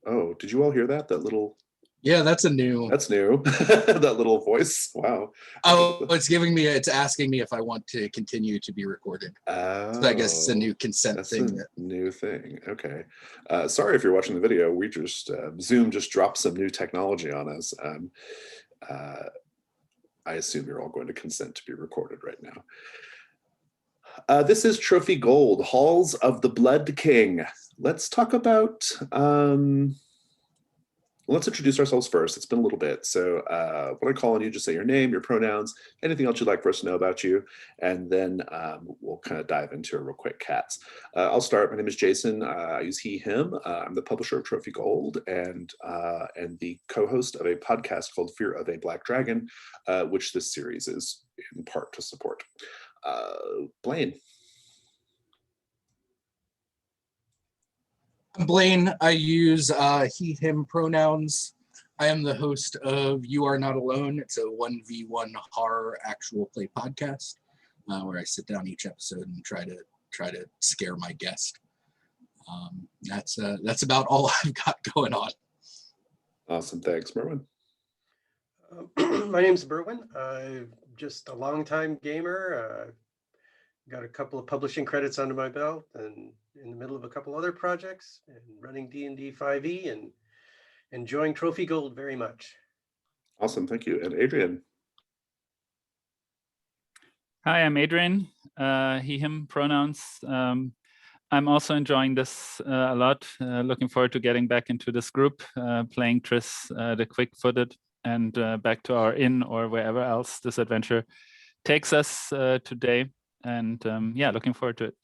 Oh, did you all hear that? That little, Yeah, that's a new. that's new. That little voice. Wow. Oh, it's asking me if I want to continue to be recorded. So I guess it's a Oh, new consent that's thing. a new thing. Okay. Sorry if you're watching the video. We just, Zoom just dropped some new technology on us. I assume you're all going to consent to be recorded right now. This is Trophy Gold, Halls of the Blood King. Let's talk about, let's introduce ourselves first. It's been a little bit. So when I call on you, just say your name, your pronouns, anything else you'd like for us to know about you. And then we'll kind of dive into a real quick cats. I'll start. My name is Jason. I use he, him. I'm the publisher of Trophy Gold and the co-host of a podcast called Fear of a Black Dragon, which this series is in part to support. Blaine. Blaine, I use he, him pronouns. I am the host of You Are Not Alone. It's a 1v1 horror actual play podcast where I sit down each episode and try to scare my guest. That's about all I've got going on. Awesome. Thanks, Merwin. My name's Berwin. I'm just a longtime gamer. Got a couple of publishing credits under my belt and in the middle of a couple other projects and running D&D 5e and enjoying Trophy Gold very much. Awesome. Thank you. And Adrian. Hi, I'm Adrian. He, him pronouns. I'm also enjoying this a lot. Looking forward to getting back into this group, playing Triss, the quick-footed, and back to our inn or wherever else this adventure takes us today. And yeah, looking forward to it.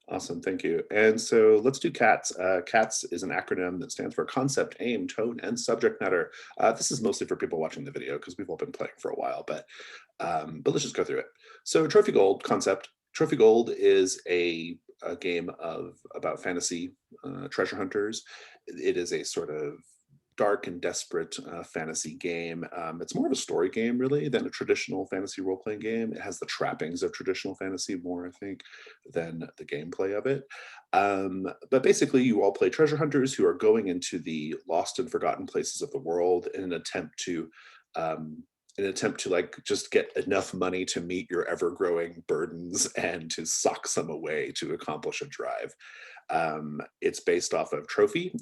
Awesome, thank you. And so let's do CATS. CATS is an acronym that stands for Concept, Aim, Tone, and Subject Matter. This is mostly for people watching the video because we've all been playing for a while, but let's just go through it. So Trophy Gold concept. Trophy Gold is a game about fantasy treasure hunters. It is a sort of dark and desperate fantasy game. It's more of a story game, really, than a traditional fantasy role-playing game. It has the trappings of traditional fantasy more, I think, than the gameplay of it. But basically, you all play treasure hunters who are going into the lost and forgotten places of the world in an attempt to like just get enough money to meet your ever-growing burdens and to sock some away to accomplish a drive. It's based off of Trophy.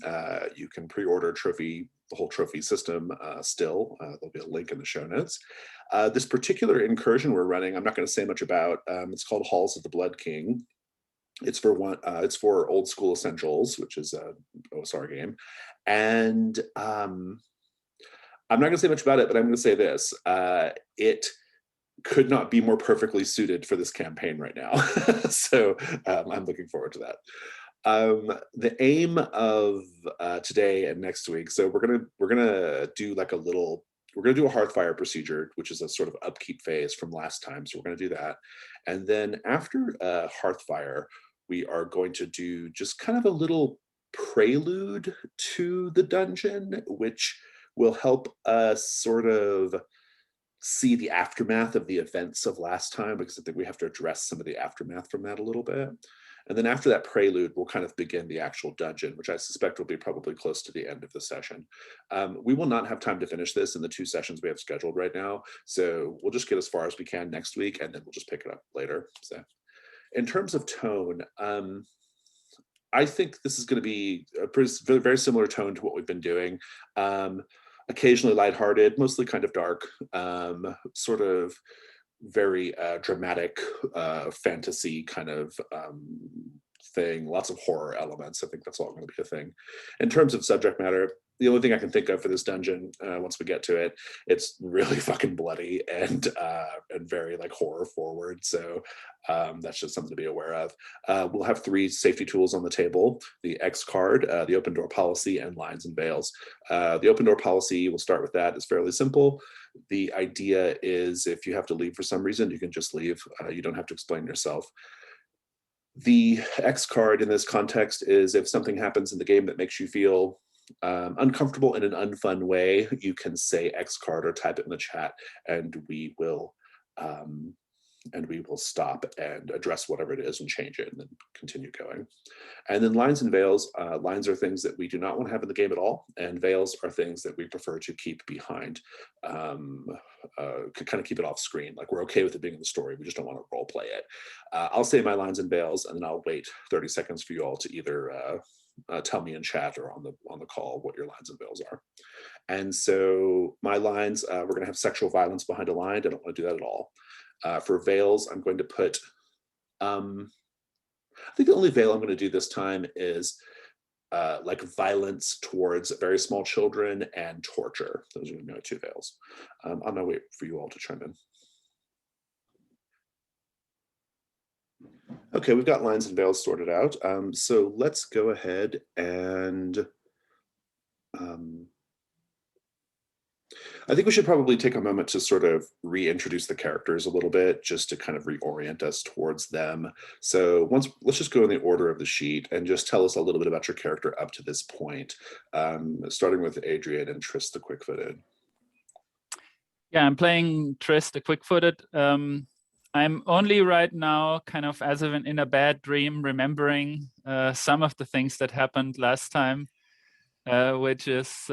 You can pre-order Trophy, the whole Trophy system still. There'll be a link in the show notes. This particular incursion we're running, I'm not going to say much about. It's called Halls of the Blood King. It's for Old School Essentials, which is a OSR game. And I'm not going to say much about it, but I'm going to say this. It could not be more perfectly suited for this campaign right now. So I'm looking forward to that. The aim of today and next week, so we're gonna do like we're gonna do a Hearthfire procedure, which is a sort of upkeep phase from last time. So we're gonna do that. And then after Hearthfire, we are going to do just kind of a little prelude to the dungeon, which will help us sort of see the aftermath of the events of last time, because I think we have to address some of the aftermath from that a little bit. And then after that prelude, we'll kind of begin the actual dungeon, which I suspect will be probably close to the end of the session. We will not have time to finish this in the 2 sessions we have scheduled right now. So we'll just get as far as we can next week, and then we'll just pick it up later. So in terms of tone, I think this is going to be a very, very similar tone to what we've been doing. Occasionally lighthearted, mostly kind of dark, sort of very dramatic fantasy kind of thing, lots of horror elements. I think that's all going to be a thing. In terms of subject matter, the only thing I can think of for this dungeon, once we get to it, it's really fucking bloody and very like horror forward. So that's just something to be aware of. We'll have 3 safety tools on the table: the X card, the open door policy, and lines and veils. The open door policy, we'll start with that. It's fairly simple. The idea is if you have to leave for some reason, you can just leave. You don't have to explain yourself. The X card in this context is if something happens in the game that makes you feel uncomfortable in an unfun way, you can say X card or type it in the chat, and we will and we will stop and address whatever it is and change it and then continue going. And then lines and veils. Lines are things that we do not want to have in the game at all, and veils are things that we prefer to keep behind, kind of keep it off screen. Like, we're okay with it being in the story, we just don't want to role play it. I'll say my lines and veils, and then I'll wait 30 seconds for you all to either tell me in chat or on the call what your lines and veils are. And so my lines, we're going to have sexual violence behind a line. I don't want to do that at all. For veils, I'm going to put, I think the only veil I'm going to do this time is like violence towards very small children and torture. Those are going to be my two veils. I'm going to wait for you all to chime in. Okay, we've got lines and veils sorted out. So let's go ahead and I think we should probably take a moment to sort of reintroduce the characters a little bit, just to kind of reorient us towards them. So let's just go in the order of the sheet and just tell us a little bit about your character up to this point, starting with Adrian and Triss the Quick-Footed. Yeah, I'm playing Triss the Quick-Footed. I'm only right now kind of as if in a bad dream remembering some of the things that happened last time, which is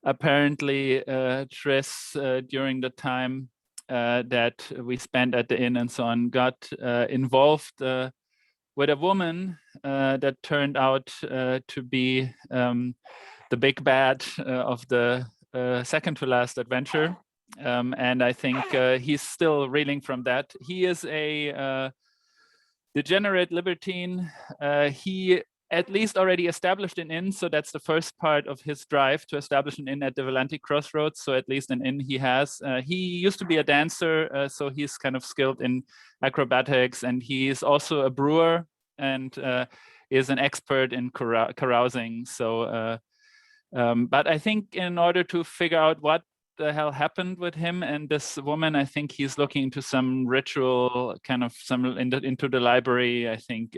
apparently Triss during the time that we spent at the inn and so on got involved with a woman that turned out to be the big bad of the second to last adventure. And I think he's still reeling from that. He is a degenerate libertine. He at least already established an inn, so that's the first part of his drive to establish an inn at the Untitled Crossroads. So at least an inn he has. He used to be a dancer, so he's kind of skilled in acrobatics, and he's also a brewer and is an expert in carousing. So, but I think in order to figure out what the hell happened with him and this woman, I think he's looking into some ritual, kind of into the library. I think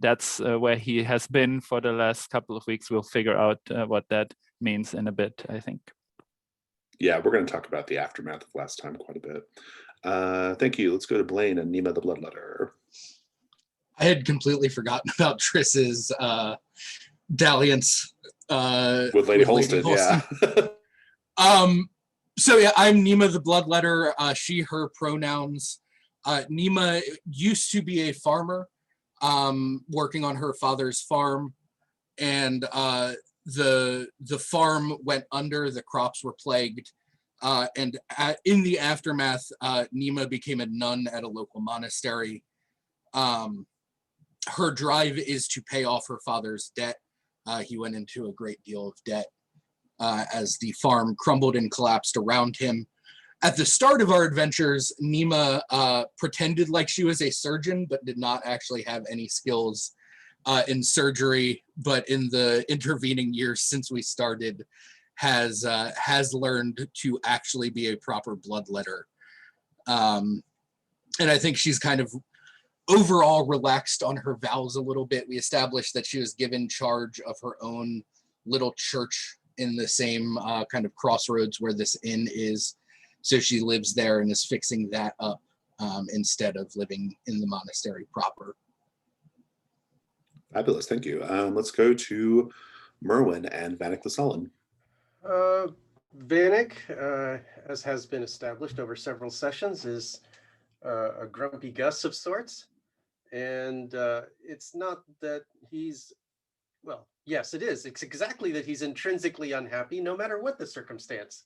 that's where he has been for the last couple of weeks. We'll figure out what that means in a bit, I think. Yeah, we're going to talk about the aftermath of last time quite a bit. Thank you. Let's go to Blaine and Nima the Bloodletter. I had completely forgotten about Triss's dalliance with Lady Holston. Yeah. So yeah, I'm Nima the Bloodletter. She, her pronouns. Nima used to be a farmer, working on her father's farm, and the farm went under. The crops were plagued, and in the aftermath, Nima became a nun at a local monastery. Her drive is to pay off her father's debt. He went into a great deal of debt as the farm crumbled and collapsed around him. At the start of our adventures, Nima pretended like she was a surgeon, but did not actually have any skills in surgery. But in the intervening years since we started, has learned to actually be a proper bloodletter. And I think she's kind of overall relaxed on her vows a little bit. We established that she was given charge of her own little church in the same kind of crossroads where this inn is. So she lives there and is fixing that up instead of living in the monastery proper. Fabulous, thank you. Let's go to Merwin and Vanek the Sullen. Vanek, as has been established over several sessions, is a grumpy Gus of sorts. And it's not that he's, well, yes, it is. It's exactly that he's intrinsically unhappy, no matter what the circumstance.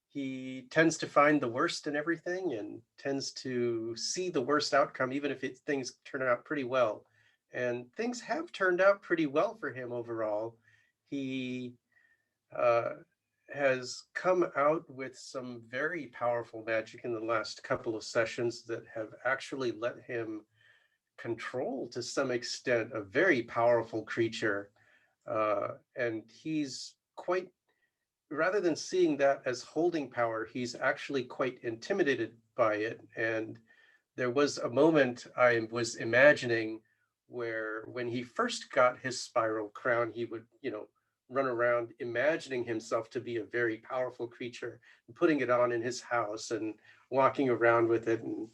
He tends to find the worst in everything and tends to see the worst outcome, even if things turn out pretty well. And things have turned out pretty well for him overall. He has come out with some very powerful magic in the last couple of sessions that have actually let him control, to some extent, a very powerful creature. And he's quite, rather than seeing that as holding power, he's actually quite intimidated by it. And there was a moment I was imagining where when he first got his spiral crown, he would, run around imagining himself to be a very powerful creature and putting it on in his house and walking around with it and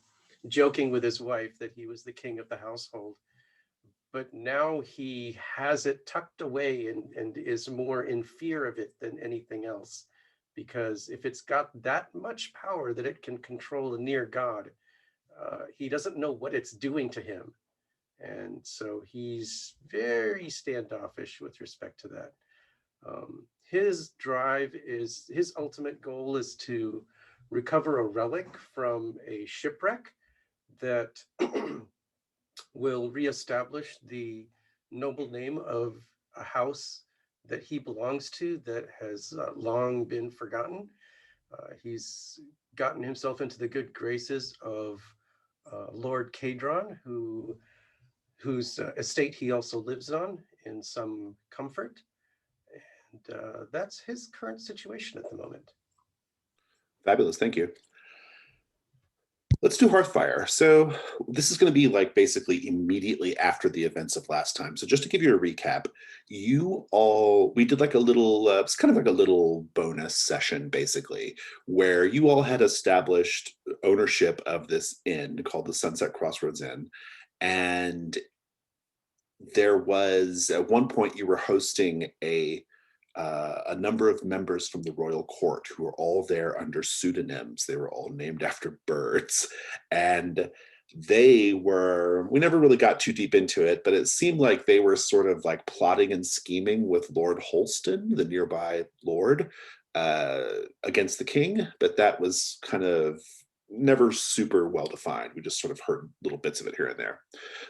joking with his wife that he was the king of the household. But now he has it tucked away and is more in fear of it than anything else. Because if it's got that much power that it can control a near god, he doesn't know what it's doing to him. And so he's very standoffish with respect to that. His drive is, his ultimate goal is to recover a relic from a shipwreck that will reestablish the noble name of a house that he belongs to that has long been forgotten. He's gotten himself into the good graces of Lord Kadron, whose estate he also lives on in some comfort. And that's his current situation at the moment. Fabulous, thank you. Let's do Hearthfire. So this is going to be like basically immediately after the events of last time. So just to give you a recap, we did like a little, it's kind of like a little bonus session basically, where you all had established ownership of this inn called the Sunset Crossroads Inn. And there was, at one point you were hosting a number of members from the royal court who were all there under pseudonyms. They were all named after birds. And we never really got too deep into it, but it seemed like they were sort of like plotting and scheming with Lord Holston, the nearby lord, against the king. But that was kind of never super well defined. We just sort of heard little bits of it here and there.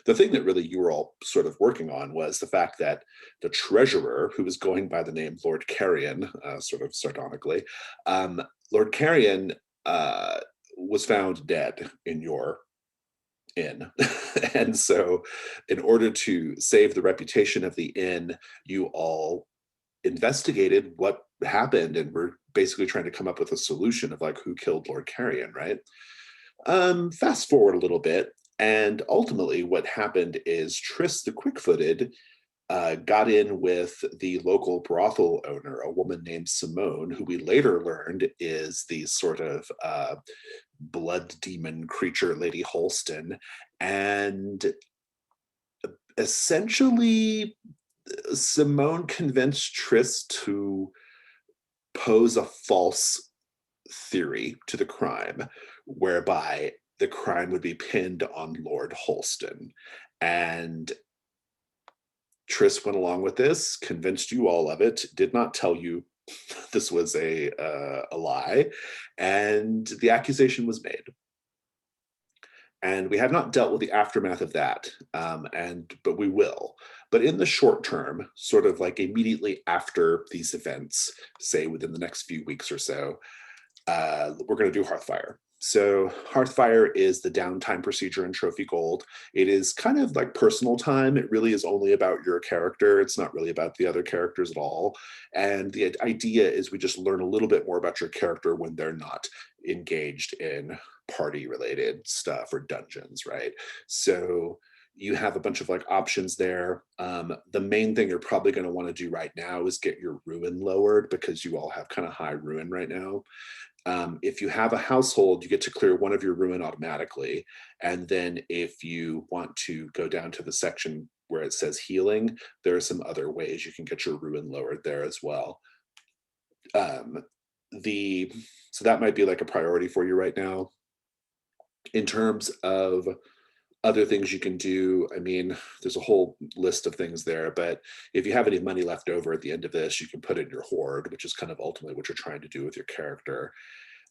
The thing that really you were all sort of working on was the fact that the treasurer, who was going by the name Lord Carrion, sort of sardonically, Lord Carrion was found dead in your inn. And so in order to save the reputation of the inn, you all investigated what happened and were basically trying to come up with a solution of like who killed Lord Carrion, right? Fast forward a little bit, and ultimately what happened is Triss the Quick-Footed got in with the local brothel owner, a woman named Simone, who we later learned is the sort of blood demon creature, Lady Holston, and essentially Simone convinced Triss to pose a false theory to the crime, whereby the crime would be pinned on Lord Holston. And Triss went along with this, convinced you all of it, did not tell you this was a lie, and the accusation was made. And we have not dealt with the aftermath of that, but we will. But in the short term, sort of like immediately after these events, say within the next few weeks or so, we're going to do Hearthfire. So Hearthfire is the downtime procedure in Trophy Gold. It is kind of like personal time. It really is only about your character. It's not really about the other characters at all. And the idea is we just learn a little bit more about your character when they're not engaged in party-related stuff or dungeons, right? So you have a bunch of like options there. The main thing you're probably going to want to do right now is get your ruin lowered, because you all have kind of high ruin right now. If you have a household, you get to clear one of your ruin automatically. And then if you want to go down to the section where it says healing, there are some other ways you can get your ruin lowered there as well. So that might be like a priority for you right now. In terms of other things you can do, I mean, there's a whole list of things there, but if you have any money left over at the end of this, you can put it in your hoard, which is kind of ultimately what you're trying to do with your character.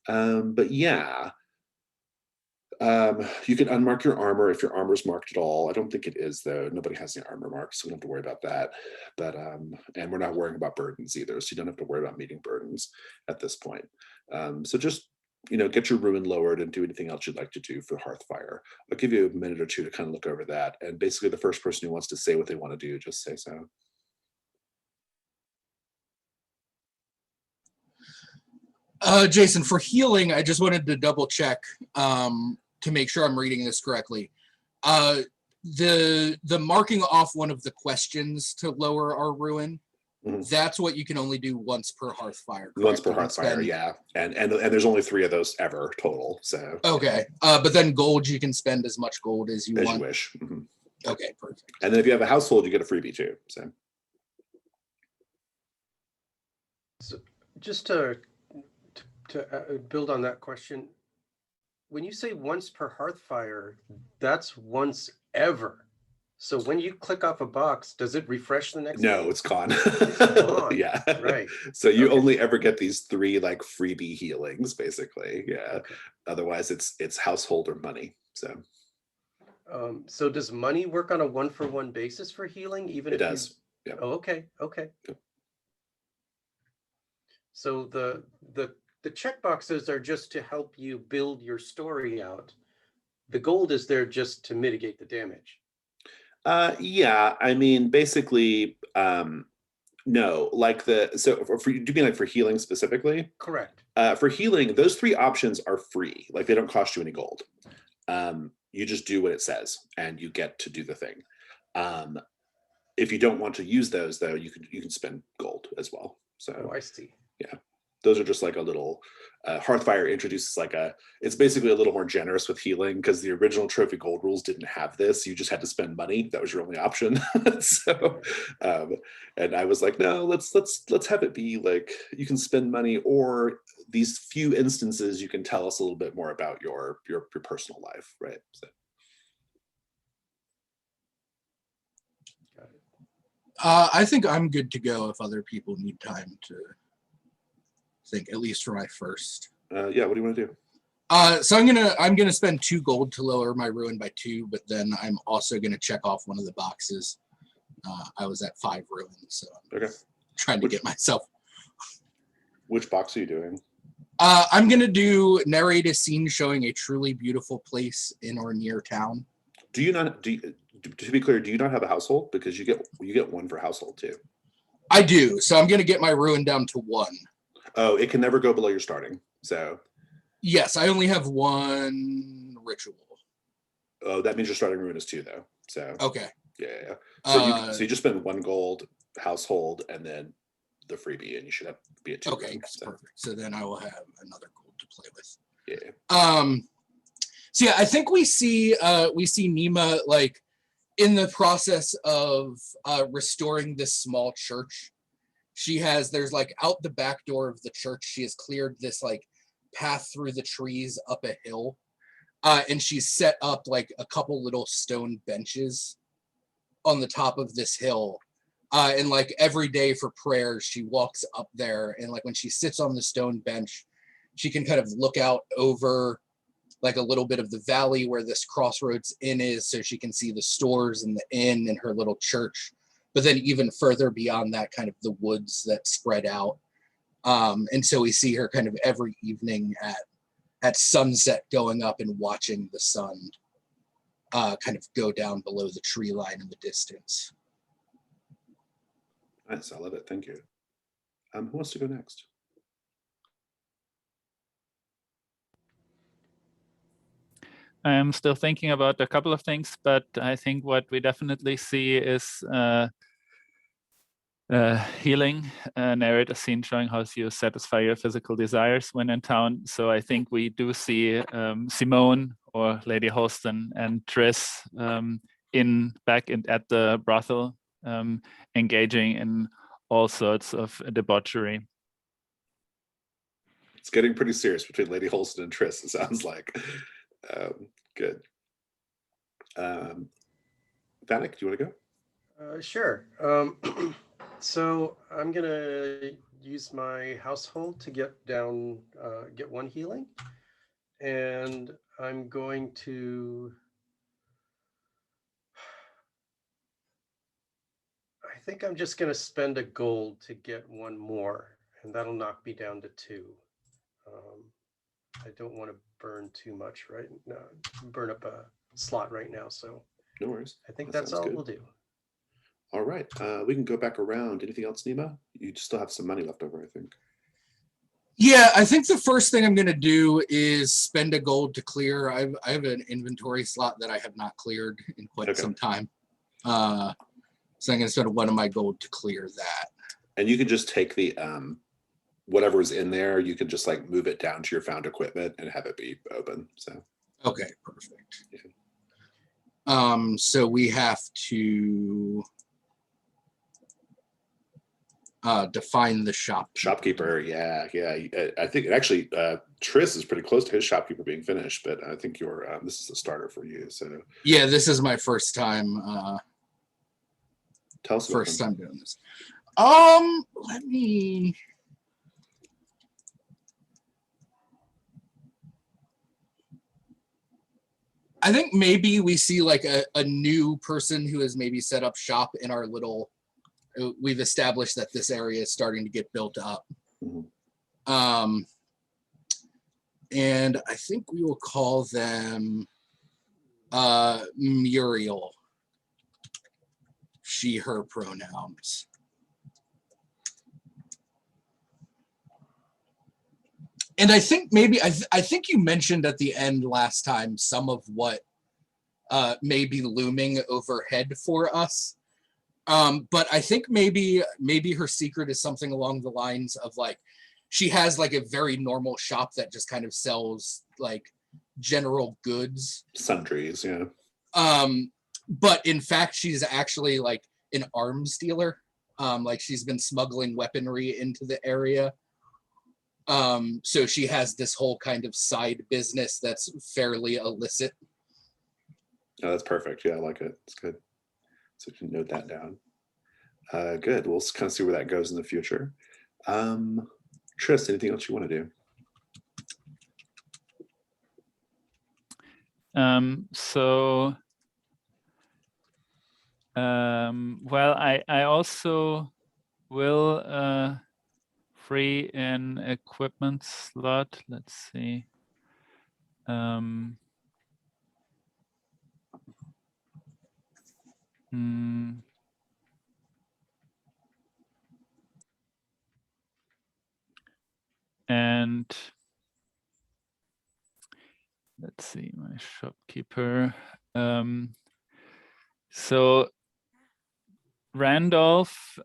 But yeah, you can unmark your armor if your armor's marked at all. I don't think it is, though. Nobody has any armor marks, so we don't have to worry about that. But and we're not worrying about burdens either, so you don't have to worry about meeting burdens at this point. So just get your ruin lowered and do anything else you'd like to do for Hearthfire. I'll give you a minute or two to kind of look over that. And basically the first person who wants to say what they want to do, just say so. Jason, for healing, I just wanted to double check to make sure I'm reading this correctly. The marking off one of the questions to lower our ruin, That's what you can only do once per Hearthfire. Once per correct? Hearthfire, yeah. And there's only 3 of those ever total. So okay. But then gold, you can spend as much gold as you want. As you wish. Okay, perfect. And then if you have a household, you get a freebie too. So just to build on that question, when you say once per Hearthfire, that's once ever. So when you click off a box, does it refresh the next No, day? it's gone. It's gone. Yeah. Right. So you Okay. only ever get these 3 like freebie healings, basically. Yeah. Okay. Otherwise, it's household or money. So So does money work on a 1-for-1 basis for healing? Even it if does. you... Yeah. Oh, okay. Okay. Yep. So the checkboxes are just to help you build your story out. The gold is there just to mitigate the damage. Yeah, I mean, basically, no, like so for do you mean like for healing specifically? Correct. For healing, those 3 options are free. Like they don't cost you any gold. You just do what it says and you get to do the thing. If you don't want to use those though, you can spend gold as well. So Oh, I see. yeah, those are just like a little Hearthfire introduces it's basically a little more generous with healing because the original trophy gold rules didn't have this. You just had to spend money. That was your only option. So and I was like, no, let's have it be like you can spend money, or these few instances you can tell us a little bit more about your personal life, right? So I think I'm good to go if other people need time to think, at least for my first. yeah, what do you want to do? So I'm gonna spend 2 gold to lower my ruin by 2, but then I'm also gonna check off one of the boxes. I was at 5 ruins, so I'm trying to get myself. Which box are you doing? I'm gonna do narrate a scene showing a truly beautiful place in or near town. Do you not? To be clear, do you not have a household? Because you get 1 for household too. I do, so I'm gonna get my ruin down to 1. Oh, it can never go below your starting. So yes, I only have 1 ritual. Oh, that means your starting ruin is 2 though. So Okay. Yeah. So you just spend 1 gold household and then the freebie, and you should be at 2. Okay, perfect. So then I will have another gold to play with. Yeah. So yeah, I think we see Nima like in the process of restoring this small church. There's like out the back door of the church, she has cleared this like path through the trees up a hill. And she's set up like a couple little stone benches on the top of this hill. And like every day for prayers, she walks up there, and like when she sits on the stone bench, she can kind of look out over like a little bit of the valley where this Crossroads Inn is, so she can see the stores and the inn and her little church. But then even further beyond that, kind of the woods that spread out. And so we see her kind of every evening at sunset going up and watching the sun kind of go down below the tree line in the distance. Nice, I love it. Thank you. Who wants to go next? I'm still thinking about a couple of things, but I think what we definitely see is healing, narrate a scene showing how you satisfy your physical desires when in town. So I think we do see Simone or Lady Holston and Triss back at the brothel, engaging in all sorts of debauchery. It's getting pretty serious between Lady Holston and Triss, it sounds like. Good. Vanek, do you want to go? Sure. So I'm gonna use my household to get 1 healing, and I'm going to. I think I'm just gonna spend a gold to get 1 more, and that'll knock me down to 2. I don't want to burn too much, right? No, burn up a slot right now, so No worries. I think that's all we'll do. All right, we can go back around. Anything else, Nima? You still have some money left over, I think. Yeah, I think the first thing I'm going to do is spend a gold to clear. I have an inventory slot that I have not cleared in quite some time. So I'm going to spend 1 of my gold to clear that. And you can just take the whatever's in there, you can just like move it down to your found equipment and have it be open. So Okay, perfect. Yeah. So we have to define the shopkeeper. Yeah. I think actually Triss is pretty close to his shopkeeper being finished, but I think this is a starter for you. So yeah, this is my first time. Tell us about First them. time doing this. Let me. I think maybe we see like a new person who has maybe set up shop in our little. We've established that this area is starting to get built up. Mhm. And I think we will call them Muriel. She, her pronouns. And I think maybe I think you mentioned at the end last time some of what may be looming overhead for us. But I think maybe her secret is something along the lines of like she has like a very normal shop that just kind of sells like general goods. Sundries, yeah. But in fact, she's actually like an arms dealer. Like she's been smuggling weaponry into the area. So she has this whole kind of side business that's fairly illicit. Oh, that's perfect. Yeah, I like it. It's good. So you can note that down. Good. We'll kind of see where that goes in the future. Triss, anything else you want to do? Well, I also will free an equipment slot. Let's see. And let's see, my shopkeeper. So Randolph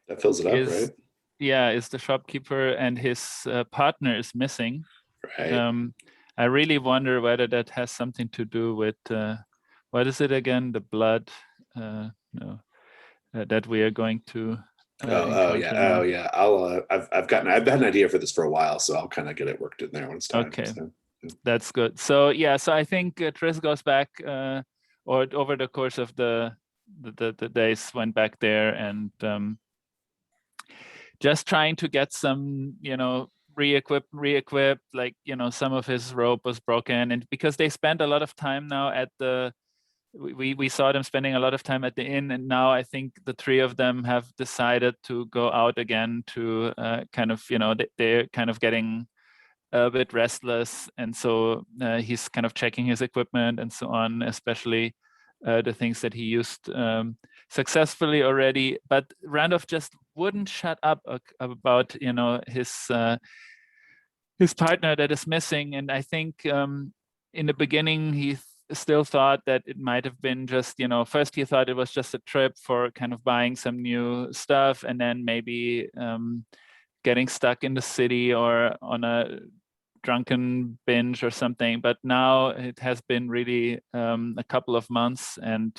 That fills it up, right? Yeah, is the shopkeeper, and his partner is missing. Right. I really wonder whether that has something to do with what is it again? The blood that we are going to encounter now. Oh yeah. I've had an idea for this for a while, so I'll kind of get it worked in there when it's time. Okay, so. That's good. So yeah, so I think Triss goes back, or over the course of the days went back there and just trying to get some, re-equip, like, some of his rope was broken, and because they spent a lot of time now at the, we saw them spending a lot of time at the inn, and now I think the three of them have decided to go out again to kind of, they're kind of getting a bit restless, and so he's kind of checking his equipment and so on, especially the things that he used successfully already. But Randolph just wouldn't shut up about his partner that is missing, and I think in the beginning he still thought that it might have been just, first he thought it was just a trip for kind of buying some new stuff, and then maybe getting stuck in the city or on a drunken binge or something. But now it has been really a couple of months, and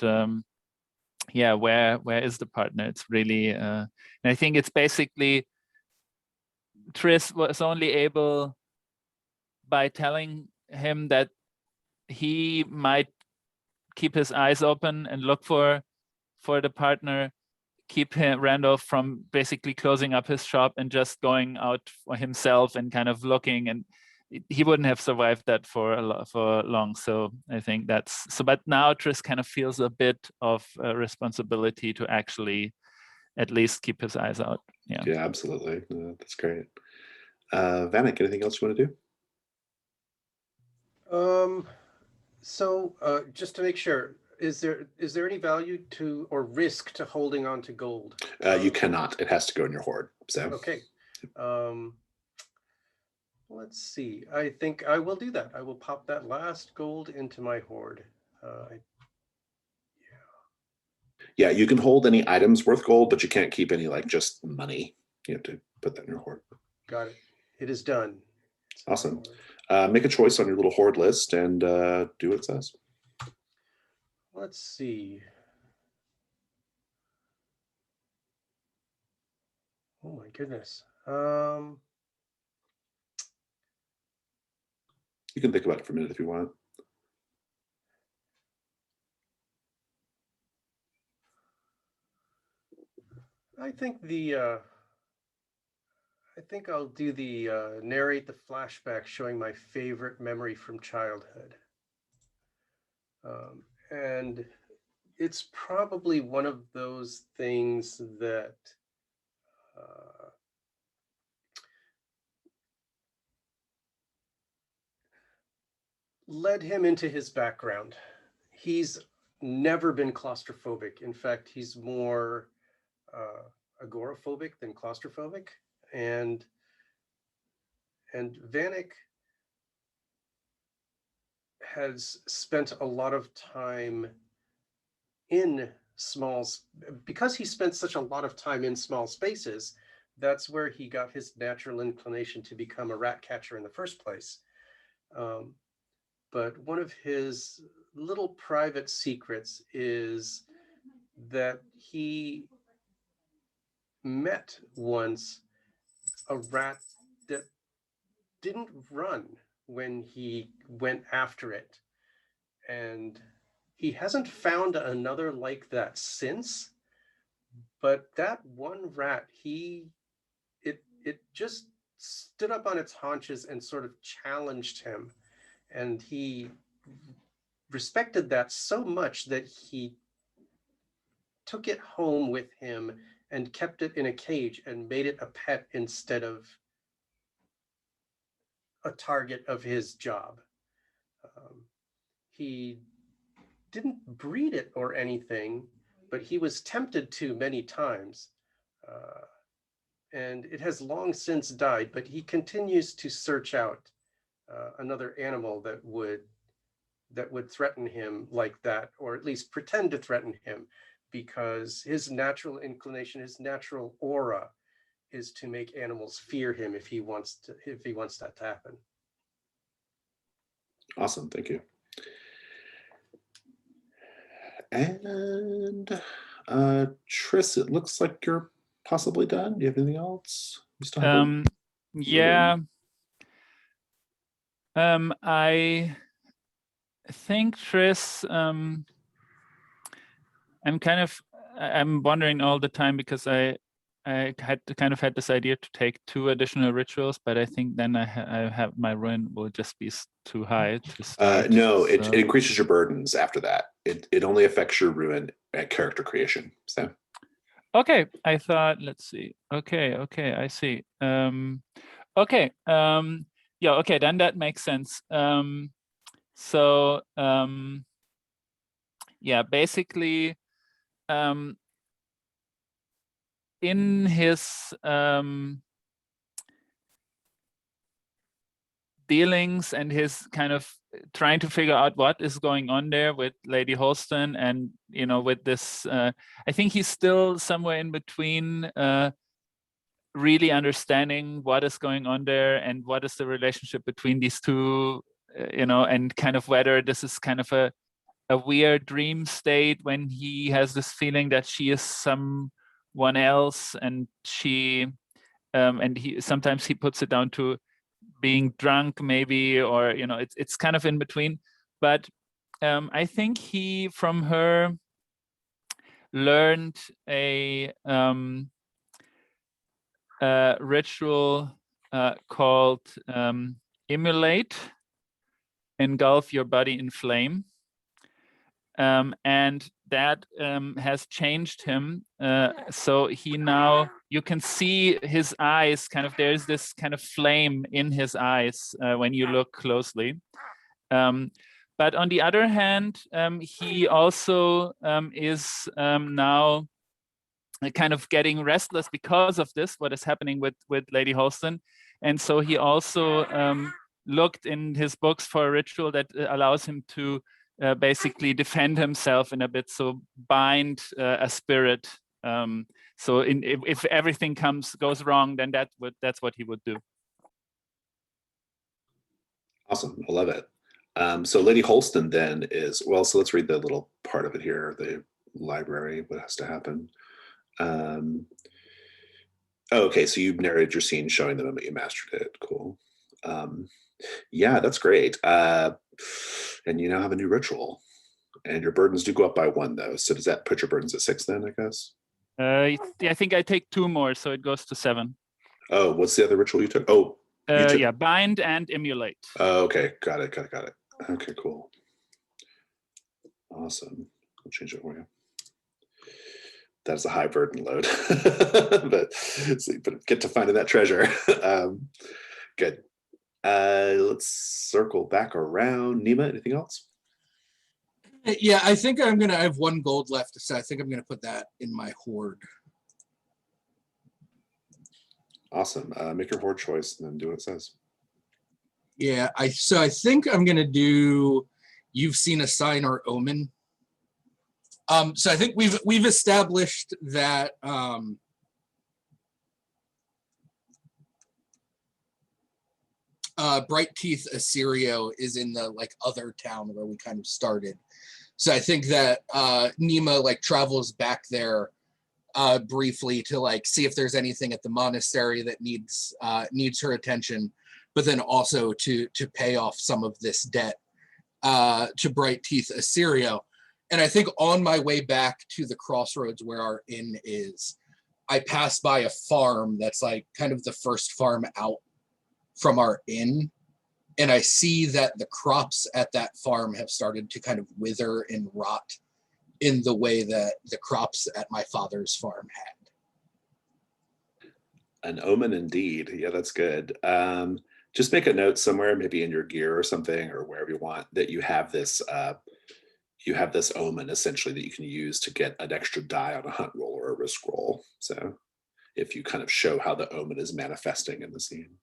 yeah, where is the partner? It's really, and I think it's basically Triss was only able, by telling him that he might keep his eyes open and look for the partner, keep Randolph from basically closing up his shop and just going out for himself and kind of looking, and he wouldn't have survived that for long. So I think that's so. But now Triss kind of feels a bit of a responsibility to actually at least keep his eyes out. Yeah, absolutely. That's great. Vanek, anything else you want to do? So just to make sure, is there any value to or risk to holding on to gold? You cannot. It has to go in your hoard. So okay. Let's see. I think I will do that. I will pop that last gold into my hoard. Yeah, you can hold any items worth gold, but you can't keep any like just money. You have to put that in your hoard. Got it. It is done. Awesome. Make a choice on your little hoard list and do what it says. Let's see. Oh my goodness. You can think about it for a minute if you want. I think I'll do the narrate the flashback showing my favorite memory from childhood. And it's probably one of those things that led him into his background. He's never been claustrophobic. In fact, he's more agoraphobic than claustrophobic. And Vanek has spent a lot of time in because he spent such a lot of time in small spaces, that's where he got his natural inclination to become a rat catcher in the first place. But one of his little private secrets is that he met once a rat that didn't run when he went after it. And he hasn't found another like that since. But that one rat, it just stood up on its haunches and sort of challenged him. And he respected that so much that he took it home with him and kept it in a cage and made it a pet instead of a target of his job. He didn't breed it or anything, but he was tempted to many times. And it has long since died, but he continues to search out another animal that would threaten him like that, or at least pretend to threaten him, because his natural inclination, his natural aura is to make animals fear him if he wants that to happen. Awesome, thank you. And Tris, it looks like you're possibly done. Do you have anything else? You still have yeah. I think Tris, I'm wondering all the time because I had this idea to take 2 additional rituals, but I think then I have my ruin will just be too high to start. No, it increases your burdens after that. It only affects your ruin at character creation. So okay, I thought, let's see. Okay, I see. Okay, yeah, okay, then that makes sense. So yeah, basically in his dealings and his kind of trying to figure out what is going on there with Lady Holston, and with this, I think he's still somewhere in between really understanding what is going on there and what is the relationship between these two, and kind of whether this is kind of a weird dream state when he has this feeling that she is someone else, and she and he sometimes he puts it down to being drunk maybe, or it's kind of in between. But I think he from her learned a ritual called Immolate, engulf your body in flame, and that has changed him. So he now, you can see his eyes, kind of there's this kind of flame in his eyes when you look closely. But on the other hand, he also is now kind of getting restless because of this, what is happening with Lady Holston. And so he also looked in his books for a ritual that allows him to basically defend himself in a bit. So bind a spirit. So if everything goes wrong, then that's what he would do. Awesome, I love it. So Lady Holston then is, well, so let's read the little part of it here, the library, what has to happen. Okay, so you've narrated your scene showing the moment you mastered it. Cool. Yeah, that's great. And you now have a new ritual. And your burdens do go up by 1, though. So does that put your burdens at 6 then, I guess? I think I take 2 more, so it goes to 7. Oh, what's the other ritual you took? Oh, you took... yeah, bind and emulate. Oh, okay, got it. Okay, cool. Awesome. I'll change it for you. That's a high burden load, but get to finding that treasure. Good. Let's circle back around. Nima, anything else? Yeah, I think I have 1 gold left, so I think I'm gonna put that in my hoard. Awesome. Make your hoard choice and then do what it says. Yeah, so I think I'm gonna do You've Seen a Sign or Omen. So I think we've established that Bright Teeth Assyrio is in the other town where we kind of started. So I think that Nima travels back there briefly to see if there's anything at the monastery that needs her attention, but then also to pay off some of this debt to Bright Teeth Assyrio. And I think on my way back to the crossroads where our inn is, I passed by a farm that's kind of the first farm out from our inn. And I see that the crops at that farm have started to kind of wither and rot in the way that the crops at my father's farm had. An omen indeed. Yeah, that's good. Just make a note somewhere, maybe in your gear or something, or wherever you want, that you have this omen essentially that you can use to get an extra die on a hunt roll or a risk roll. So if you kind of show how the omen is manifesting in the scene.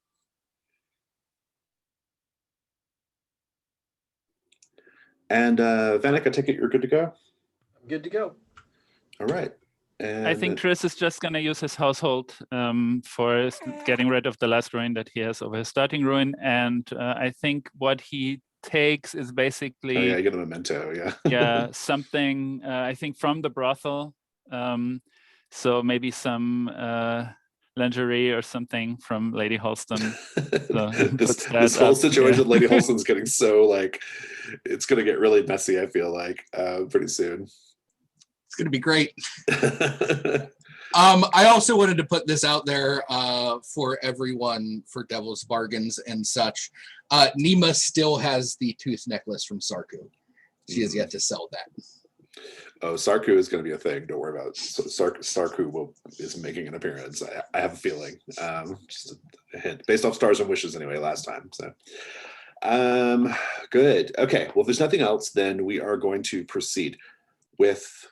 And Vanek, I take it you're good to go? I'm good to go. All right. And I think Tris is just going to use his household for getting rid of the last ruin that he has over his starting ruin. And I think what he takes is basically... Oh yeah, you get a memento, yeah. yeah, something, I think from the brothel. So maybe some lingerie or something from Lady Holston. So this whole situation with Lady Holston's getting so it's going to get really messy, I feel like, pretty soon. It's going to be great. I also wanted to put this out there for everyone, for Devil's Bargains and such. Nima still has the tooth necklace from Sarku. She has yet to sell that. Oh, Sarku is going to be a thing. Don't worry about it. Sarku is making an appearance. I have a feeling. Just a hint. Based off Stars and Wishes anyway, last time. So, good. Okay. Well, if there's nothing else, then we are going to proceed with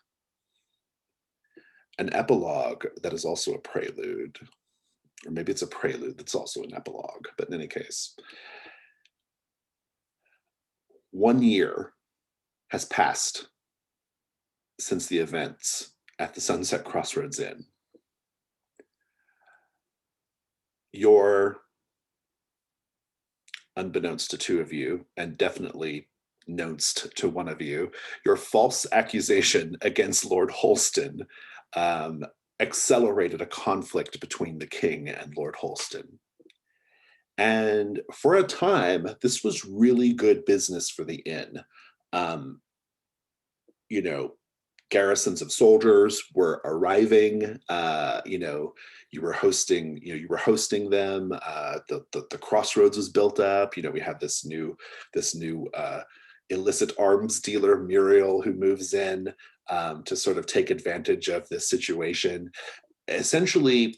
an epilogue that is also a prelude. Or maybe it's a prelude that's also an epilogue. But in any case, 1 year has passed since the events at the Sunset Crossroads Inn. Your, unbeknownst to 2 of you, and definitely knownst to 1 of you, your false accusation against Lord Holston accelerated a conflict between the king and Lord Holston. And for a time, this was really good business for the inn. Garrisons of soldiers were arriving. You were hosting them. The crossroads was built up. We have this new illicit arms dealer, Muriel, who moves in to sort of take advantage of this situation. Essentially,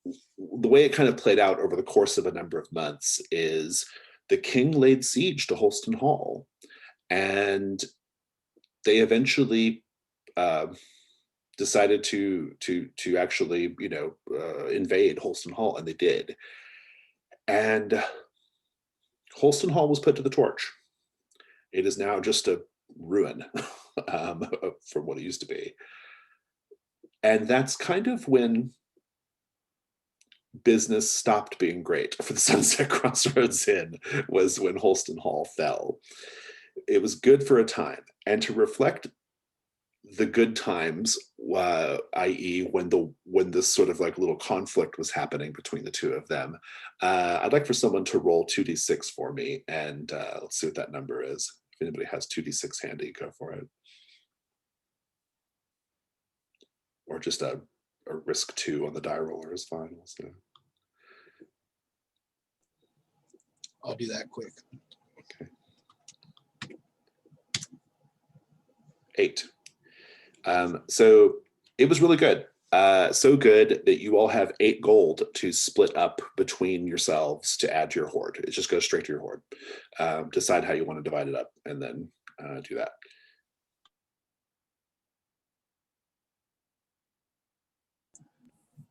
the way it kind of played out over the course of a number of months is the king laid siege to Holston Hall, and they eventually decided to actually invade Holston Hall, and they did. And Holston Hall was put to the torch. It is now just a ruin from what it used to be. And that's kind of when business stopped being great for the Sunset Crossroads Inn, was when Holston Hall fell. It was good for a time. And to reflect the good times, i.e. when this sort of like little conflict was happening between the two of them, I'd like for someone to roll 2d6 for me, and let's see what that number is. If anybody has 2d6 handy, go for it. Or just a risk 2 on the die roller is fine. So. I'll do that quick. Okay. 8. So it was really good. So good that you all have 8 gold to split up between yourselves to add to your hoard. It just goes straight to your hoard. Decide how you want to divide it up, and then do that.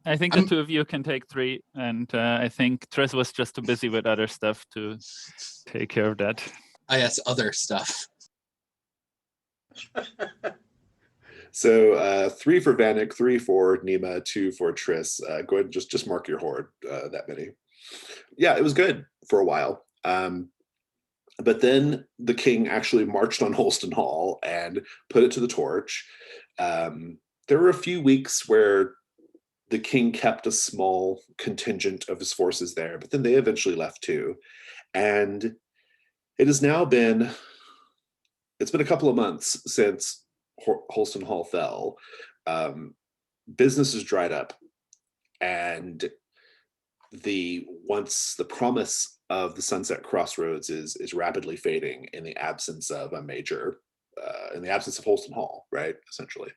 I think the two of you can take 3, and I think Triss was just too busy with other stuff to take care of that. I asked other stuff. So 3 for Vanek, 3 for Nima, 2 for Triss. Go ahead and just mark your hoard, that many. Yeah, it was good for a while. But then the king actually marched on Holston Hall and put it to the torch. There were a few weeks where the king kept a small contingent of his forces there, but then they eventually left too. And it has now been, it's been a couple of months since Holston Hall fell. Business is dried up, and once the promise of the Sunset Crossroads is rapidly fading in the absence of a major, in the absence of Holston Hall, right, essentially.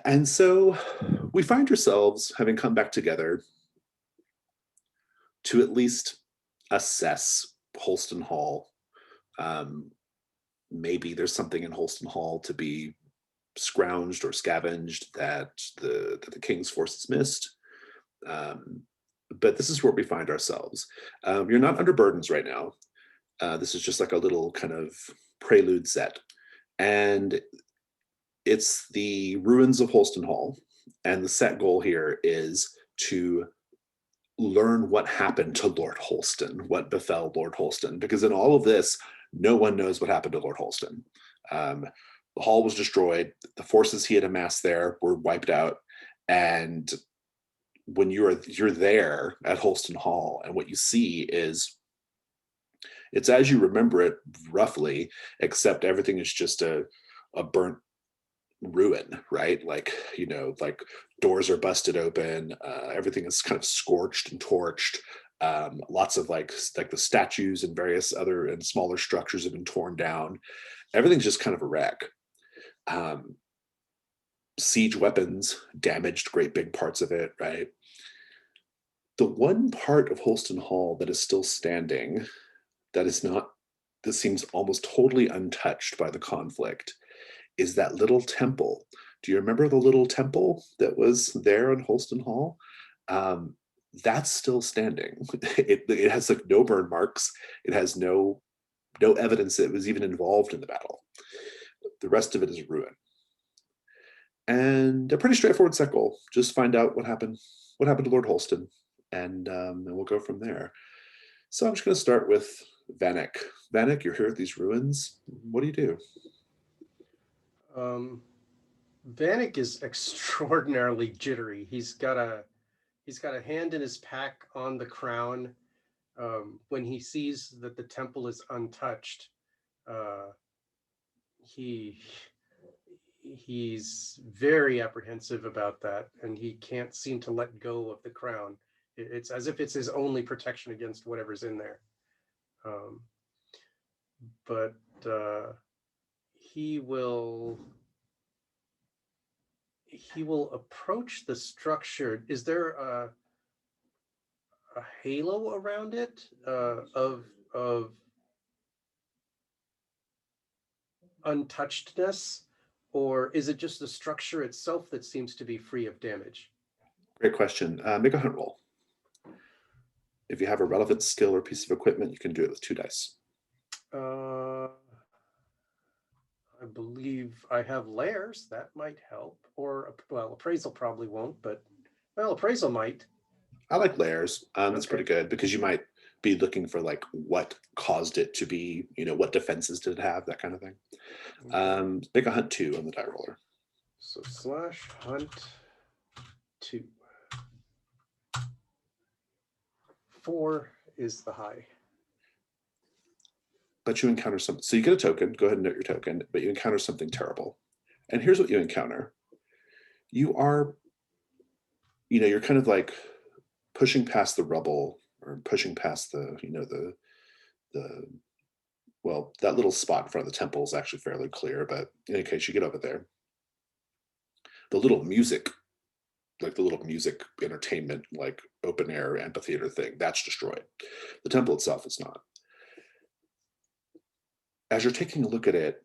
And so we find ourselves having come back together to at least assess Holston Hall. Maybe there's something in Holston Hall to be scrounged or scavenged that the king's forces missed. But this is where we find ourselves. You're not under burdens right now. This is just like a little kind of prelude set. And it's the ruins of Holston Hall. And the set goal here is to learn what happened to Lord Holston, what befell Lord Holston, because in all of this, no one knows what happened to Lord Holston. The hall was destroyed. The forces he had amassed there were wiped out. And when you're there at Holston Hall, and what you see is, it's as you remember it roughly, except everything is just a burnt ruin, right? Like, like doors are busted open, everything is kind of scorched and torched. Lots of like the statues and various other and smaller structures have been torn down. Everything's just kind of a wreck. Siege weapons damaged great big parts of it, right? The one part of Holston Hall that is still standing, that seems almost totally untouched by the conflict, is that little temple. Do you remember the little temple that was there in Holston Hall? That's still standing. It has like no burn marks. It has no evidence that it was even involved in the battle. The rest of it is ruin. And a pretty straightforward set goal. Just find out what happened to Lord Holston, and we'll go from there. So I'm just going to start with Vanek. Vanek, you're here at these ruins. What do you do? Vanek is extraordinarily jittery. He's got a hand in his pack on the crown. When he sees that the temple is untouched, he's very apprehensive about that, and he can't seem to let go of the crown. It's as if it's his only protection against whatever's in there. But he will approach the structure. Is there a halo around it of untouchedness, or is it just the structure itself that seems to be free of damage? Great question. Make a hunt roll. If you have a relevant skill or piece of equipment, you can do it with 2 dice. I believe I have layers. That might help. Or, well, appraisal probably won't, but, well, appraisal might. I like layers. That's Okay. pretty good because you might be looking for like what caused it to be, what defenses did it have, that kind of thing. Okay. Make a hunt 2 on the die roller. So slash hunt 2. 4 is the high. But you encounter something. So you get a token. Go ahead and note your token, but you encounter something terrible. And here's what you encounter. You are, you're kind of like pushing past the rubble or pushing past the well, that little spot in front of the temple is actually fairly clear, but in any case, you get over there. The little music, like the little music entertainment, like open air amphitheater thing, that's destroyed. The temple itself is not. As you're taking a look at it,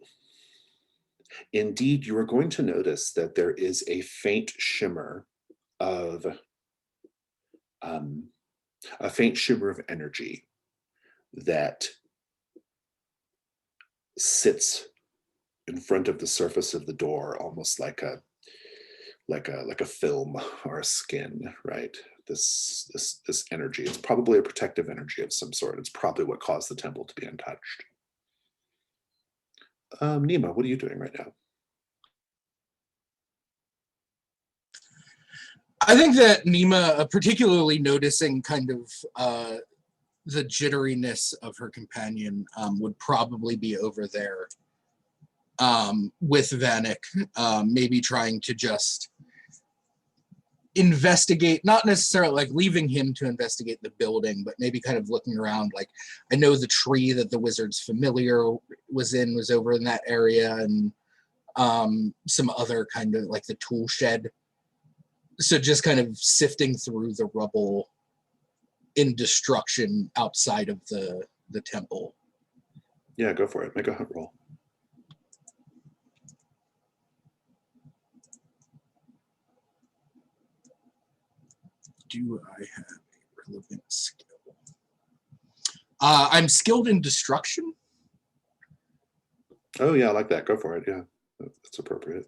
indeed, you are going to notice that there is a faint shimmer of energy that sits in front of the surface of the door, almost like a film or a skin, right? This energy. It's probably a protective energy of some sort. It's probably what caused the temple to be untouched. Nima, what are you doing right now? I think that Nima, particularly noticing kind of the jitteriness of her companion, would probably be over there with Vanek, maybe trying to just investigate, not necessarily like leaving him to investigate the building, but maybe kind of looking around. Like, I know the tree that the wizard's familiar was over in that area, and some other kind of like the tool shed. So just kind of sifting through the rubble in destruction outside of the temple. Yeah, go for it. Make a hunt roll. Do I have a relevant skill? I'm skilled in destruction. Oh yeah, I like that. Go for it. Yeah, that's appropriate.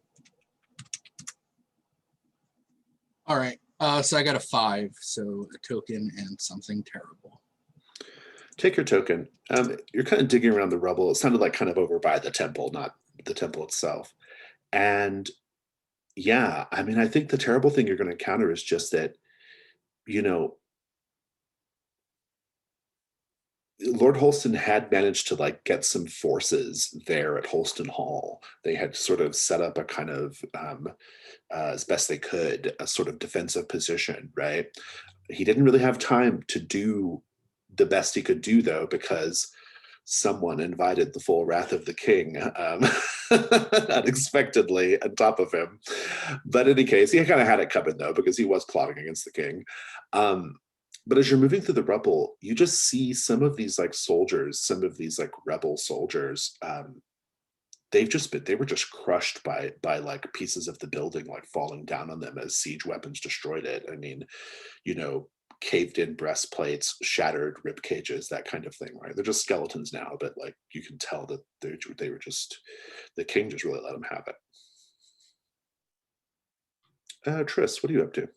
All right. So I got a 5, so a token and something terrible. Take your token. You're kind of digging around the rubble. It sounded like kind of over by the temple, not the temple itself. And yeah, I mean, I think the terrible thing you're going to encounter is just that, Lord Holston had managed to like get some forces there at Holston Hall. They had sort of set up a kind of, as best they could, a sort of defensive position, right? He didn't really have time to do the best he could do, though, because someone invited the full wrath of the king unexpectedly on top of him. But in any case, he kind of had it coming, though, because he was plotting against the king. But as you're moving through the rubble, you just see some of these like soldiers, some of these like rebel soldiers. They were just crushed by like pieces of the building like falling down on them as siege weapons destroyed it. I mean, caved in breastplates, shattered rib cages, that kind of thing, right? They're just skeletons now, but like you can tell that they were just, the king just really let them have it. Tris, what are you up to?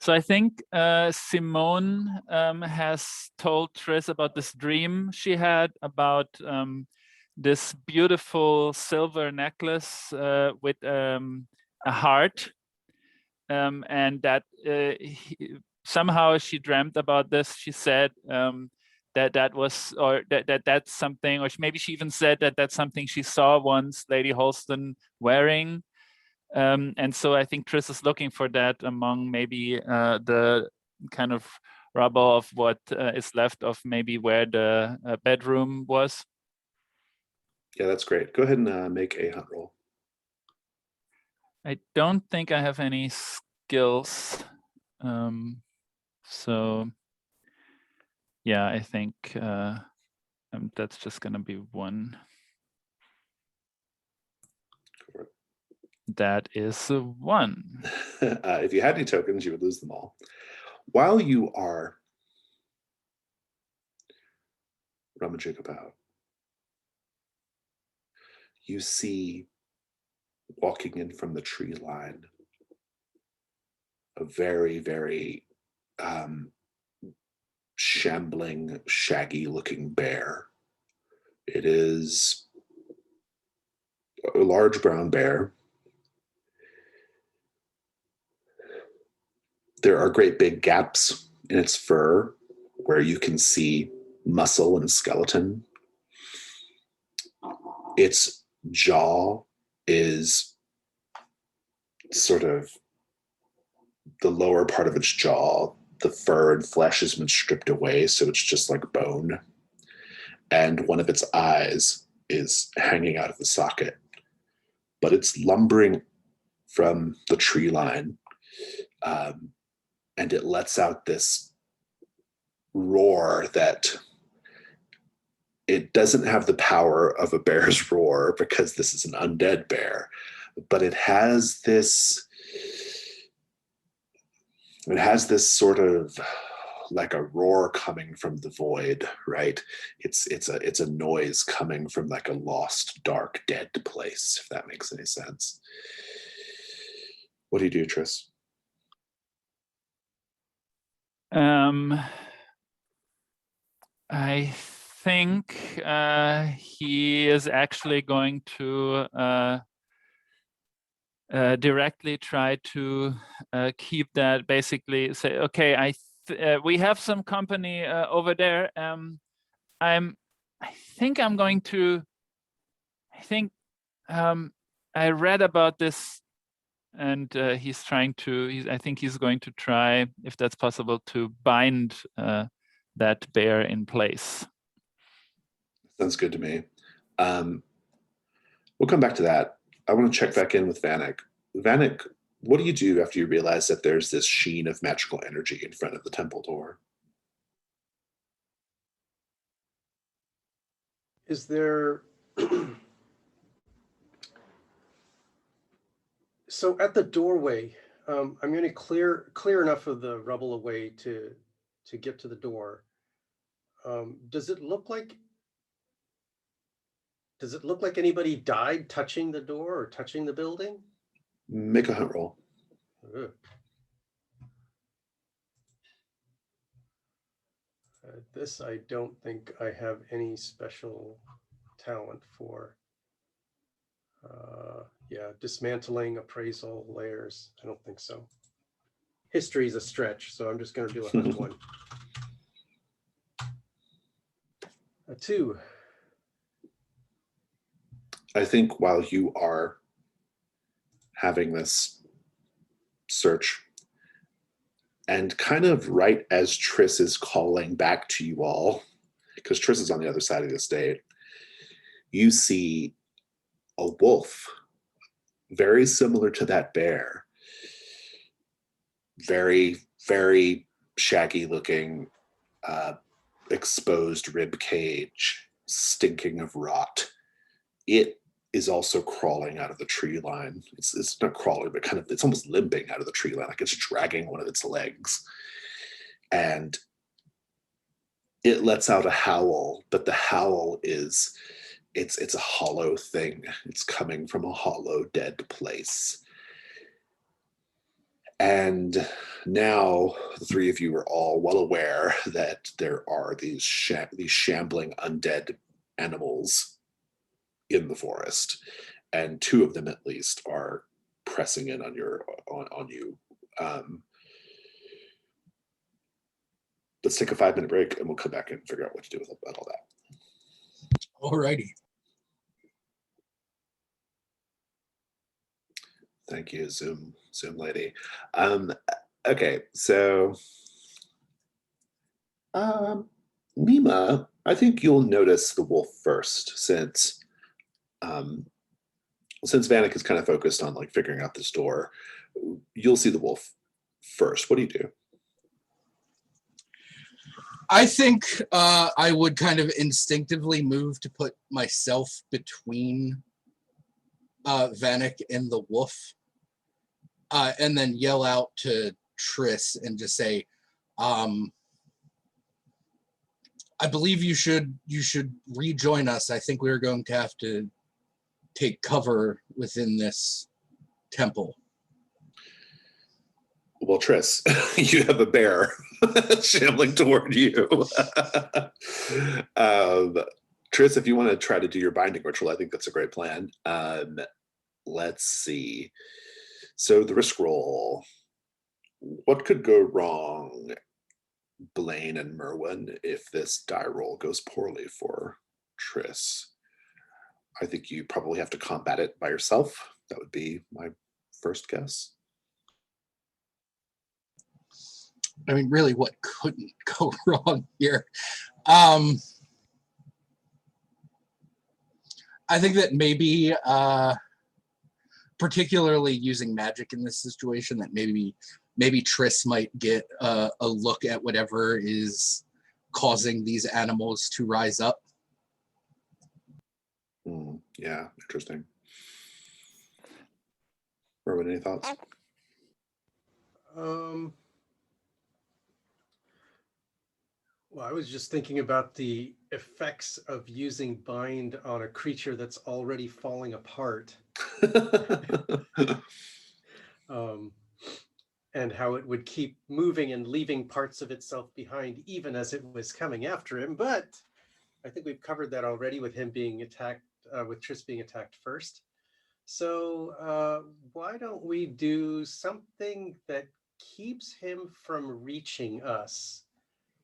So I think Simone has told Tris about this dream she had about this beautiful silver necklace with a heart, and that somehow she dreamt about this. She said that was, or that's something, or maybe she even said that that's something she saw once Lady Holston wearing. And so I think Tris is looking for that among maybe the kind of rubble of what is left of maybe where the bedroom was. Yeah, that's great. Go ahead and make a hunt roll. I don't think I have any skills. So yeah, I think that's just going to be 1. That is a 1. If you had any tokens, you would lose them all. While you are rummaging about, you see walking in from the tree line a very, very shambling, shaggy looking bear. It is a large brown bear. There are great big gaps in its fur where you can see muscle and skeleton. Its jaw is sort of the lower part of its jaw. The fur and flesh has been stripped away, so it's just like bone. And one of its eyes is hanging out of the socket. But it's lumbering from the tree line, and it lets out this roar that it doesn't have the power of a bear's roar because this is an undead bear, but it has this sort of like a roar coming from the void, right? It's a noise coming from like a lost, dark, dead place, if that makes any sense. What do you do, Tris? I think he is actually going to directly try to keep that, basically say, okay, we have some company over there. I read about this, and I think he's going to try, if that's possible, to bind that bear in place. Sounds good to me. We'll come back to that. I want to check back in with Vanek. Vanek, what do you do after you realize that there's this sheen of magical energy in front of the temple door? Is there... So at the doorway, I'm going to clear enough of the rubble away to get to the door. Does it look like anybody died touching the door or touching the building? Make a hunt roll. This I don't think I have any special talent for. Yeah, dismantling, appraisal, layers. I don't think so. History is a stretch, so I'm just going to do a hunt one. A 2. I think while you are having this search, and kind of right as Triss is calling back to you all, because Triss is on the other side of the state, you see a wolf, very similar to that bear. Very, very shaggy looking, exposed rib cage, stinking of rot. It is also crawling out of the tree line. It's not crawling, but kind of, it's almost limping out of the tree line, like it's dragging one of its legs. And it lets out a howl, but the howl is, it's a hollow thing. It's coming from a hollow, dead place. And now the three of you are all well aware that there are these shambling undead animals in the forest, and 2 of them at least are pressing in on you. Let's take a 5-minute break, and we'll come back and figure out what to do about all that. Alrighty. Thank you, Zoom lady. Okay, so Mima, I think you'll notice the wolf first, since Vanek is kind of focused on like figuring out this door. You'll see the wolf first. What do you do? I think I would kind of instinctively move to put myself between Vanek and the wolf, and then yell out to Triss and just say, I believe you should rejoin us. I think we're going to have to take cover within this temple. Well, Triss, you have a bear shambling toward you. Triss, if you want to try to do your binding ritual, I think that's a great plan. Let's see. So the risk roll. What could go wrong, Blaine and Merwin, if this die roll goes poorly for Triss? I think you probably have to combat it by yourself. That would be my first guess. I mean, really, what couldn't go wrong here? I think that maybe, particularly using magic in this situation, that maybe Triss might get a look at whatever is causing these animals to rise up. Yeah, interesting. Merwin, any thoughts? Well, I was just thinking about the effects of using bind on a creature that's already falling apart. And how it would keep moving and leaving parts of itself behind, even as it was coming after him. But I think we've covered that already with him being attacked, with Triss being attacked first. So why don't we do something that keeps him from reaching us?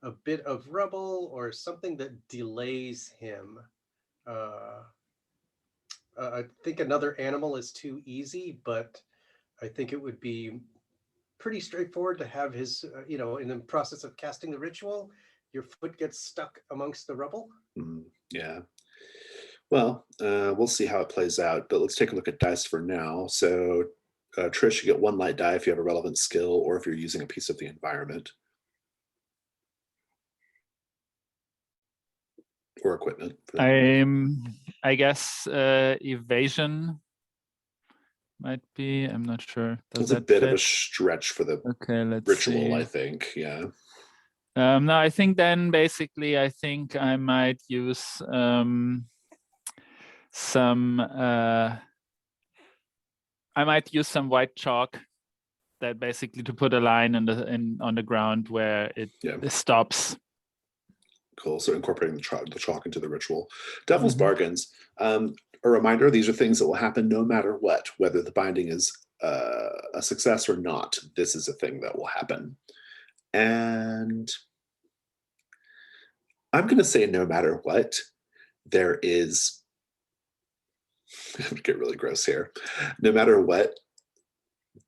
A bit of rubble or something that delays him. I think another animal is too easy, but I think it would be pretty straightforward to have his, in the process of casting the ritual, your foot gets stuck amongst the rubble. Yeah. Well, we'll see how it plays out, but let's take a look at dice for now. So, Trish, you get 1 light die if you have a relevant skill or if you're using a piece of the environment. Or equipment. I guess evasion might be. I'm not sure. It's a bit of a stretch for the ritual, see. I think. Yeah. No, I think then basically, I might use some. I might use some white chalk, that basically to put a line on the ground where it stops. Cool. So incorporating the chalk into the ritual. Devil's bargains. A reminder: these are things that will happen no matter what, whether the binding is a success or not. This is a thing that will happen, and I'm going to say no matter what, there is. I'm going to get really gross here. No matter what,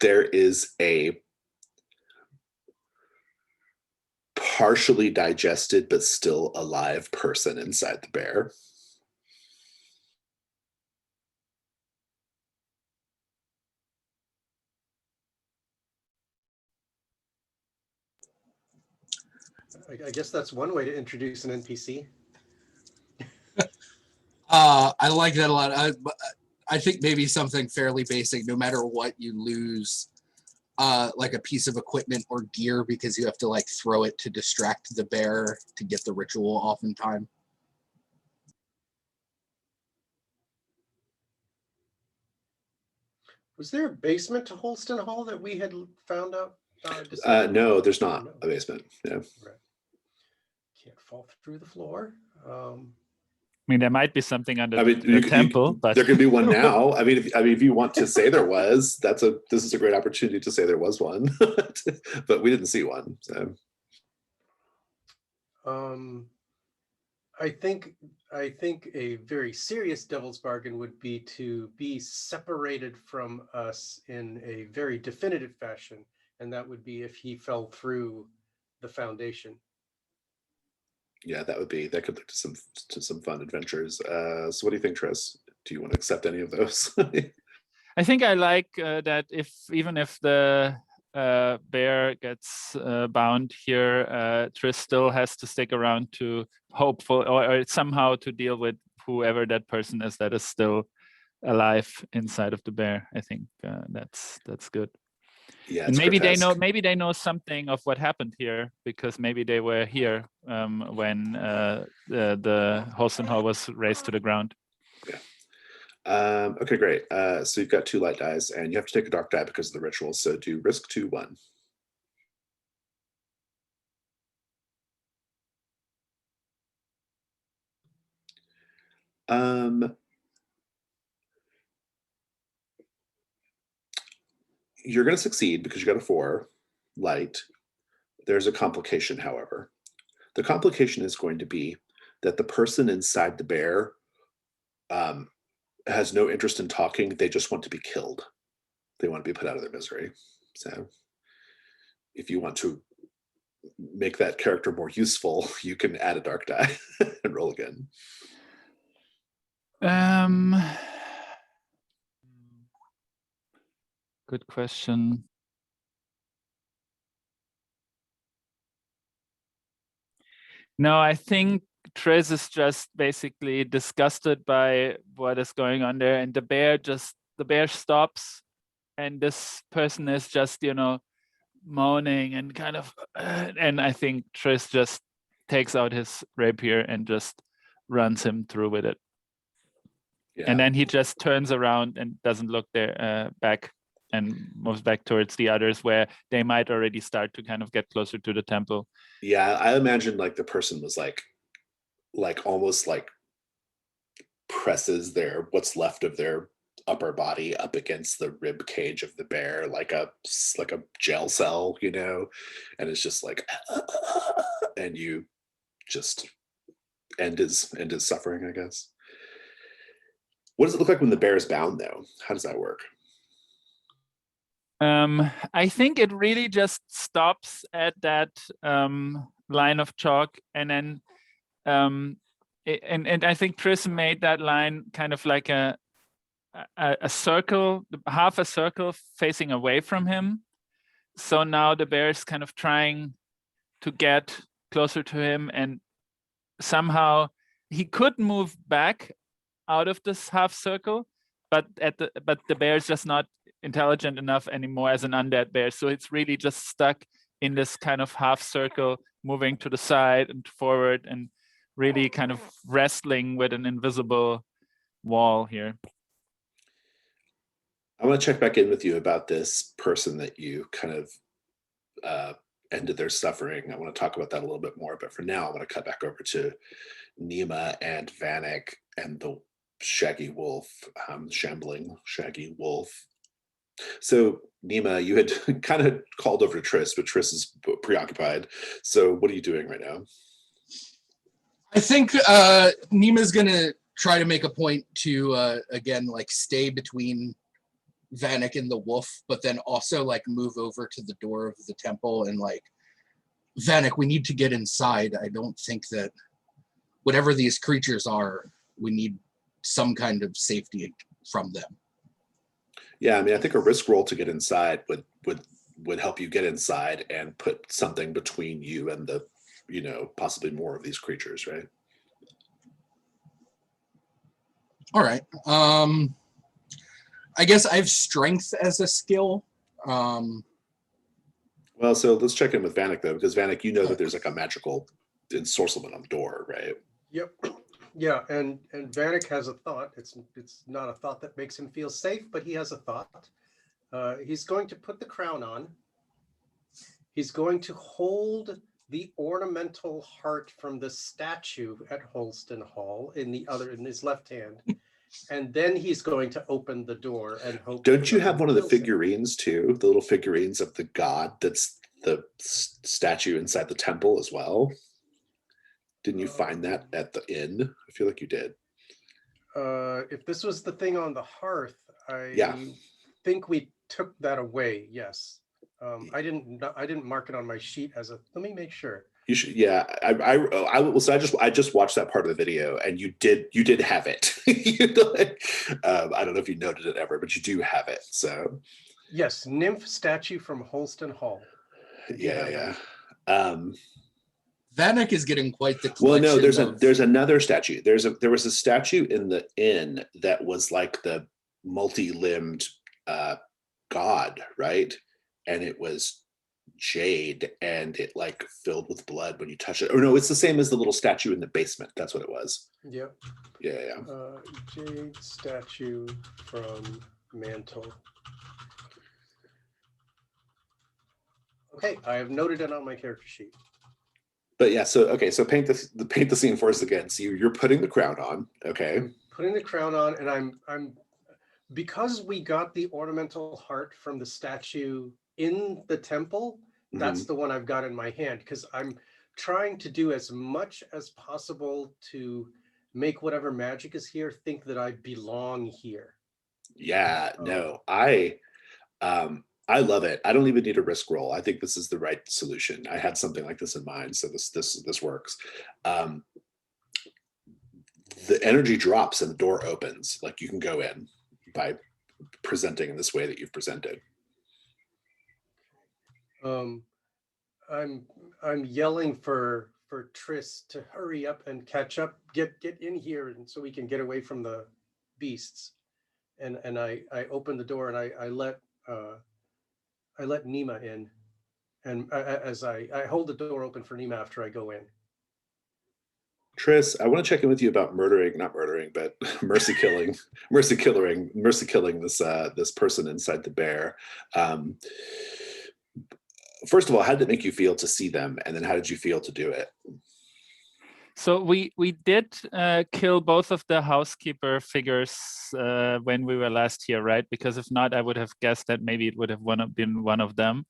there is a partially digested but still alive person inside the bear. I guess that's one way to introduce an NPC. I like that a lot. I think maybe something fairly basic. No matter what, you lose like a piece of equipment or gear because you have to like throw it to distract the bear to get the ritual off in time. Was there a basement to Holston Hall that we had found out? No, there's not a basement. Yeah. Right. Can't fall through the floor. I mean, there might be something under the temple, but there could be one now. I mean, if you want to say there was, this is a great opportunity to say there was one, but we didn't see one. So, I think a very serious devil's bargain would be to be separated from us in a very definitive fashion, and that would be if he fell through the foundation. Yeah, that could lead to some fun adventures. So what do you think, Triss? Do you want to accept any of those? I think I like that even if the bear gets bound here, Triss still has to stick around to hopeful or somehow to deal with whoever that person is that is still alive inside of the bear. I think that's good. Yeah, and maybe they know something of what happened here because maybe they were here when the Holston Hall was razed to the ground. Yeah. Okay, great. So you've got 2 light dice, and you have to take a dark die because of the ritual. So do risk 2, 1. You're going to succeed because you got a 4 light. There's a complication, however. The complication is going to be that the person inside the bear has no interest in talking. They just want to be killed. They want to be put out of their misery. So if you want to make that character more useful, you can add a dark die and roll again. Good question. No, I think Triss is just basically disgusted by what is going on there, and the bear stops, and this person is just, moaning and kind of, and I think Triss just takes out his rapier and just runs him through with it. Yeah. And then he just turns around and doesn't look there back and moves back towards the others where they might already start to kind of get closer to the temple. Yeah, I imagine like the person was like almost like presses what's left of their upper body up against the rib cage of the bear, like a jail cell, and it's just like, and you just end his suffering, I guess. What does it look like when the bear is bound, though? How does that work? I think it really just stops at that line of chalk, and then and I think Triss made that line kind of like a circle, half a circle facing away from him. So now the bear is kind of trying to get closer to him, and somehow he could move back out of this half circle, but the bear is just not intelligent enough anymore as an undead bear. So it's really just stuck in this kind of half circle, moving to the side and forward, and really kind of wrestling with an invisible wall here. I want to check back in with you about this person that you kind of ended their suffering. I want to talk about that a little bit more, but for now, I want to cut back over to Nima and Vanek and the shaggy wolf, shambling shaggy wolf. So Nima, you had kind of called over to Triss, but Triss is preoccupied. So what are you doing right now? I think Nima's gonna try to make a point to again like stay between Vanek and the wolf, but then also like move over to the door of the temple and like, Vanek, we need to get inside. I don't think that whatever these creatures are, we need some kind of safety from them. Yeah, I mean, I think a risk roll to get inside would help you get inside and put something between you and the, possibly more of these creatures, right? All right. I guess I have strength as a skill. Well, so let's check in with Vanek though, because Vanek, that there's like a magical ensorcement on the door, right? Yep. Yeah, and Vanek has a thought. It's not a thought that makes him feel safe, but he has a thought. He's going to put the crown on. He's going to hold the ornamental heart from the statue at Holston Hall in his left hand, and then he's going to open the door and hope. Don't you have one of the figurines too? The little figurines of the god that's the statue inside the temple as well. Didn't you find that at the inn? I feel like you did. If this was the thing on the hearth, I think we took that away. Yes. I didn't mark it on my sheet as let me make sure. You should. Yeah. I just watched that part of the video, and you did have it. I don't know if you noted it ever, but you do have it. So. Yes, nymph statue from Holston Hall. Yeah. Vanek is getting quite the collection. Well, no, there's another statue. There was a statue in the inn that was like the multi-limbed god, right? And it was jade, and it like filled with blood when you touch it. Or no, it's the same as the little statue in the basement. That's what it was. Yep. Yeah. Jade statue from mantle. Okay, I have noted it on my character sheet. But yeah, so okay, so paint the scene for us again. So you're putting the crown on, okay? I'm putting the crown on, and I'm because we got the ornamental heart from the statue in the temple. That's the one I've got in my hand, because I'm trying to do as much as possible to make whatever magic is here think that I belong here. Yeah, no, I love it. I don't even need a risk roll. I think this is the right solution. I had something like this in mind, so this works. The energy drops and the door opens. Like you can go in by presenting in this way that you've presented. I'm yelling for Triss to hurry up and catch up, get in here, and so we can get away from the beasts. And I open the door and I let Nima in, and as I hold the door open for Nima after I go in. Triss, I want to check in with you about not murdering, but mercy killing this person inside the bear. First of all, how did it make you feel to see them, and then how did you feel to do it? So we did kill both of the housekeeper figures when we were last here, right? Because if not, I would have guessed that maybe it would have been one of them.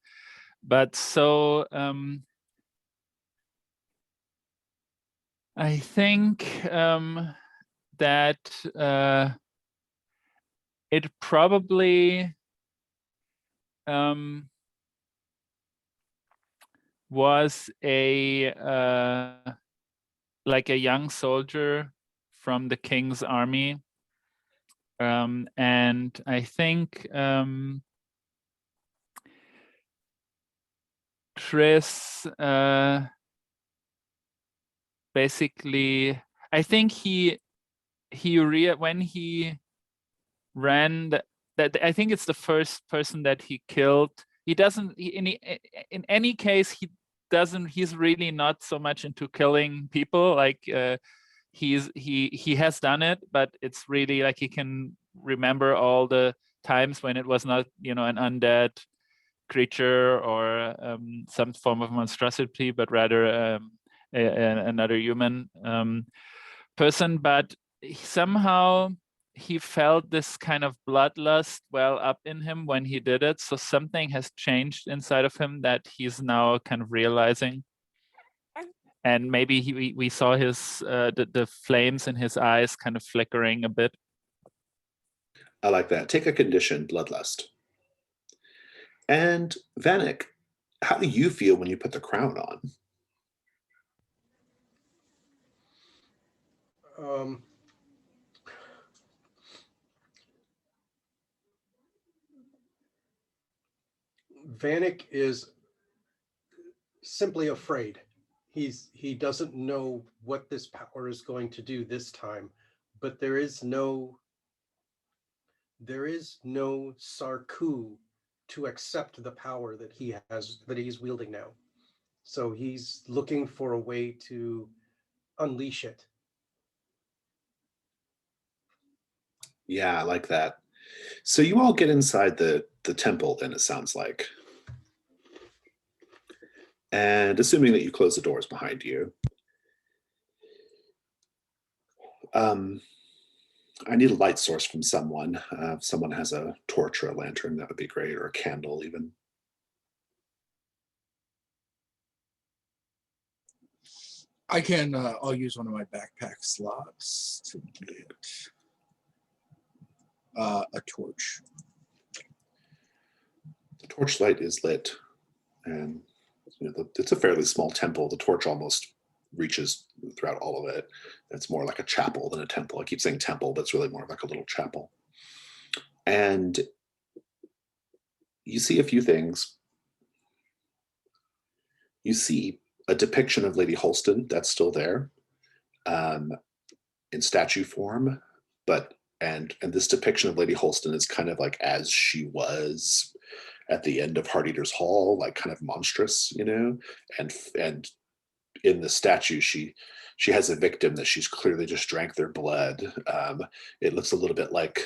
But so I think that it probably was like a young soldier from the king's army, and I think Triss basically, I think when he ran that I think it's the first person that he killed. He doesn't in any case he's really not so much into killing people. Like he has done it, but it's really like he can remember all the times when it was not, you know, an undead creature or some form of monstrosity, but rather another human person. But somehow he felt this kind of bloodlust well up in him when he did it. So something has changed inside of him that he's now kind of realizing. And maybe we saw his the flames in his eyes kind of flickering a bit. I like that. Take a condition, bloodlust. And Vanek, how do you feel when you put the crown on? Vanek is simply afraid. He doesn't know what this power is going to do this time, but there is no Sarku to accept the power that he's wielding now. So he's looking for a way to unleash it. Yeah, I like that. So you all get inside the temple, then, it sounds like. And assuming that you close the doors behind you, I need a light source from someone. If someone has a torch or a lantern, that would be great, or a candle even. I can, I'll use one of my backpack slots to get a torch. The torchlight is lit, and it's a fairly small temple. The torch almost reaches throughout all of it. It's more like a chapel than a temple. I keep saying temple, but it's really more like a little chapel. And you see a few things. You see a depiction of Lady Holston that's still there, in statue form, but and this depiction of Lady Holston is kind of like as she was at the end of Hearteater's Hall, like kind of monstrous, you know, and in the statue, she has a victim that she's clearly just drank their blood. It looks a little bit like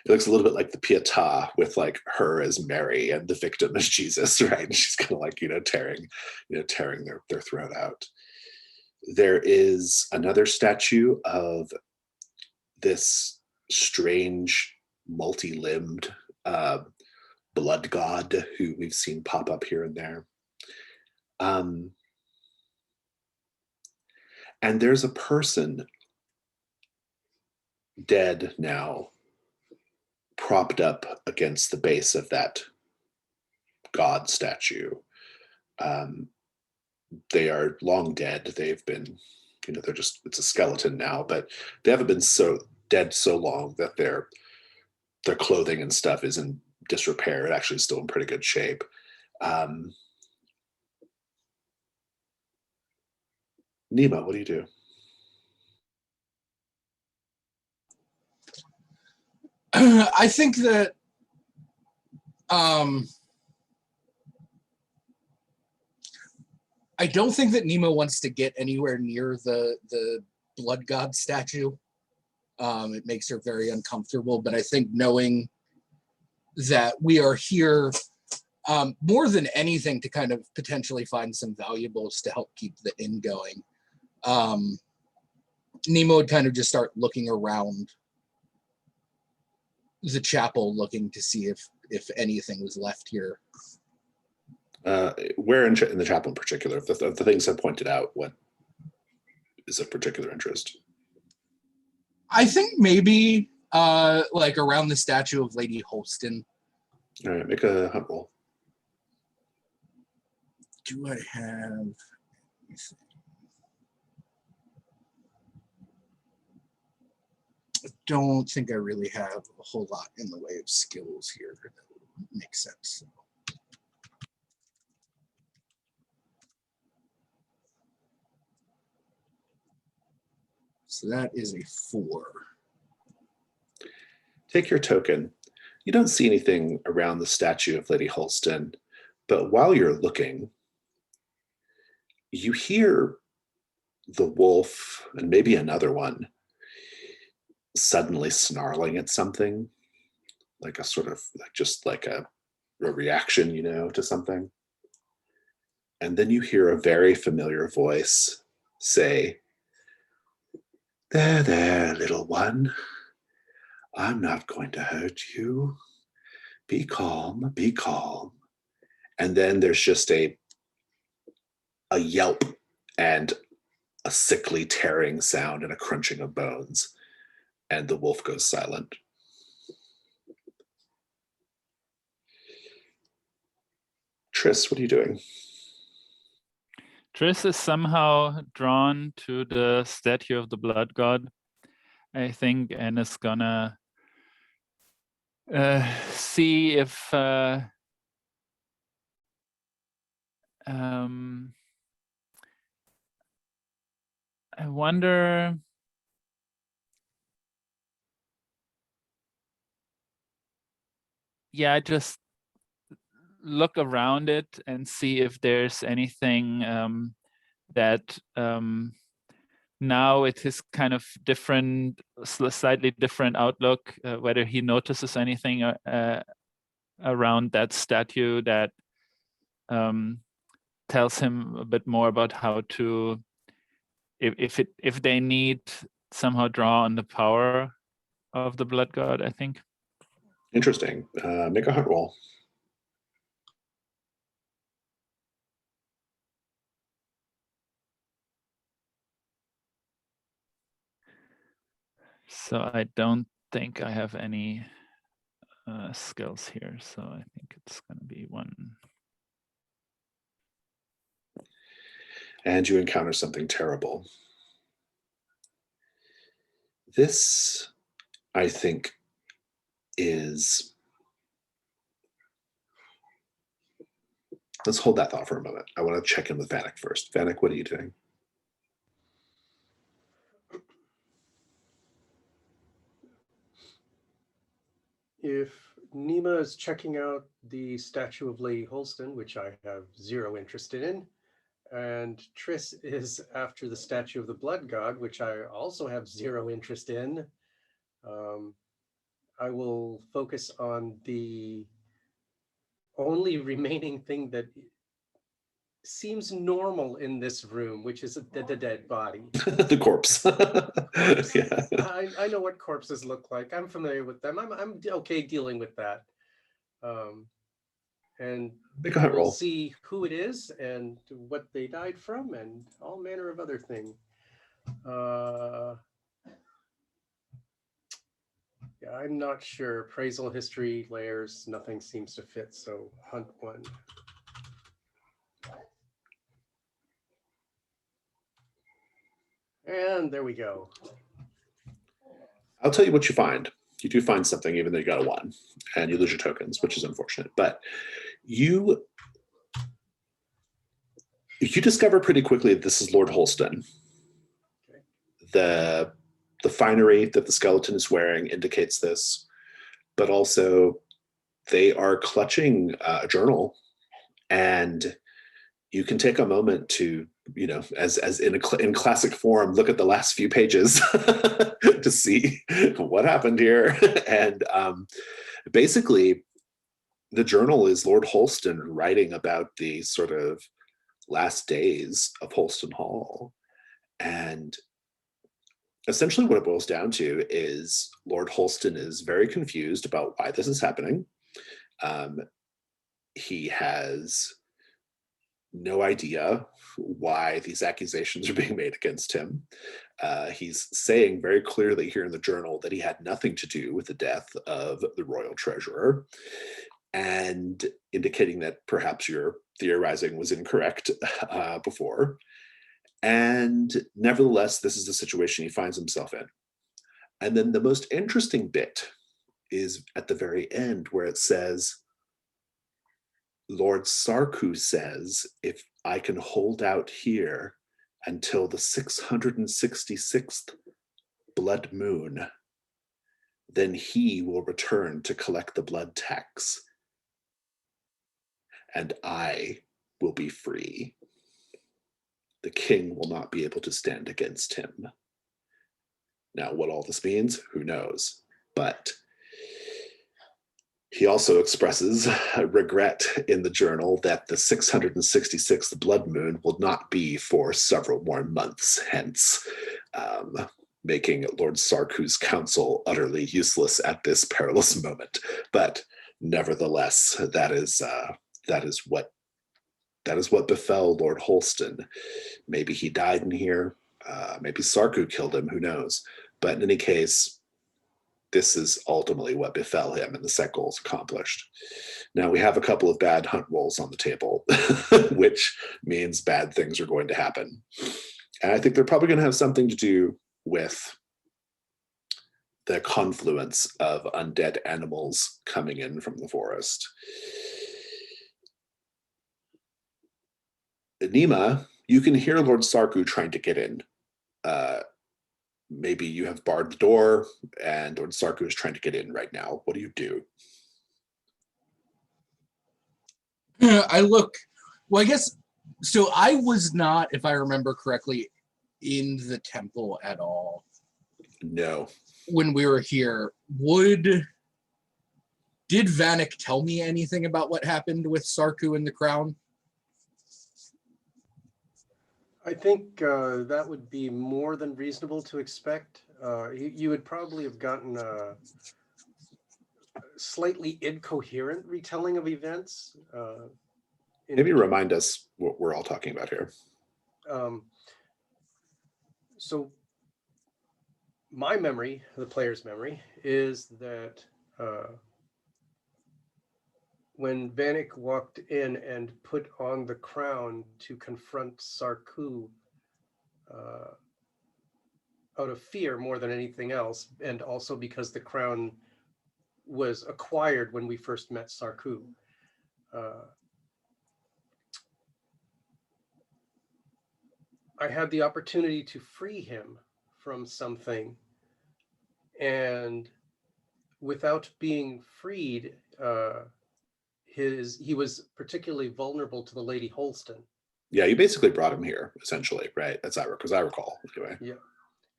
the Pietà, with like her as Mary and the victim as Jesus, right? And she's kind of like, tearing their throat out. There is another statue of this strange, multi-limbed blood god who we've seen pop up here and there. And there's a person, dead now, propped up against the base of that god statue. They are long dead. They've been, it's a skeleton now, but they haven't been so dead so long that their clothing and stuff is in disrepair. It actually is still in pretty good shape. Nima, what do you do? I think that I don't think that Nemo wants to get anywhere near the blood god statue. It makes her very uncomfortable, but I think knowing that we are here more than anything to kind of potentially find some valuables to help keep the inn going, Nemo would kind of just start looking around the chapel, looking to see if anything was left here. Where in the chapel in particular? If the things I pointed out, what is of particular interest? I think maybe like around the statue of Lady Holston. All right, make a hunt roll. Do I have? I don't think I really have a whole lot in the way of skills here that would make sense. So that is a 4. Take your token. You don't see anything around the statue of Lady Holston, but while you're looking, you hear the wolf and maybe another one suddenly snarling at something, like a sort of just like a reaction, to something. And then you hear a very familiar voice say, There, little one. I'm not going to hurt you. Be calm, be calm. And then there's just a yelp and a sickly tearing sound and a crunching of bones. And the wolf goes silent. Triss, what are you doing? Triss is somehow drawn to the statue of the blood god, I think, and is gonna see if I wonder. Yeah, just look around it and see if there's anything that now it is kind of different, slightly different outlook, whether he notices anything around that statue that tells him a bit more about how to, if they need somehow draw on the power of the blood god, I think. Interesting. Make a hunt roll. So I don't think I have any skills here. So I think it's going to be 1. And you encounter something terrible. This, I think, is... Let's hold that thought for a moment. I want to check in with Vanek first. Vanek, what are you doing? If Nima is checking out the statue of Lady Holston, which I have zero interest in. And Triss is after the statue of the Blood God, which I also have zero interest in. I will focus on the only remaining thing that seems normal in this room, which is the dead body. The corpse. Yeah. I know what corpses look like. I'm familiar with them. I'm okay dealing with that. And Make a hunt we'll roll. see who it is and what they died from and all manner of other things. Yeah, I'm not sure. Appraisal, history, layers, nothing seems to fit. So hunt one. And there we go. I'll tell you what you find. You do find something, even though you got a 1, and you lose your tokens, which is unfortunate. But you discover pretty quickly that this is Lord Holston. Okay. The finery that the skeleton is wearing indicates this, but also they are clutching a journal, and you can take a moment to, as in classic form, look at the last few pages to see what happened here. And basically, the journal is Lord Holston writing about the sort of last days of Holston Hall. And essentially what it boils down to is Lord Holston is very confused about why this is happening. He has no idea why these accusations are being made against him. He's saying very clearly here in the journal that he had nothing to do with the death of the royal treasurer, and indicating that perhaps your theorizing was incorrect before. And nevertheless, this is the situation he finds himself in. And then the most interesting bit is at the very end, where it says, Lord Sarku says, if I can hold out here until the 666th blood moon, then he will return to collect the blood tax, and I will be free. The king will not be able to stand against him. Now, what all this means, who knows? But he also expresses regret in the journal that the 666th blood moon will not be for several more months hence, making Lord Sarku's counsel utterly useless at this perilous moment. But nevertheless, that is what befell Lord Holston. Maybe he died in here. Maybe Sarku killed him. Who knows? But in any case, this is ultimately what befell him, and the set goal is accomplished. Now we have a couple of bad hunt rolls on the table, which means bad things are going to happen. And I think they're probably going to have something to do with the confluence of undead animals coming in from the forest. Nima, you can hear Lord Sarku trying to get in. Maybe you have barred the door and Lord Sarku is trying to get in right now. What do you do? I look, well, I guess, so I was not, if I remember correctly, in the temple at all. No. When we were here. Did Vanek tell me anything about what happened with Sarku and the crown? I think that would be more than reasonable to expect. You would probably have gotten a slightly incoherent retelling of events. Maybe remind us what we're all talking about here. So my memory, the player's memory, is that when Vanek walked in and put on the crown to confront Sarku, out of fear more than anything else, and also because the crown was acquired when we first met Sarku. I had the opportunity to free him from something, and without being freed, he was particularly vulnerable to the Lady Holston. Yeah, you basically brought him here, essentially, right? That's because I recall, anyway. Yeah,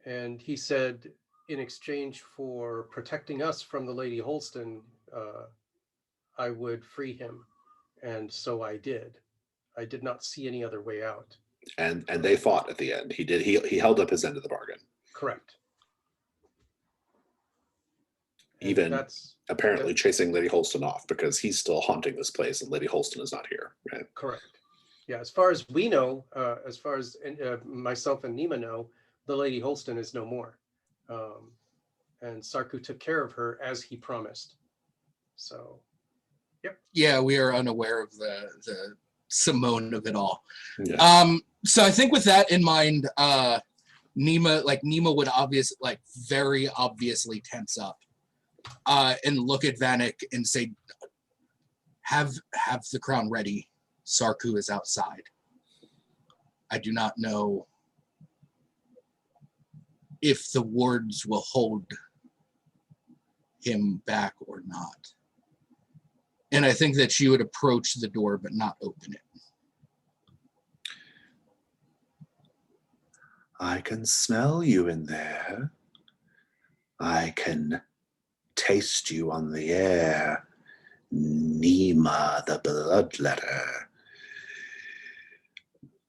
and he said, in exchange for protecting us from the Lady Holston, I would free him, and so I did. I did not see any other way out. And they fought at the end. He did. He held up his end of the bargain. Correct. And Even apparently chasing Lady Holston off because he's still haunting this place and Lady Holston is not here, right? Correct. Yeah, as far as we know, as far as myself and Nima know, the Lady Holston is no more. And Sarku took care of her as he promised. So, yep. Yeah, we are unaware of the Simone of it all. Yeah. So I think with that in mind, Nima would very obviously tense up and look at Vanek and say, have the crown ready. Sarku is outside. I do not know if the wards will hold him back or not. And I think that she would approach the door but not open it. I can smell you in there. I can taste you on the air. Nima, the bloodletter.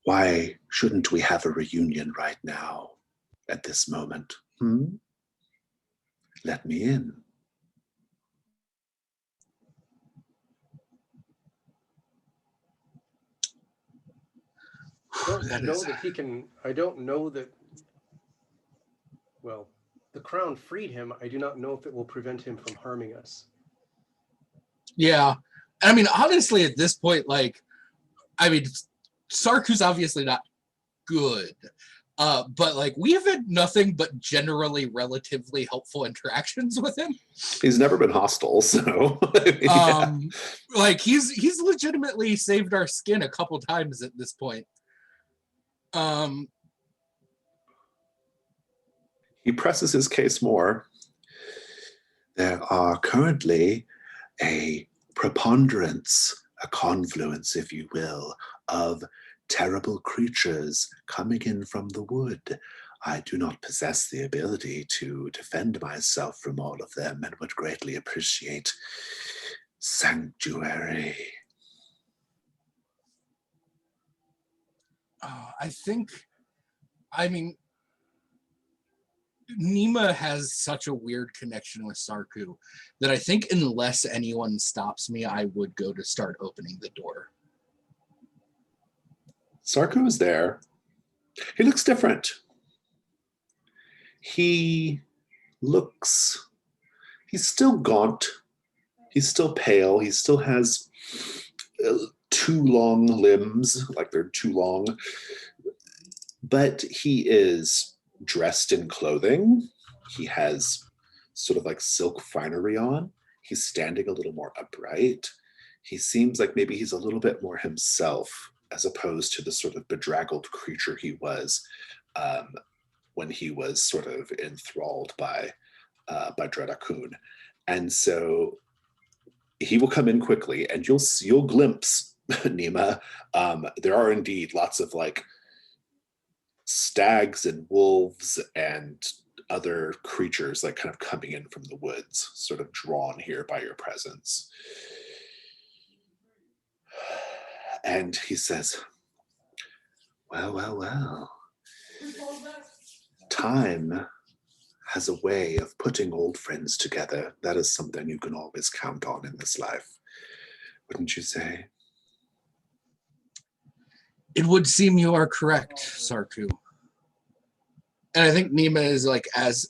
Why shouldn't we have a reunion right now, at this moment? Let me in. I don't know that, well, the crown freed him. I do not know if it will prevent him from harming us. Yeah. I mean, honestly, at this point, Sarku's obviously not good. But we've had nothing but generally relatively helpful interactions with him. He's never been hostile, so he's legitimately saved our skin a couple times at this point. He presses his case more. There are currently a preponderance, a confluence, if you will, of terrible creatures coming in from the wood. I do not possess the ability to defend myself from all of them and would greatly appreciate sanctuary. Nima has such a weird connection with Sarku that I think unless anyone stops me, I would go to start opening the door. Sarku is there. He looks different. He's still gaunt. He's still pale. He still has two long limbs, like they're too long. But he is dressed in clothing. He has sort of silk finery on. He's standing a little more upright. He seems like maybe he's a little bit more himself as opposed to the sort of bedraggled creature he was when he was sort of enthralled by Dredakun. And so he will come in quickly and you'll glimpse, Nima, there are indeed lots of stags and wolves and other creatures kind of coming in from the woods, sort of drawn here by your presence. And he says, well. Time has a way of putting old friends together. That is something you can always count on in this life. Wouldn't you say? It would seem you are correct, Sarku. And I think Nima is as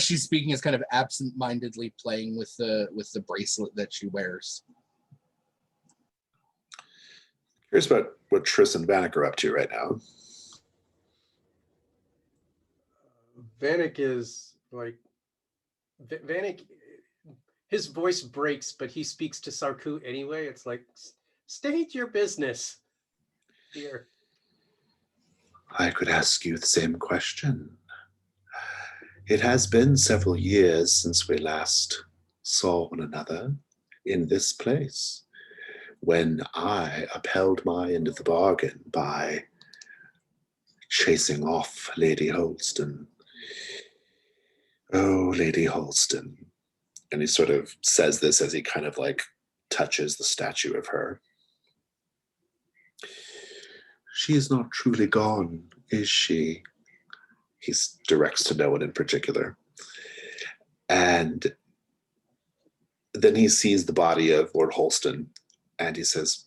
she's speaking, is kind of absent-mindedly playing with the bracelet that she wears. Curious about what Triss and Vanek are up to right now. Vanek is Vanek, his voice breaks, but he speaks to Sarku anyway. It's state your business here. I could ask you the same question. It has been several years since we last saw one another in this place when I upheld my end of the bargain by chasing off Lady Holston. Oh, Lady Holston. And he sort of says this as he kind of like touches the statue of her. She is not truly gone, is she? He directs to no one in particular. And then he sees the body of Lord Holston and he says,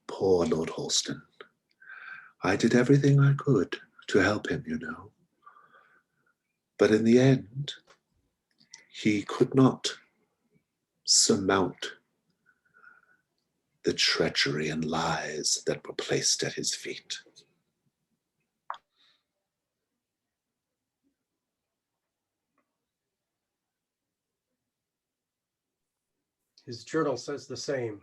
poor Lord Holston. I did everything I could to help him, you know. But in the end, he could not surmount the treachery and lies that were placed at his feet. His journal says the same.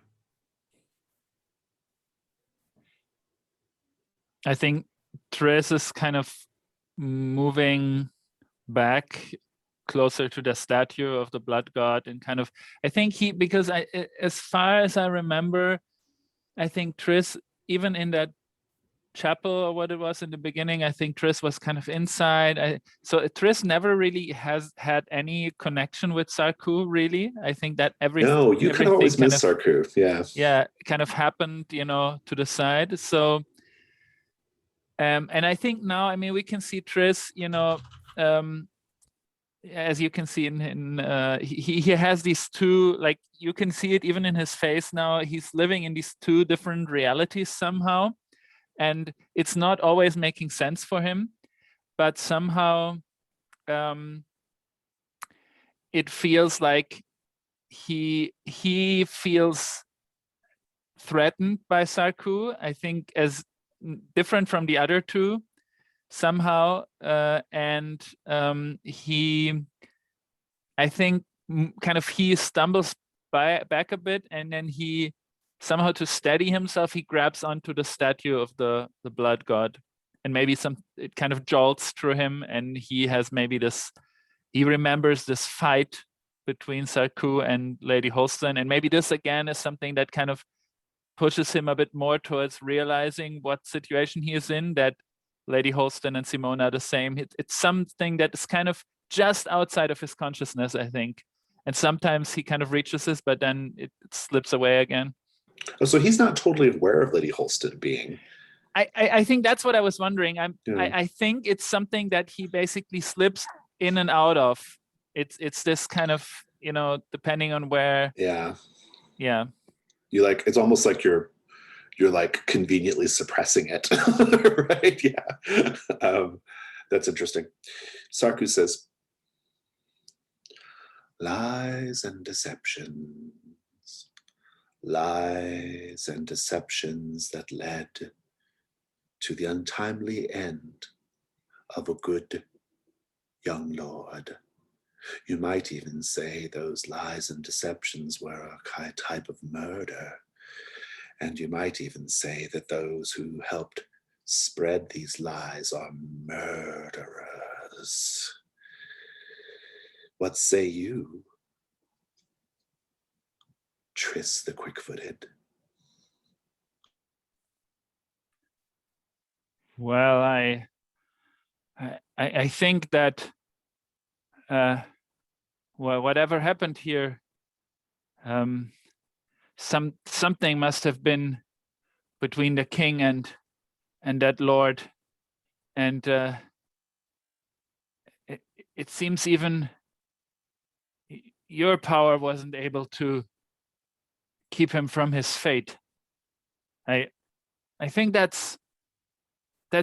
I think Therese is kind of moving back closer to the statue of the blood god, and kind of, I think because as far as I remember, I think Tris, even in that chapel or what it was in the beginning, I think Tris was kind of inside. So Tris never really has had any connection with Sarku, really. I think that No, you can always miss Sarku, yeah. Yeah, kind of happened, to the side. So, and I think now, I mean, we can see Tris, as you can see he has these two, like, you can see it even in his face now. He's living in these two different realities somehow, and it's not always making sense for him, but somehow it feels like he feels threatened by Sarku, I think, as different from the other two somehow, and I think kind of he stumbles back a bit, and then he somehow, to steady himself, he grabs onto the statue of the blood god, and maybe it kind of jolts through him, and he has maybe he remembers this fight between Sarku and Lady Holston, and maybe this again is something that kind of pushes him a bit more towards realizing what situation he is in, that Lady Holston and Simone are the same. It's something that is kind of just outside of his consciousness, I think. And sometimes he kind of reaches this, but then it slips away again. Oh, so he's not totally aware of Lady Holston being. I think that's what I was wondering. I think it's something that he basically slips in and out of. It's this kind of, depending on where. Yeah. Yeah. You like, it's almost like you're like conveniently suppressing it, right? Yeah. That's interesting. Sarku says, lies and deceptions that led to the untimely end of a good young lord. You might even say those lies and deceptions were a type of murder. And you might even say that those who helped spread these lies are murderers. What say you, Tris the Quick-Footed? Well, I think that whatever happened here, something must have been between the king and that lord, and it seems even your power wasn't able to keep him from his fate. I think that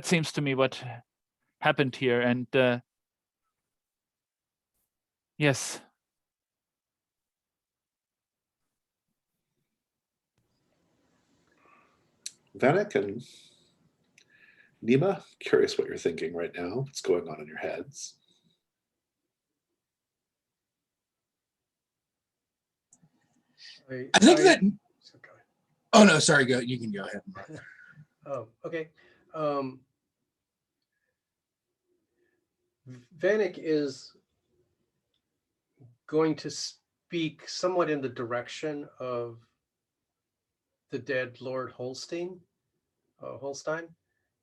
seems to me what happened here, and yes. Vanek and Nima, curious what you're thinking right now. What's going on in your heads? I think that. Oh no, sorry. Go. You can go ahead. Oh, okay. Vanek is going to speak somewhat in the direction of the dead Lord Holstein,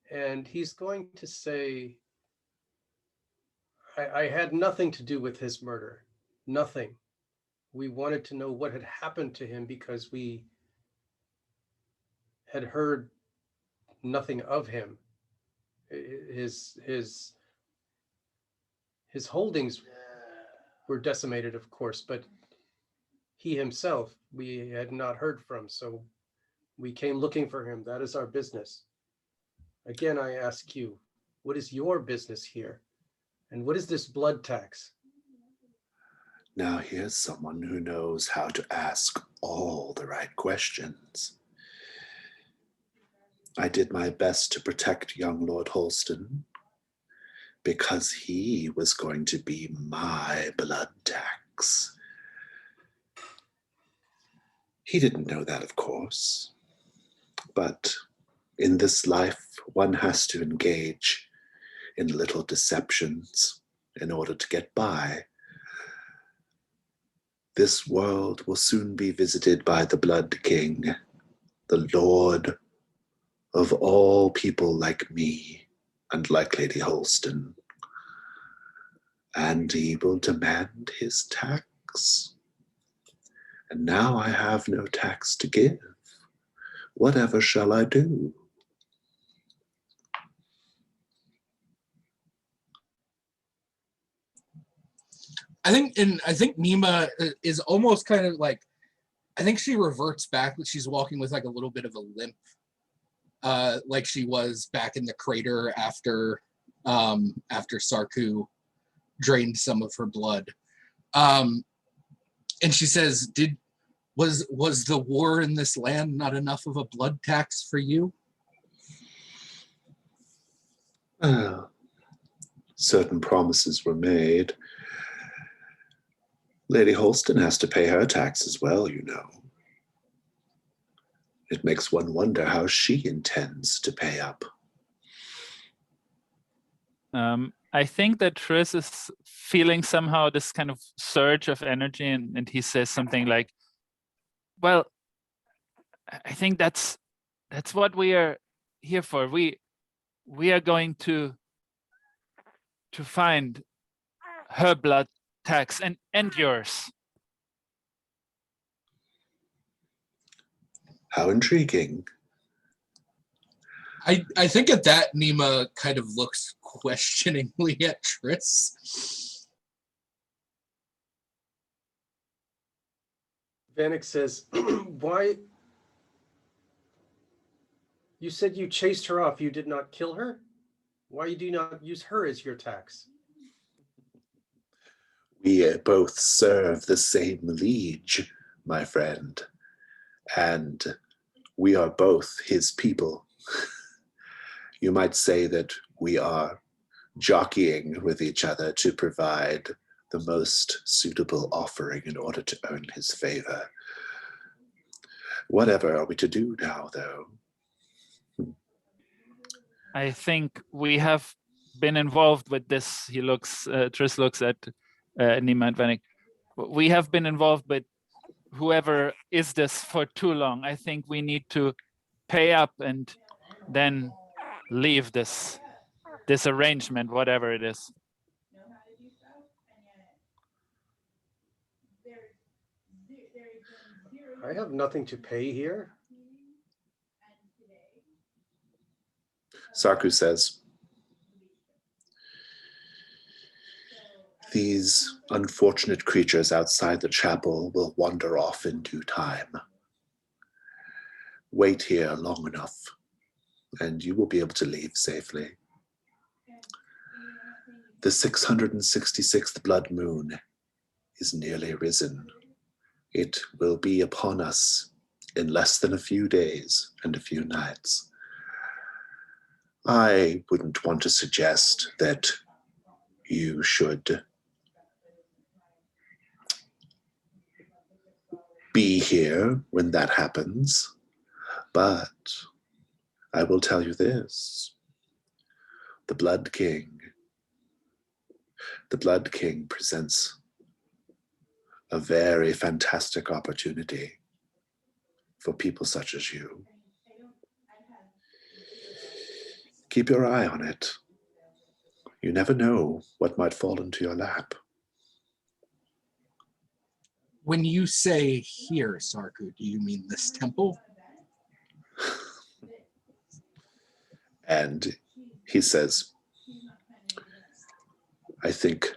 and he's going to say, I had nothing to do with his murder, nothing. We wanted to know what had happened to him because we had heard nothing of him. His holdings were decimated, of course, but he himself, we had not heard from, so we came looking for him. That is our business. Again, I ask you, what is your business here? And what is this blood tax? Now here's someone who knows how to ask all the right questions. I did my best to protect young Lord Holston because he was going to be my blood tax. He didn't know that, of course, but in this life, one has to engage in little deceptions in order to get by. This world will soon be visited by the Blood King, the Lord of all people like me and like Lady Holston. And he will demand his tax. And now I have no tax to give. Whatever shall I do? I think Nima is almost kind of like, I think she reverts back, but she's walking with like a little bit of a limp, like she was back in the crater after Sarku drained some of her blood. And she says, was the war in this land not enough of a blood tax for you? Certain promises were made. Lady Holston has to pay her tax as well, you know. It makes one wonder how she intends to pay up. I think that Triss is feeling somehow this kind of surge of energy, and he says something like, well, I think that's what we are here for. We are going to find her blood tax and yours. How intriguing. I think at that, Nima kind of looks questioningly at Triss. Vanek says, why? You said you chased her off. You did not kill her? Why do you not use her as your tax? We both serve the same liege, my friend, and we are both his people. You might say that we are jockeying with each other to provide the most suitable offering in order to earn his favor. Whatever are we to do now, though? I think we have been involved with this. Triss looks at Nima and Vanek. We have been involved with whoever is this for too long. I think we need to pay up and then leave this arrangement, whatever it is. I have nothing to pay here. Sarku says, these unfortunate creatures outside the chapel will wander off in due time. Wait here long enough, and you will be able to leave safely. The 666th blood moon is nearly risen. It will be upon us in less than a few days and a few nights. I wouldn't want to suggest that you should be here when that happens, but I will tell you this. The Blood King presents a very fantastic opportunity for people such as you. Keep your eye on it. You never know what might fall into your lap. When you say here, Sarku, do you mean this temple? And he says, I think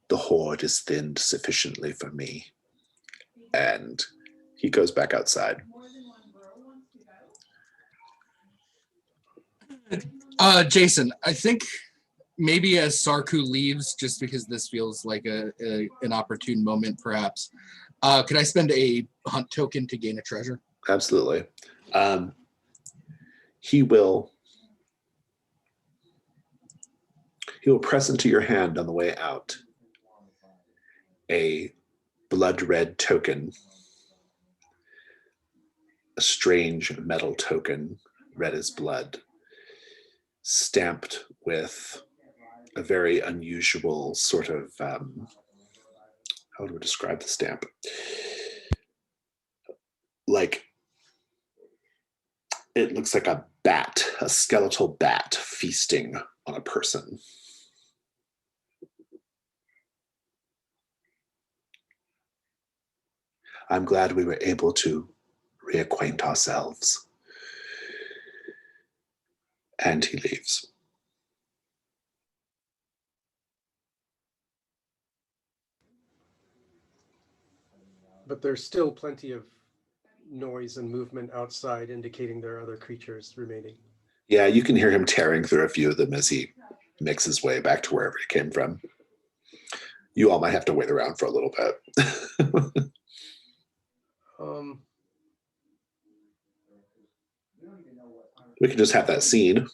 the horde is thinned sufficiently for me. And he goes back outside. Jason, I think maybe as Sarku leaves, just because this feels like an opportune moment, perhaps, could I spend a hunt token to gain a treasure? Absolutely. He will press into your hand on the way out a blood red token, a strange metal token, red as blood, stamped with a very unusual sort of, how do we describe the stamp? Like, it looks like a bat, a skeletal bat feasting on a person. I'm glad we were able to reacquaint ourselves. And he leaves. But there's still plenty of noise and movement outside, indicating there are other creatures remaining. Yeah, you can hear him tearing through a few of them as he makes his way back to wherever he came from. You all might have to wait around for a little bit. We can just have that scene.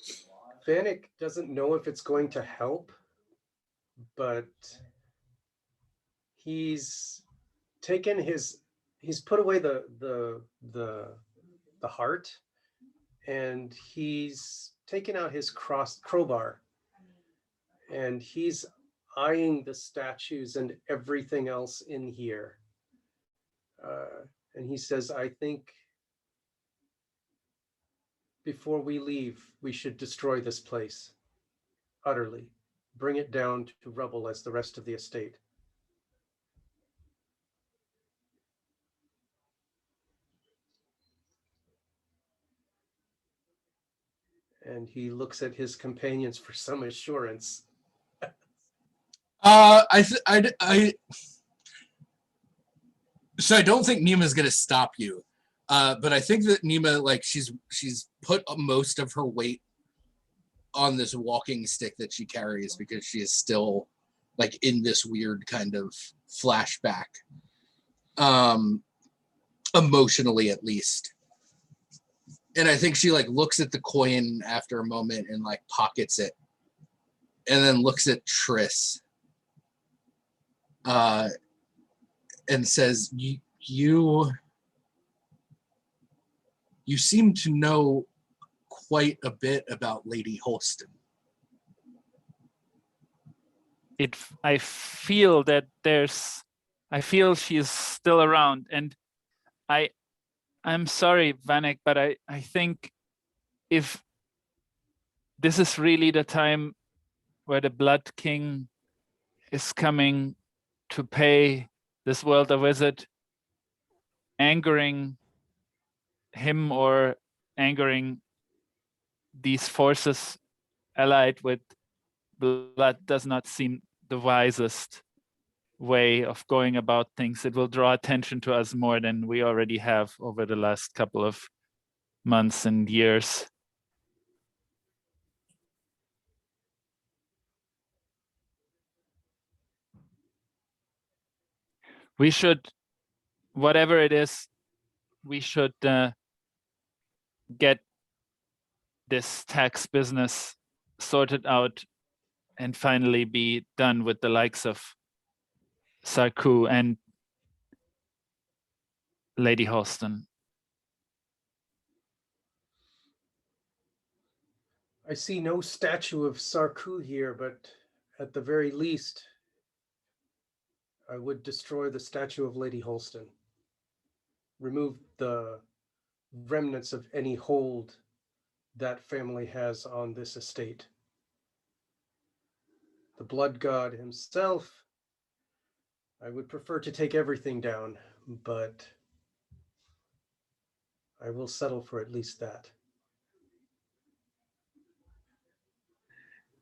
Vanek doesn't know if it's going to help, but he's put away the heart, and he's taken out his crowbar, and he's eyeing the statues and everything else in here. And he says, I think before we leave, we should destroy this place utterly, bring it down to rubble as the rest of the estate. And he looks at his companions for some assurance. So I don't think Nima's gonna stop you, but I think that Nima, like, she's put most of her weight on this walking stick that she carries because she is still like in this weird kind of flashback, emotionally at least. And I think she like looks at the coin after a moment and like pockets it, and then looks at Triss, and says, "You seem to know quite a bit about Lady Holston." I feel that I feel she is still around, and I'm sorry, Vanek, but I think if this is really the time where the Blood King is coming to pay this world a visit, angering him or angering these forces allied with blood does not seem the wisest way of going about things. It will draw attention to us more than we already have over the last couple of months and years. We should, whatever it is, we should get this tax business sorted out and finally be done with the likes of Sarku and Lady Holston. I see no statue of Sarku here, but at the very least, I would destroy the statue of Lady Holston. Remove the remnants of any hold that family has on this estate. The blood god himself, I would prefer to take everything down, but I will settle for at least that.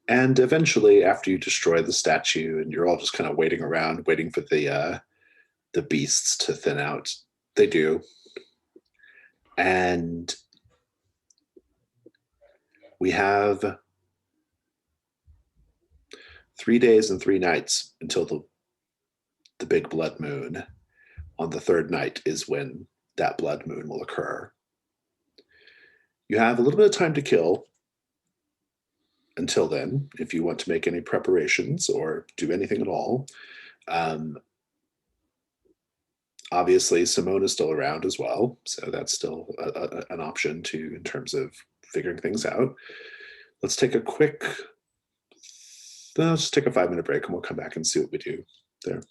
And eventually, after you destroy the statue, and you're all just kind of waiting around, waiting for the beasts to thin out, they do. And we have 3 days and 3 nights until the big blood moon. On the third night is when that blood moon will occur. You have a little bit of time to kill until then, if you want to make any preparations or do anything at all. Obviously, Simone is still around as well, so that's still an option too in terms of figuring things out. Let's take a quick, let's just take a 5-minute break and we'll come back and see what we do there.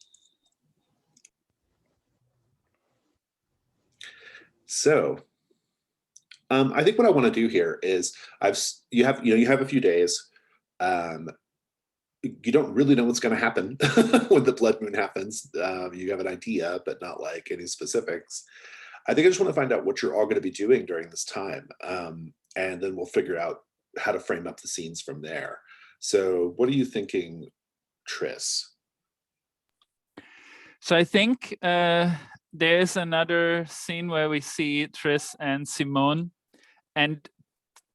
So, I think what I want to do here is you have a few days. You don't really know what's going to happen when the blood moon happens. You have an idea, but not like any specifics. I think I just want to find out what you're all going to be doing during this time, and then we'll figure out how to frame up the scenes from there. So, what are you thinking, Triss? So I think there's another scene where we see Triss and Simone, and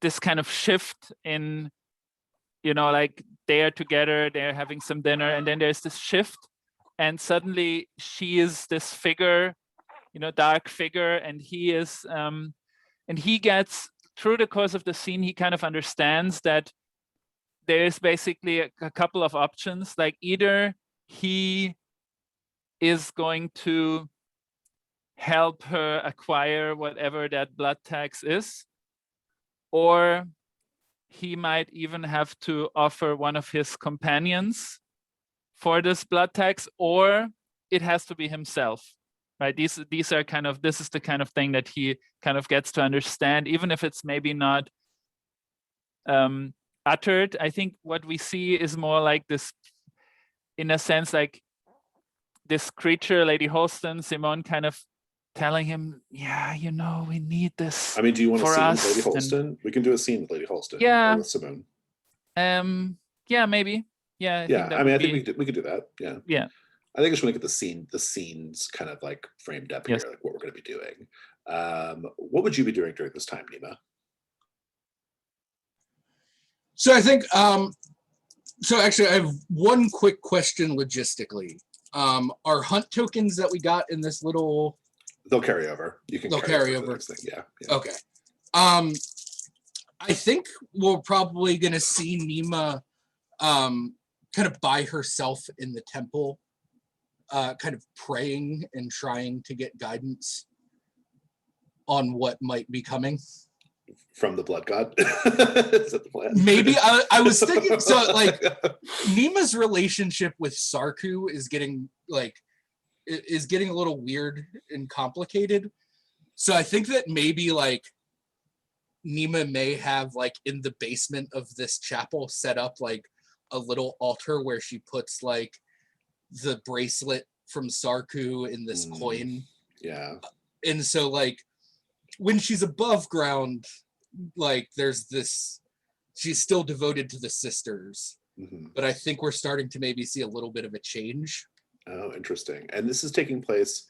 this kind of shift in, like they're together, they're having some dinner, and then there's this shift, and suddenly she is this figure, dark figure, and he is, and he gets, through the course of the scene, he kind of understands that there is basically a couple of options. Like either he is going to help her acquire whatever that blood tax is, or he might even have to offer one of his companions for this blood tax, or it has to be himself, right? These are kind of, this is the kind of thing that he kind of gets to understand, even if it's maybe not uttered. I think what we see is more like this, in a sense, like this creature, Lady Holston, Simone, kind of telling him, yeah, we need this. I mean, do you want to see us. Lady Holston? We can do a scene with Lady Holston. Yeah. Or with Simone. Yeah, maybe. Yeah. I think we could do that. Yeah. Yeah. I think I just want to get the scenes kind of like framed up here, like what we're going to be doing. What would you be doing during this time, Nima? So I think, so actually I have one quick question logistically. Our hunt tokens that we got in this little... They'll carry over. You can carry over. Yeah. Okay. I think we're probably going to see Nima kind of by herself in the temple, kind of praying and trying to get guidance on what might be coming. From the blood god? Is that the plan? Maybe. I was thinking, so like Nima's relationship with Sarku is getting a little weird and complicated. So I think that maybe like Nima may have like in the basement of this chapel set up like a little altar where she puts like the bracelet from Sarku in this coin. Yeah. And so like when she's above ground, like there's this, she's still devoted to the sisters, but I think we're starting to maybe see a little bit of a change. Oh, interesting. And this is taking place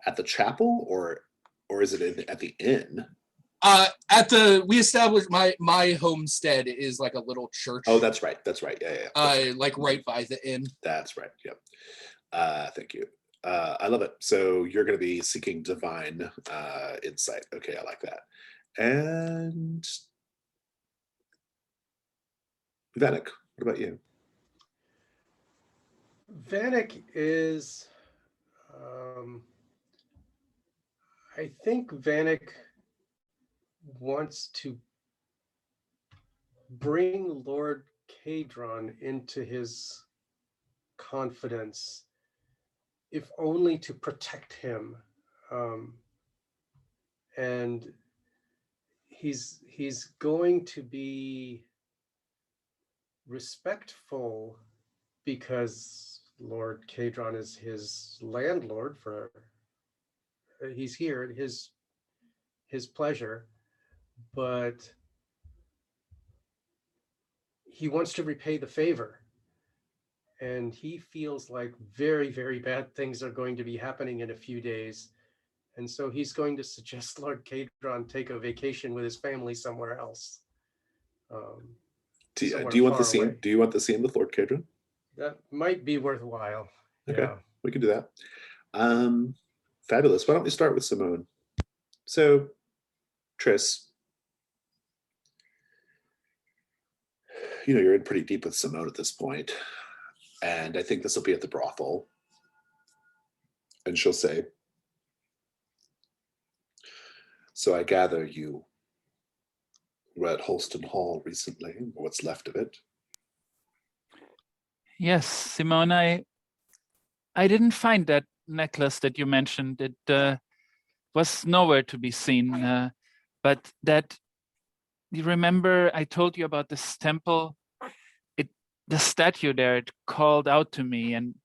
at the chapel, or is it at the inn? We established my homestead is like a little church. Oh, that's right. Yeah. Like right by the inn. That's right. Yep. Thank you. I love it. So you're going to be seeking divine insight. Okay, I like that. And Vanek, what about you? Vanek is, I think Vanek wants to bring Lord Kadron into his confidence if only to protect him. And he's going to be respectful because Lord Kadron is his landlord. He's here at his pleasure, but he wants to repay the favor. And he feels like very, very bad things are going to be happening in a few days. And so he's going to suggest Lord Kadron take a vacation with his family somewhere else. Do you want the scene? Away. Do you want the scene with Lord Kadron? That might be worthwhile. Okay, Yeah. we can do that. Fabulous. Why don't we start with Simone? So, Triss, you're in pretty deep with Simone at this point, and I think this will be at the brothel. And she'll say, "So I gather you were at Holston Hall recently, or what's left of it." Yes, Simone, I didn't find that necklace that you mentioned. It was nowhere to be seen. But that, you remember I told you about this temple? The statue there, it called out to me, and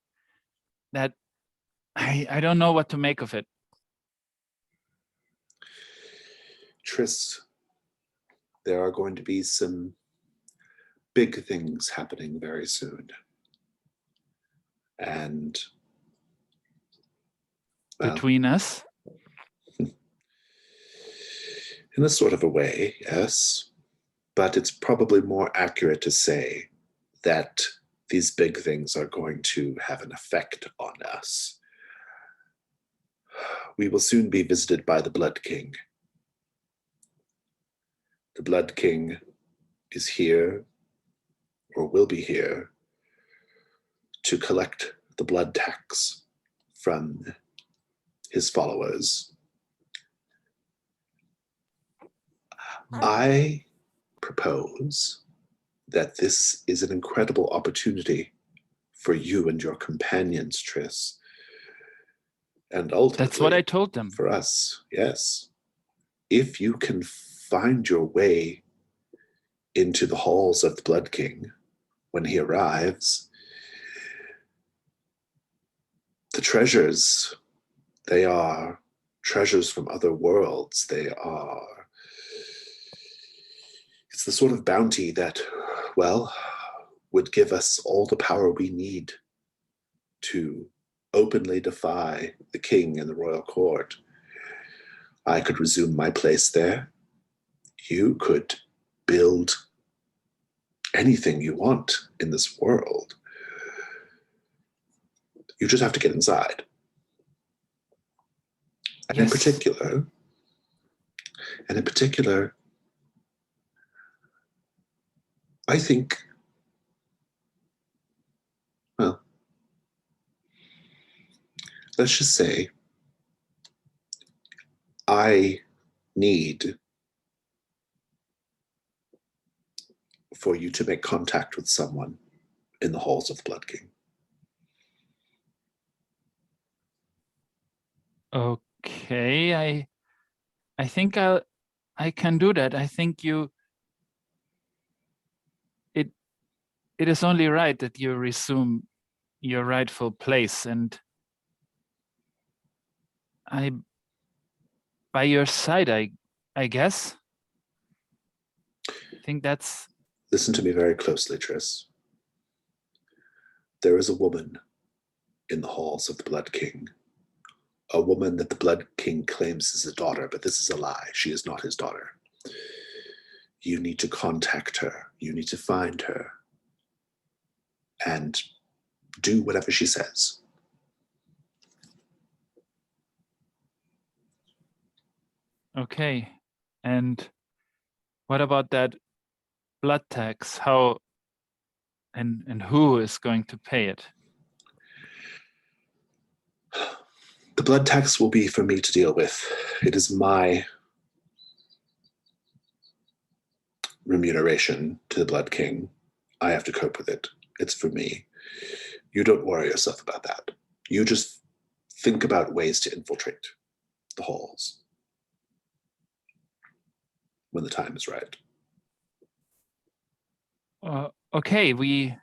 that I don't know what to make of it. Triss, there are going to be some big things happening very soon. And well, between us? In a sort of a way, yes. But it's probably more accurate to say that these big things are going to have an effect on us. We will soon be visited by the Blood King. The Blood King is here, or will be here, to collect the blood tax from his followers. I propose that this is an incredible opportunity for you and your companions, Triss. And ultimately, that's what I told them. For us, yes. If you can find your way into the halls of the Blood King when he arrives, the treasures, they are treasures from other worlds. It's the sort of bounty that, well, would give us all the power we need to openly defy the king and the royal court. I could resume my place there. You could build anything you want in this world. You just have to get inside. And Yes. in particular, I think, well, let's just say I need for you to make contact with someone in the halls of the Blood King. Okay, I think I can do that. I think it is only right that you resume your rightful place, and I by your side, I guess. I think that's... Listen to me very closely, Triss. There is a woman in the halls of the Blood King. A woman that the Blood King claims is a daughter, but this is a lie. She is not his daughter. You need to contact her. You need to find her and do whatever she says. Okay. And what about that blood tax? How and who is going to pay it? The blood tax will be for me to deal with. It is my remuneration to the Blood King. I have to cope with it. It's for me. You don't worry yourself about that. You just think about ways to infiltrate the halls when the time is right. Okay, we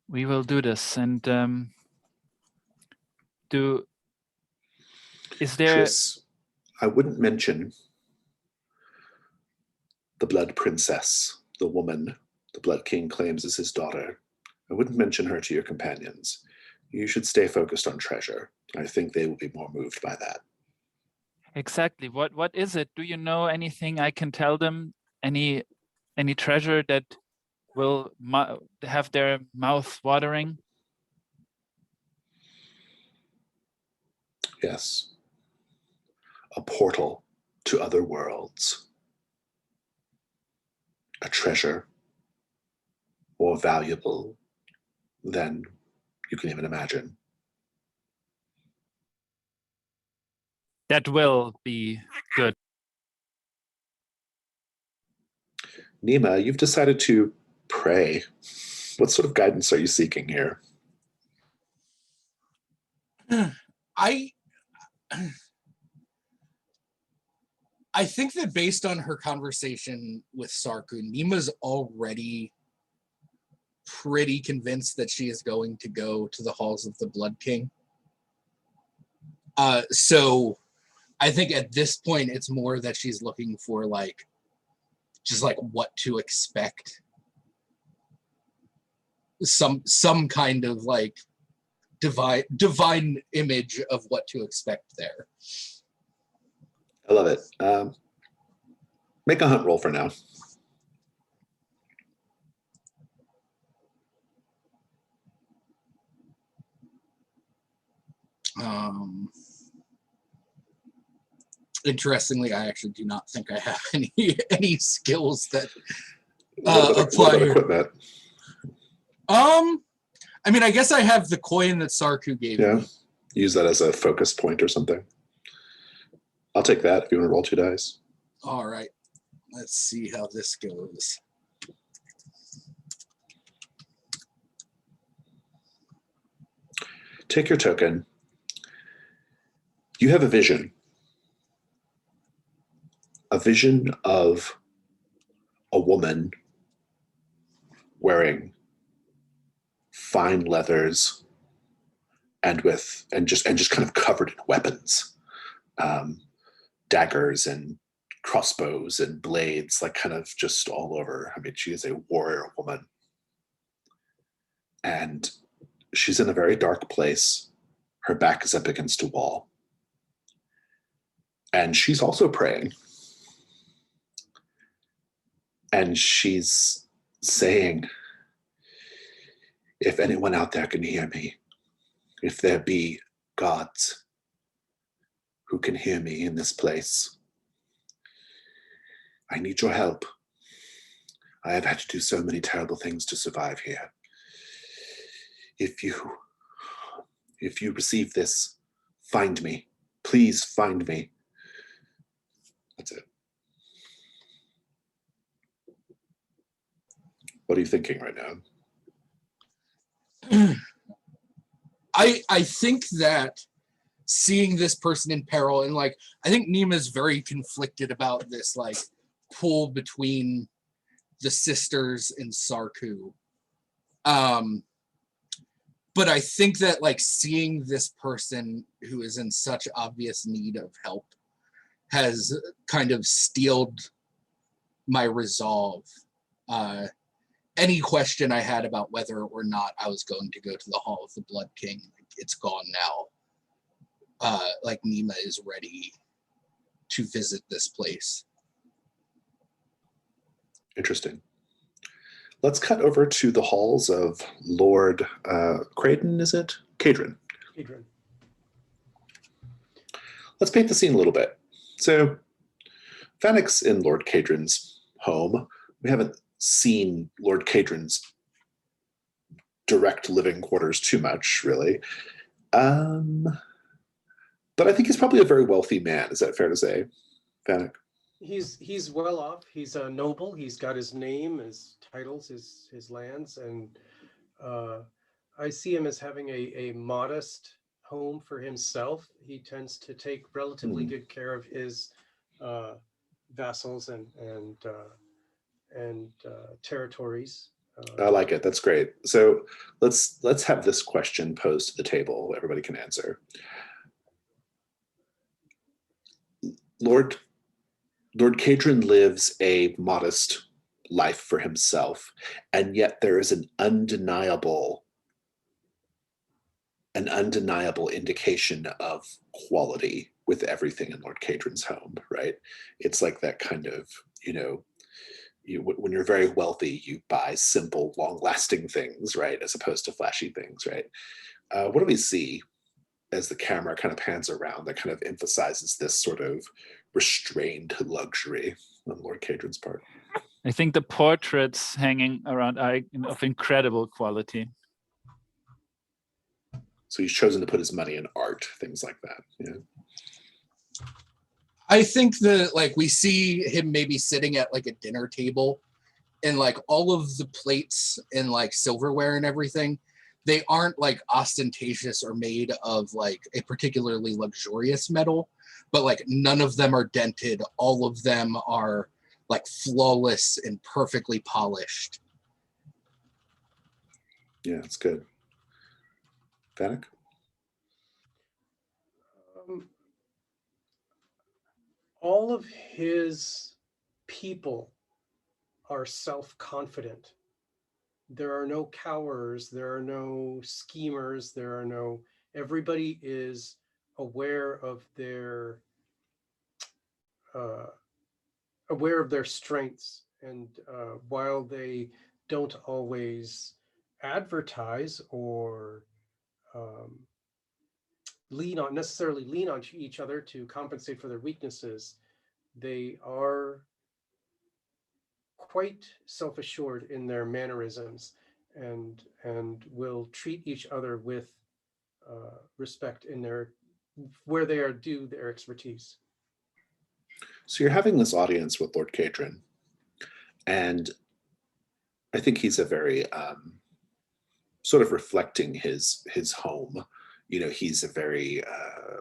will do this. And is there? Triss, I wouldn't mention the Blood Princess, the woman the Blood King claims is his daughter. I wouldn't mention her to your companions. You should stay focused on treasure. I think they will be more moved by that. Exactly. What is it? Do you know anything I can tell them? Any treasure that will have their mouth watering? Yes. A portal to other worlds. A treasure more valuable than you can even imagine. That will be good. Nima, you've decided to pray. What sort of guidance are you seeking here? I think that based on her conversation with Sarku, Nima's already pretty convinced that she is going to go to the halls of the Blood King. So I think at this point it's more that she's looking for just what to expect. Some kind of divine image of what to expect there. I love it. Make a hunt roll for now. Interestingly, I actually do not think I have any skills that What apply about here. equipment? I mean, I guess I have the coin that Sarku gave me. Use that as a focus point or something. I'll take that if you want to roll 2 dice. All right. Let's see how this goes. Take your token. You have a vision. A vision of a woman wearing fine leathers and just kind of covered in weapons, daggers and crossbows and blades, kind of just all over. I mean, she is a warrior woman, and she's in a very dark place. Her back is up against a wall, and she's also praying. And she's saying, if anyone out there can hear me, if there be gods who can hear me in this place, I need your help. I have had to do so many terrible things to survive here. If you receive this, find me. Please find me. That's it. What are you thinking right now? I think that seeing this person in peril, and I think Nima's very conflicted about this pull between the sisters and Sarku. But I think that seeing this person who is in such obvious need of help has kind of steeled my resolve. Any question I had about whether or not I was going to go to the Hall of the Blood King, it's gone now. Nima is ready to visit this place. Interesting. Let's cut over to the halls of Lord Craydon, is it? Cadron. Adrian. Let's paint the scene a little bit. So, Vanek's in Lord Cadron's home. We haven't seen Lord Cadron's direct living quarters too much, really. But I think he's probably a very wealthy man. Is that fair to say, Vanek? He's well off. He's a noble. He's got his name, his titles, his lands, and I see him as having a modest home for himself. He tends to take relatively good care of his vassals and territories. I like it. That's great. So let's have this question posed to the table. Everybody can answer. Lord Cadron lives a modest life for himself, and yet there is an undeniable indication of quality with everything in Lord Cadron's home, right? It's like that kind of, when you're very wealthy, you buy simple, long-lasting things, right, as opposed to flashy things, right? What do we see as the camera kind of pans around that kind of emphasizes this sort of restrained luxury on Lord Cadron's part? I think the portraits hanging around are of incredible quality. So he's chosen to put his money in art, things like that. Yeah. I think that like we see him maybe sitting at like a dinner table, and like all of the plates and like silverware and everything, they aren't like ostentatious or made of like a particularly luxurious metal, but like none of them are dented. All of them are like flawless and perfectly polished. Yeah, it's good. Vanek? All of his people are self-confident. There are no cowards, there are no schemers, everybody is aware of their strengths. And while they don't always advertise or necessarily lean on each other to compensate for their weaknesses, they are quite self-assured in their mannerisms and will treat each other with respect in where they are due their expertise. So you're having this audience with Lord Cadron, and I think he's a very sort of reflecting his home. He's a very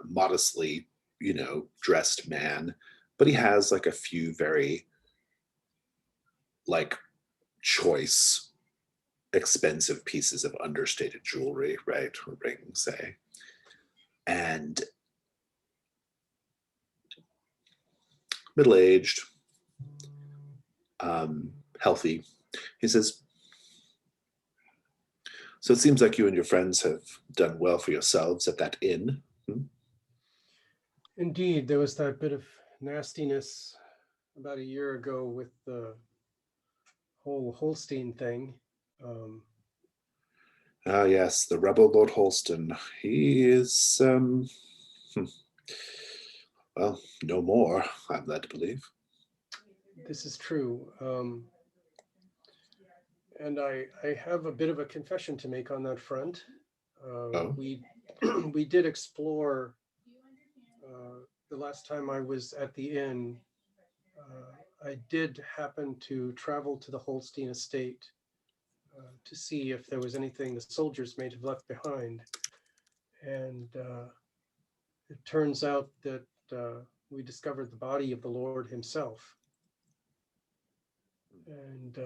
modestly, dressed man, but he has like a few very like choice, expensive pieces of understated jewelry, right? Or rings, say. And middle-aged, healthy. He says, so it seems like you and your friends have done well for yourselves at that inn. Indeed, there was that bit of nastiness about a year ago with the whole Holstein thing. Yes, the rebel Lord Holston. He is, well, no more, I'm led to believe. This is true. And I have a bit of a confession to make on that front. We did explore the last time I was at the inn. I did happen to travel to the Holstein estate to see if there was anything the soldiers may have left behind. And it turns out that we discovered the body of the Lord himself. And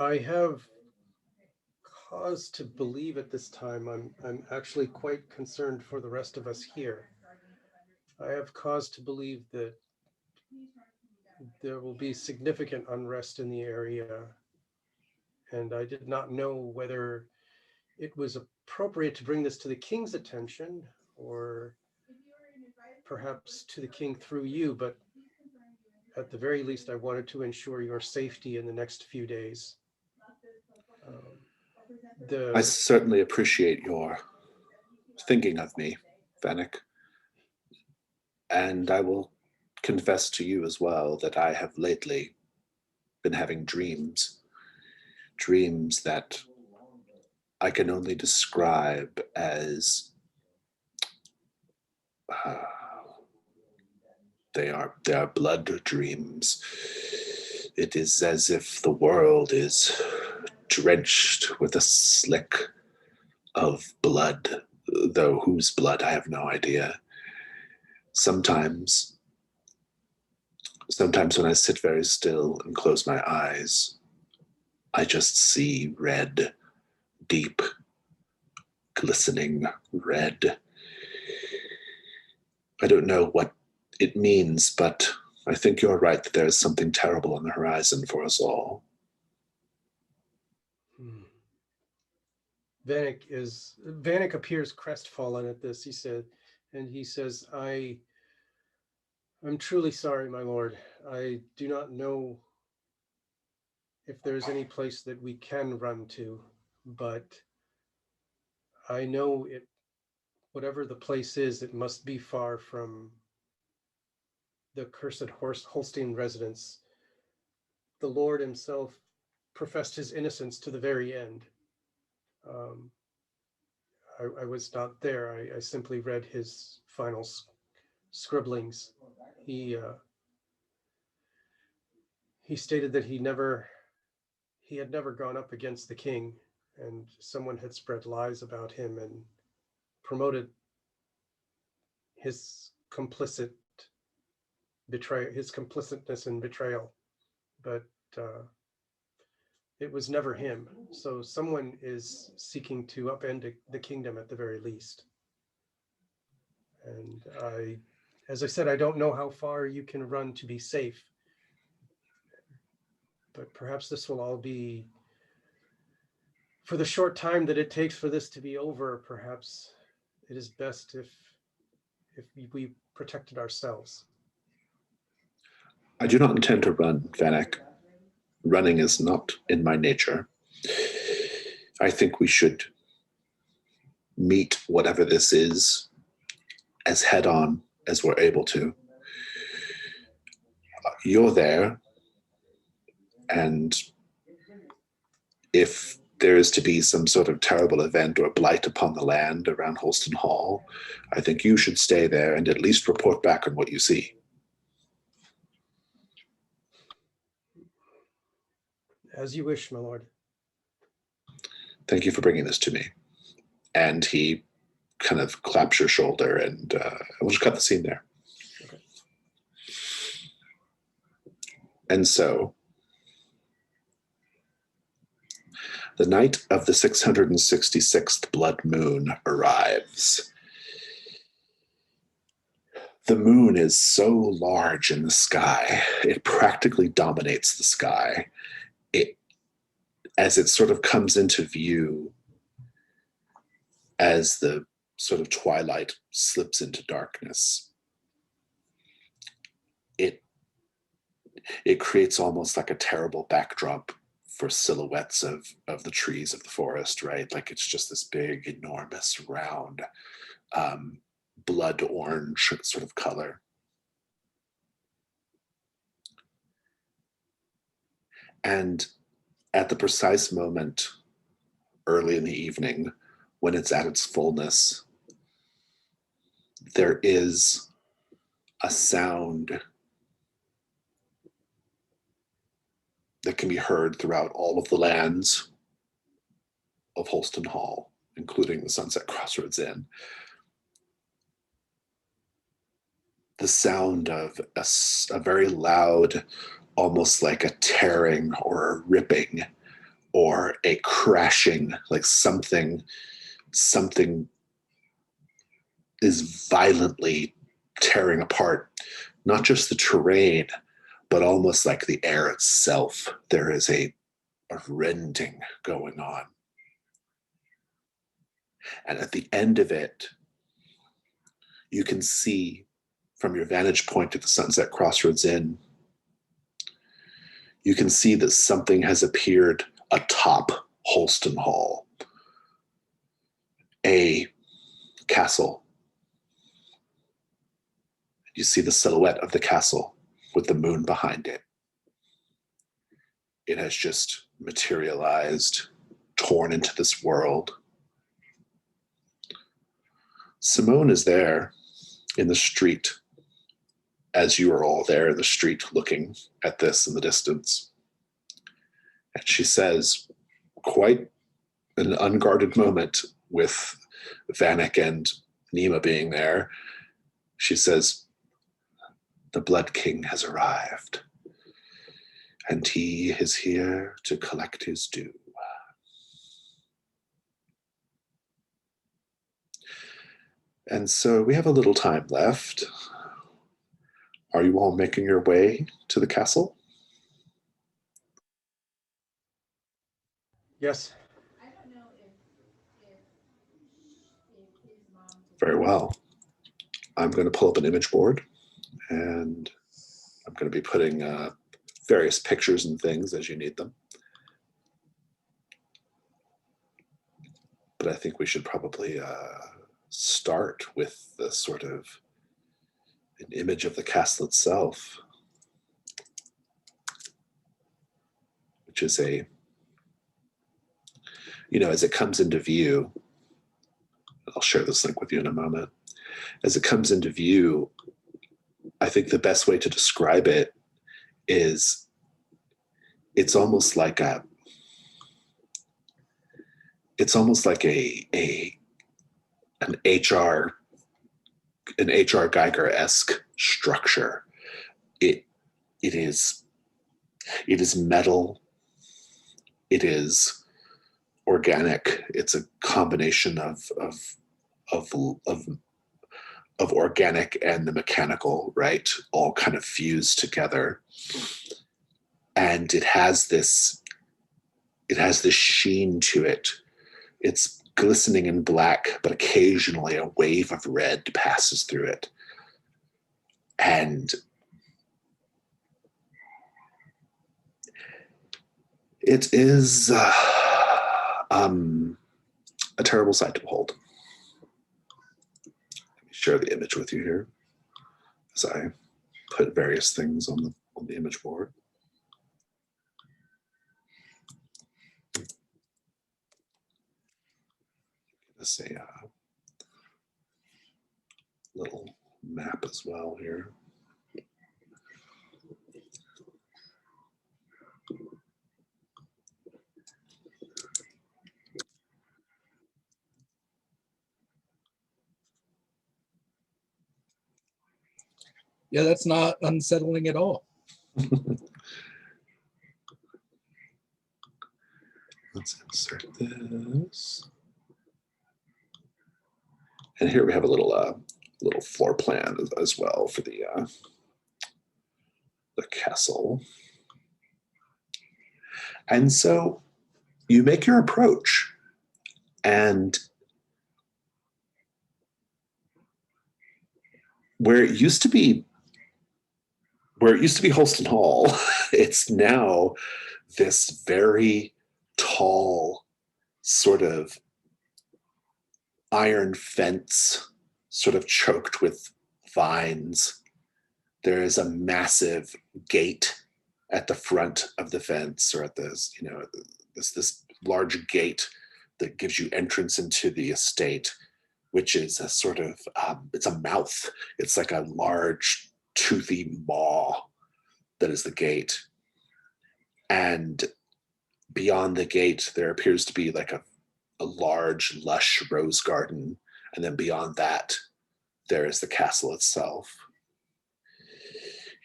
I have cause to believe at this time, I'm actually quite concerned for the rest of us here. I have cause to believe that there will be significant unrest in the area. And I did not know whether it was appropriate to bring this to the king's attention or perhaps to the king through you, but at the very least, I wanted to ensure your safety in the next few days. I certainly appreciate your thinking of me, Vanek. And I will confess to you as well that I have lately been having dreams that I can only describe as they are blood dreams. It is as if the world is drenched with a slick of blood, though whose blood I have no idea. Sometimes when I sit very still and close my eyes, I just see red, deep, glistening red. I don't know what it means, but I think you're right that there is something terrible on the horizon for us all. Vanek appears crestfallen at this, he said, and he says, I'm truly sorry, my lord. I do not know if there's any place that we can run to, but I know it, whatever the place is, it must be far from the cursed Holstein residence. The Lord himself professed his innocence to the very end. I was not there. I simply read his final scribblings. He stated that he had never gone up against the king, and someone had spread lies about him and promoted his complicitness in betrayal. But it was never him. So someone is seeking to upend the kingdom at the very least. And as I said, I don't know how far you can run to be safe, but perhaps this will all be, for the short time that it takes for this to be over, perhaps it is best if we protected ourselves. I do not intend to run, Vanek. Running is not in my nature. I think we should meet whatever this is as head-on as we're able to. You're there, and if there is to be some sort of terrible event or blight upon the land around Holston Hall, I think you should stay there and at least report back on what you see. As you wish, my lord. Thank you for bringing this to me. And he kind of claps your shoulder, and we'll just cut the scene there. Okay. And so, the night of the 666th blood moon arrives. The moon is so large in the sky, it practically dominates the sky. As it sort of comes into view, as the sort of twilight slips into darkness, it creates almost like a terrible backdrop for silhouettes of the trees of the forest, right? Like it's just this big, enormous, round, blood orange sort of color. And at the precise moment, early in the evening, when it's at its fullness, there is a sound that can be heard throughout all of the lands of Holston Hall, including the Sunset Crossroads Inn. The sound of a very loud, almost like a tearing or a ripping or a crashing, like something is violently tearing apart, not just the terrain, but almost like the air itself. There is a rending going on. And at the end of it, you can see from your vantage point at the Sunset Crossroads Inn, you can see that something has appeared atop Holston Hall. A castle. You see the silhouette of the castle with the moon behind it. It has just materialized, torn into this world. Simone is there in the street, as you are all there in the street looking at this in the distance. And she says, quite an unguarded moment, with Vanek and Nima being there, she says, "The Blood King has arrived, and he is here to collect his due." And so we have a little time left. Are you all making your way to the castle? Yes. Very well. I'm going to pull up an image board, and I'm going to be putting various pictures and things as you need them. But I think we should probably start with the sort of an image of the castle itself, which is a, as it comes into view, I'll share this link with you in a moment. As it comes into view, I think the best way to describe it is it's almost like an HR Geiger-esque structure. It is metal. It is organic. It's a combination of organic and the mechanical, right? All kind of fused together. And it has this sheen to it. It's glistening in black, but occasionally a wave of red passes through it. And it is a terrible sight to behold. Let me share the image with you here as I put various things on the image board. Let's say a little map as well here. Yeah, that's not unsettling at all. Let's insert this. And here we have a little floor plan as well for the castle. And so you make your approach, and where it used to be Holston Hall, it's now this very tall sort of iron fence, sort of choked with vines. There is a massive gate at the front of the fence, or at this large gate that gives you entrance into the estate, which is a sort of it's a mouth. It's like a large toothy maw that is the gate. And beyond the gate, there appears to be like a large, lush rose garden. And then beyond that, there is the castle itself.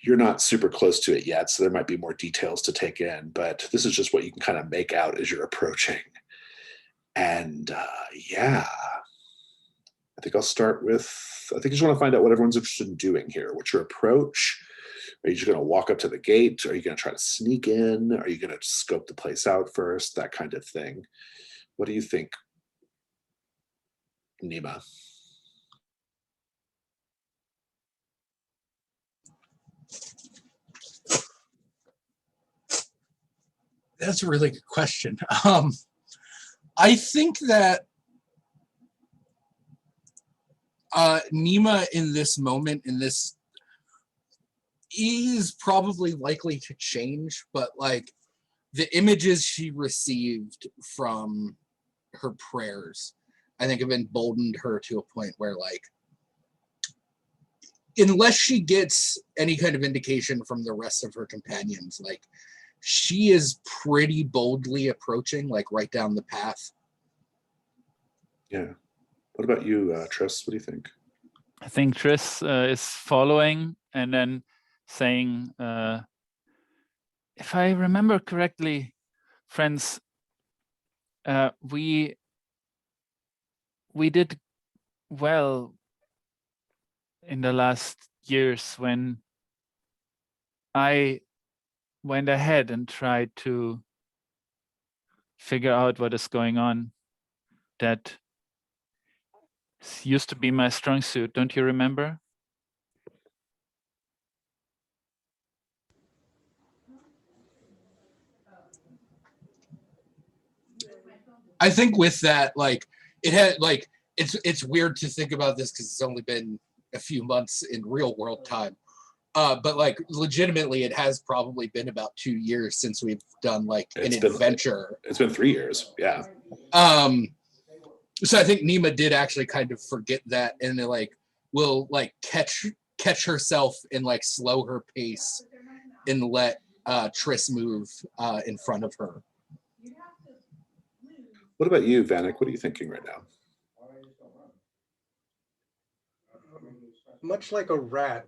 You're not super close to it yet, so there might be more details to take in, but this is just what you can kind of make out as you're approaching. And yeah, I think I just want to find out what everyone's interested in doing here. What's your approach? Are you just going to walk up to the gate? Are you going to try to sneak in? Are you going to scope the place out first? That kind of thing. What do you think, Nima? That's a really good question. I think that Nima in this moment, is probably likely to change, but like the images she received from her prayers, I think have emboldened her to a point where, like, unless she gets any kind of indication from the rest of her companions, like, she is pretty boldly approaching, like, right down the path. Yeah. What about you, Tris? What do you think? I think Tris is following and then saying, if I remember correctly, friends, we did well in the last years when I went ahead and tried to figure out what is going on. That used to be my strong suit. Don't you remember? I think with that, like, it had like it's weird to think about this because it's only been a few months in real world time. But like legitimately, it has probably been about 2 years since we've done like an adventure. It's been 3 years. Yeah. So I think Nima did actually kind of forget that, and then like will like catch herself and like slow her pace and let Triss move in front of her. What about you, Vanek? What are you thinking right now? Much like a rat,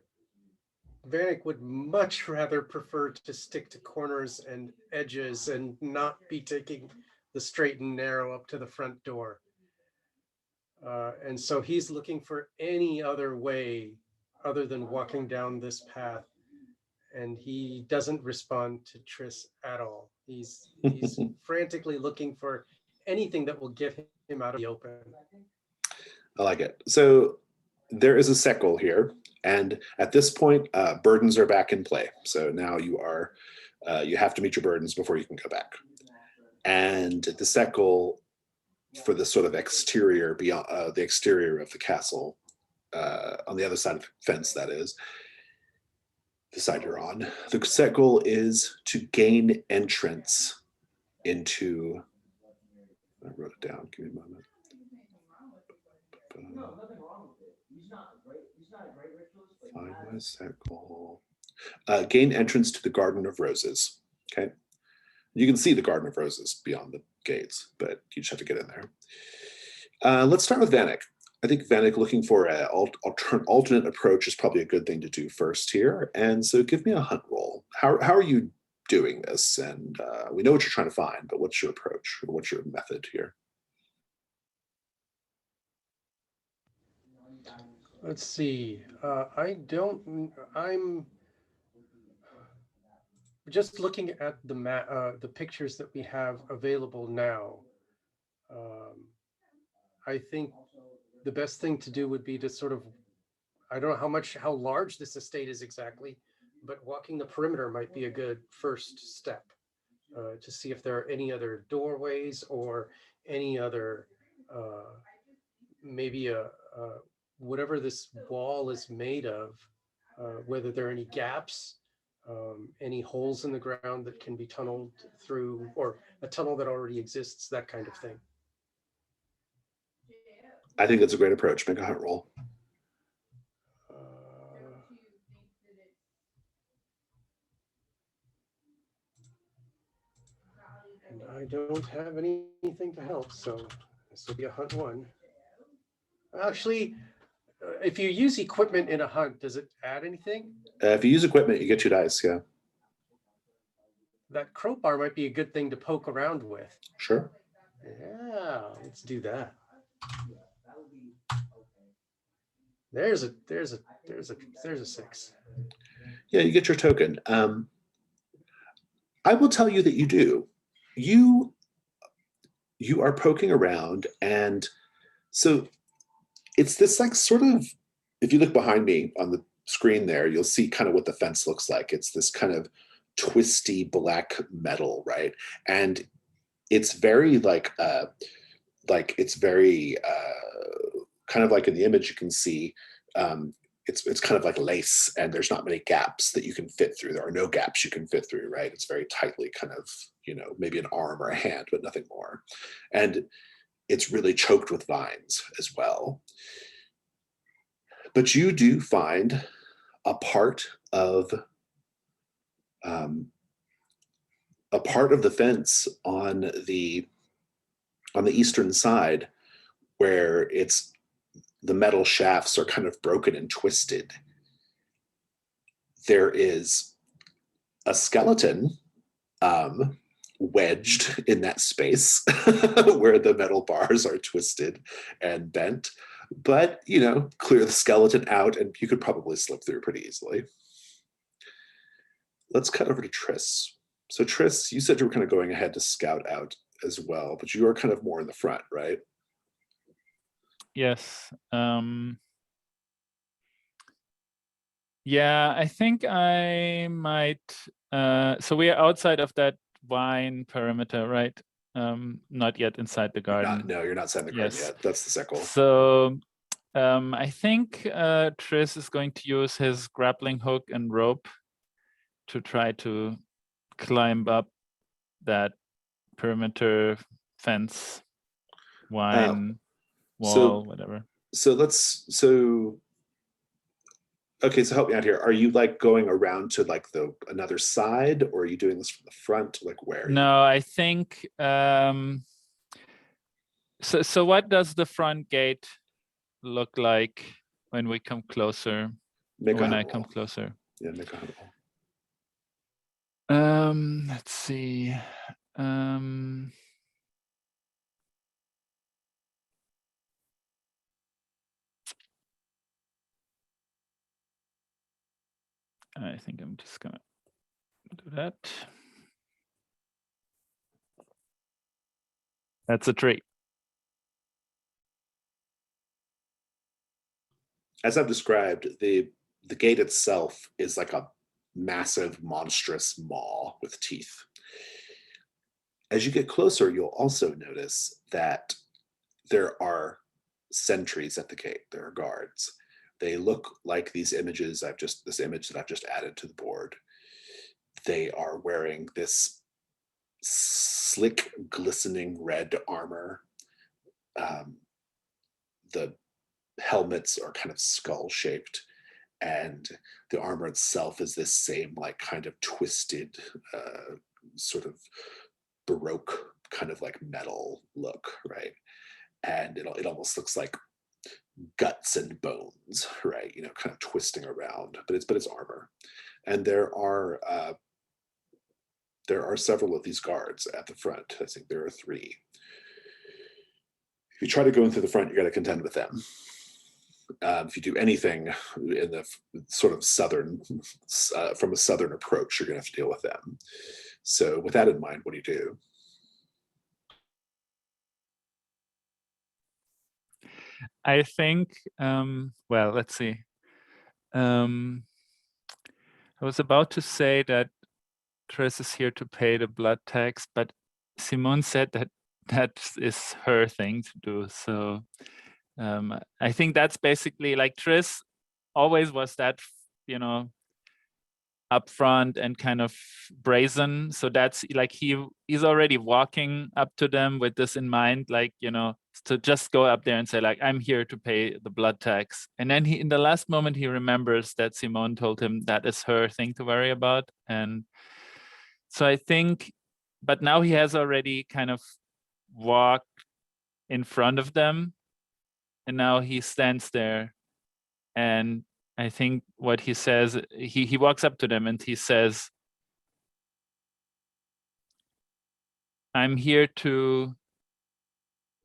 Vanek would much rather prefer to stick to corners and edges and not be taking the straight and narrow up to the front door. And so he's looking for any other way other than walking down this path. And he doesn't respond to Triss at all. He's frantically looking for anything that will get him out of the open. I like it. So there is a set goal here. And at this point, burdens are back in play. So now you have to meet your burdens before you can go back. And the set goal for the sort of exterior, beyond the exterior of the castle, on the other side of the fence, that is, the side you're on, the set goal is to gain entrance into, I wrote it down, give me a moment. Find my set goal. Gain entrance to the Garden of Roses. Okay. You can see the Garden of Roses beyond the gates, but you just have to get in there. Let's start with Vanek. I think Vanek looking for an alternate approach is probably a good thing to do first here. And so give me a hunt roll. How are you doing this? And we know what you're trying to find, but what's your approach? Or what's your method here? Let's see. I'm just looking at the pictures that we have available now. I think the best thing to do would be to sort of, I don't know how large this estate is exactly, but walking the perimeter might be a good first step to see if there are any other doorways or any other, maybe whatever this wall is made of, whether there are any gaps, any holes in the ground that can be tunneled through, or a tunnel that already exists, that kind of thing. I think that's a great approach. Make a hunt roll. And I don't have anything to help, so this will be a hunt 1. Actually, if you use equipment in a hunt, does it add anything? If you use equipment, you get 2 dice, yeah. That crowbar might be a good thing to poke around with. Sure. Yeah, let's do that. There's a 6. Yeah, you get your token. I will tell you that you do. You are poking around, and so it's this like sort of, if you look behind me on the screen there, you'll see kind of what the fence looks like. It's this kind of twisty black metal, right? And it's very it's very kind of like in the image you can see, it's kind of like lace, and there's not many gaps that you can fit through. There are no gaps you can fit through, right? It's very tightly kind of, maybe an arm or a hand, but nothing more. And it's really choked with vines as well. But you do find a part of the fence on the eastern side where the metal shafts are kind of broken and twisted. There is a skeleton wedged in that space where the metal bars are twisted and bent. But, clear the skeleton out and you could probably slip through pretty easily. Let's cut over to Triss. So Triss, you said you were kind of going ahead to scout out as well, but you are kind of more in the front, right? Yes. Yeah, I think I might. So we are outside of that vine perimeter, right? Not yet inside the garden. No, you're not inside the garden yet. That's the sickle. So I think Triss is going to use his grappling hook and rope to try to climb up that perimeter fence, wall, whatever. Okay, so help me out here. Are you like going around to like another side, or are you doing this from the front? Like where? No, I think so what does the front gate look like when we come closer? When I come closer. Yeah, make a hunt roll. Let's see. I think I'm just gonna do that. That's a 3. As I've described, the gate itself is like a massive, monstrous maw with teeth. As you get closer, you'll also notice that there are sentries at the gate. There are guards. They look like this image that I've just added to the board. They are wearing this slick, glistening red armor. The helmets are kind of skull-shaped, and the armor itself is this same like kind of twisted, sort of Baroque kind of like metal look, right? And it almost looks like guts and bones, right? Kind of twisting around, but it's armor. And there are several of these guards at the front. I think there are 3. If you try to go in through the front, you got to contend with them. If you do anything in the sort of southern, from a southern approach, you're going to have to deal with them. So with that in mind, what do you do? I think, well, let's see. I was about to say that Triss is here to pay the blood tax, but Simone said that is her thing to do. So I think that's basically like Triss always was that, upfront and kind of brazen. So that's like he's already walking up to them with this in mind, like, to just go up there and say like, I'm here to pay the blood tax. And then in the last moment, he remembers that Simone told him that is her thing to worry about. And so I think, but now he has already kind of walked in front of them, and now he stands there. And I think what he says, he walks up to them and he says, I'm here to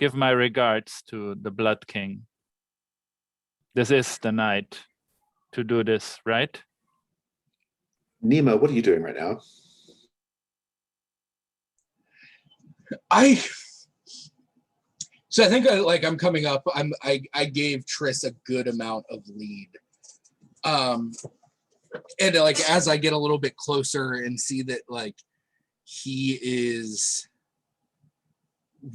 give my regards to the Blood King. This is the night to do this, right? Nima, what are you doing right now? I think I'm coming up. I gave Triss a good amount of lead. And like as I get a little bit closer and see that like he is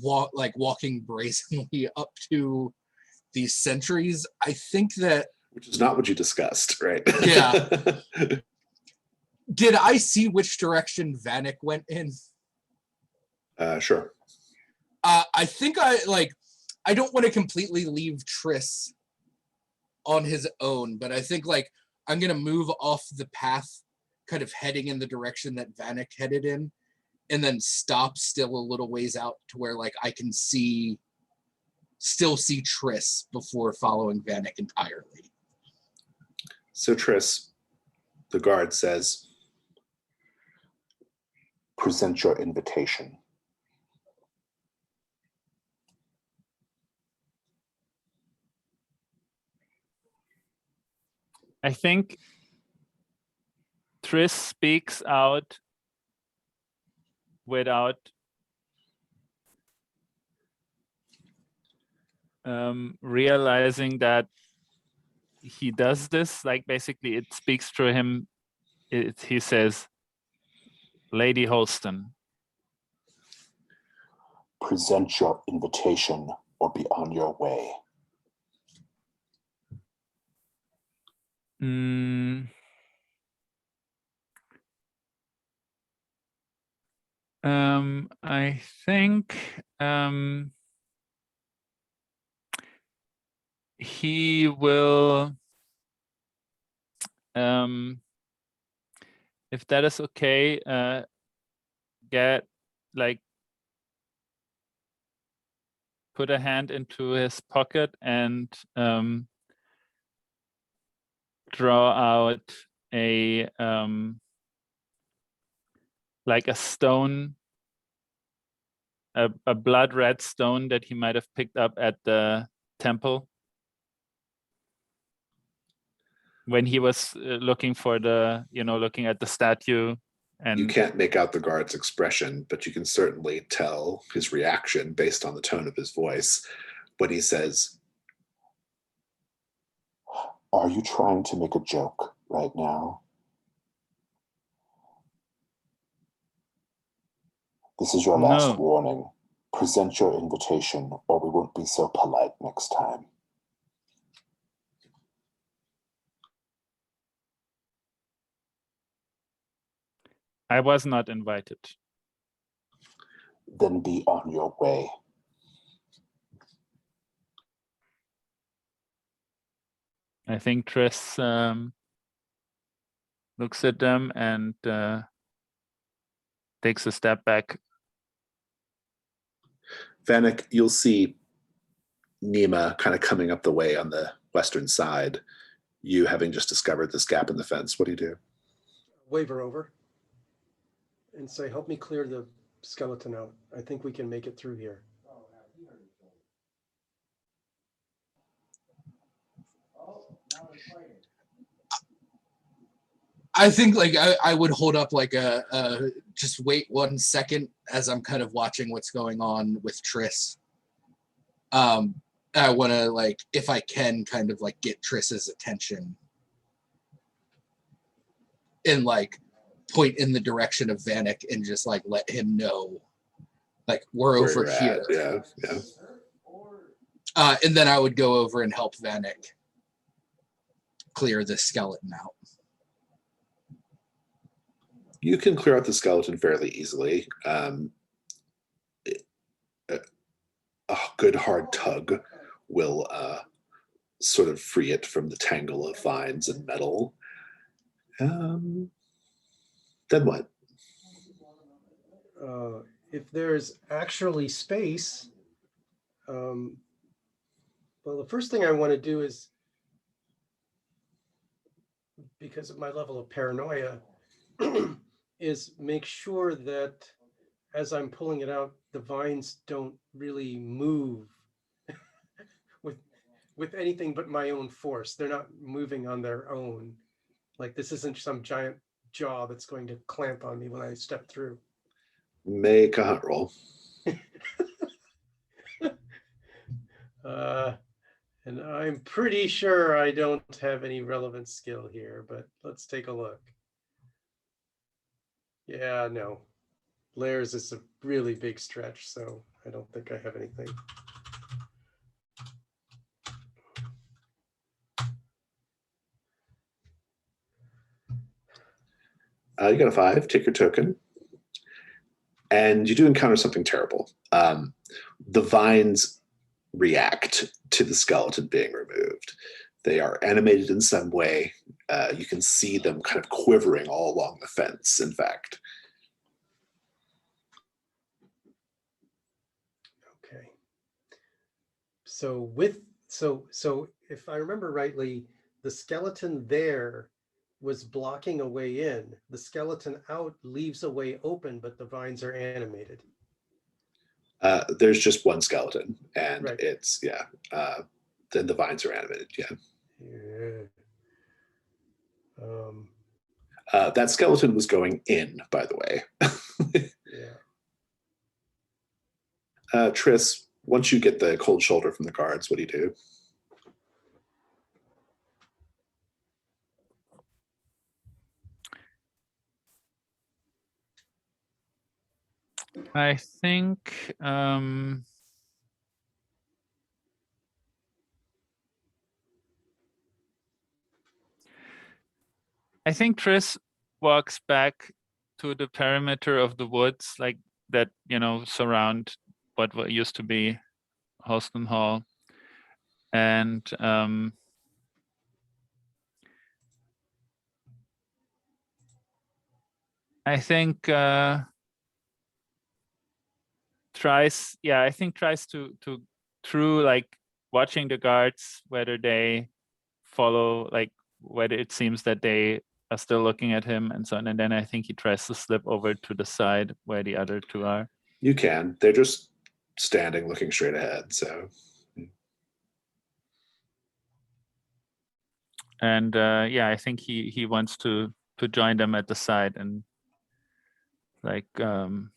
walking brazenly up to these sentries, I think that, which is not what you discussed, right? Yeah. Did I see which direction Vanek went in? Sure. I think I don't want to completely leave Triss on his own, but I think like I'm gonna move off the path, kind of heading in the direction that Vanek headed in, and then stop still a little ways out to where like I can see still see Triss before following Vanek entirely. So Triss, the guard says, present your invitation. I think Triss speaks out without realizing that he does this. Like basically it speaks through him. He says, Lady Holston. Present your invitation or be on your way. I think he will, if that is okay, get like put a hand into his pocket and draw out a like a stone, a blood red stone that he might have picked up at the temple when he was looking for the, looking at the statue. And you can't make out the guard's expression, but you can certainly tell his reaction based on the tone of his voice when he says, are you trying to make a joke right now? This is your last warning. Present your invitation or we won't be so polite next time. I was not invited. Then be on your way. I think Triss looks at them and takes a step back. Vanek, you'll see Nima kind of coming up the way on the western side. You having just discovered this gap in the fence. What do you do? Wave her over and say, help me clear the skeleton out. I think we can make it through here. I think like I would hold up like a just wait 1 second as I'm kind of watching what's going on with Triss. I want to like, if I can, kind of like get Triss's attention and like point in the direction of Vanek and just like let him know like we're over here. Yeah. And then I would go over and help Vanek clear the skeleton out. You can clear out the skeleton fairly easily. A good hard tug will sort of free it from the tangle of vines and metal. Then what? If there's actually space, well, the first thing I want to do is, because of my level of paranoia, is make sure that as I'm pulling it out, the vines don't really move with anything but my own force. They're not moving on their own. Like this isn't some giant jaw that's going to clamp on me when I step through. Make a hunt roll. And I'm pretty sure I don't have any relevant skill here, but let's take a look. Yeah, no. Layers is a really big stretch, so I don't think I have anything. You got a 5, take your token. And you do encounter something terrible. The vines react to the skeleton being removed. They are animated in some way. You can see them kind of quivering all along the fence, in fact. So if I remember rightly, the skeleton there was blocking a way in. The skeleton out leaves a way open, but the vines are animated. There's just one skeleton, and Right. it's then the vines are animated. Yeah. Yeah. That skeleton was going in, by the way. Yeah. Triss, once you get the cold shoulder from the guards, what do you do? I think Triss walks back to the perimeter of the woods, like that, surround what used to be Holston Hall, and I think tries to through like watching the guards, whether they follow, like whether it seems that they are still looking at him and so on, and then I think he tries to slip over to the side where the other two are. You can. They're just standing looking straight ahead, so. And I think he wants to join them at the side, and like and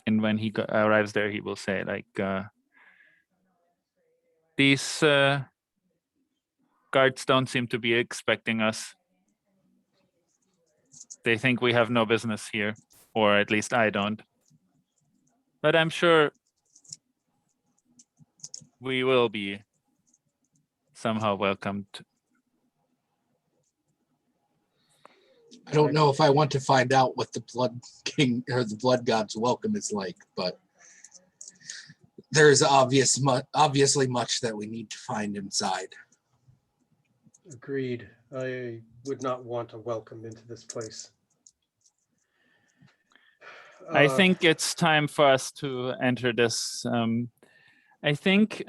when he arrives there, he will say like, these guards don't seem to be expecting us. They think we have no business here, or at least I don't. But I'm sure we will be somehow welcomed. I don't know if I want to find out what the Blood King or the Blood God's welcome is like, but there's obviously much that we need to find inside. Agreed. I would not want a welcome into this place. I think it's time for us to enter this. I think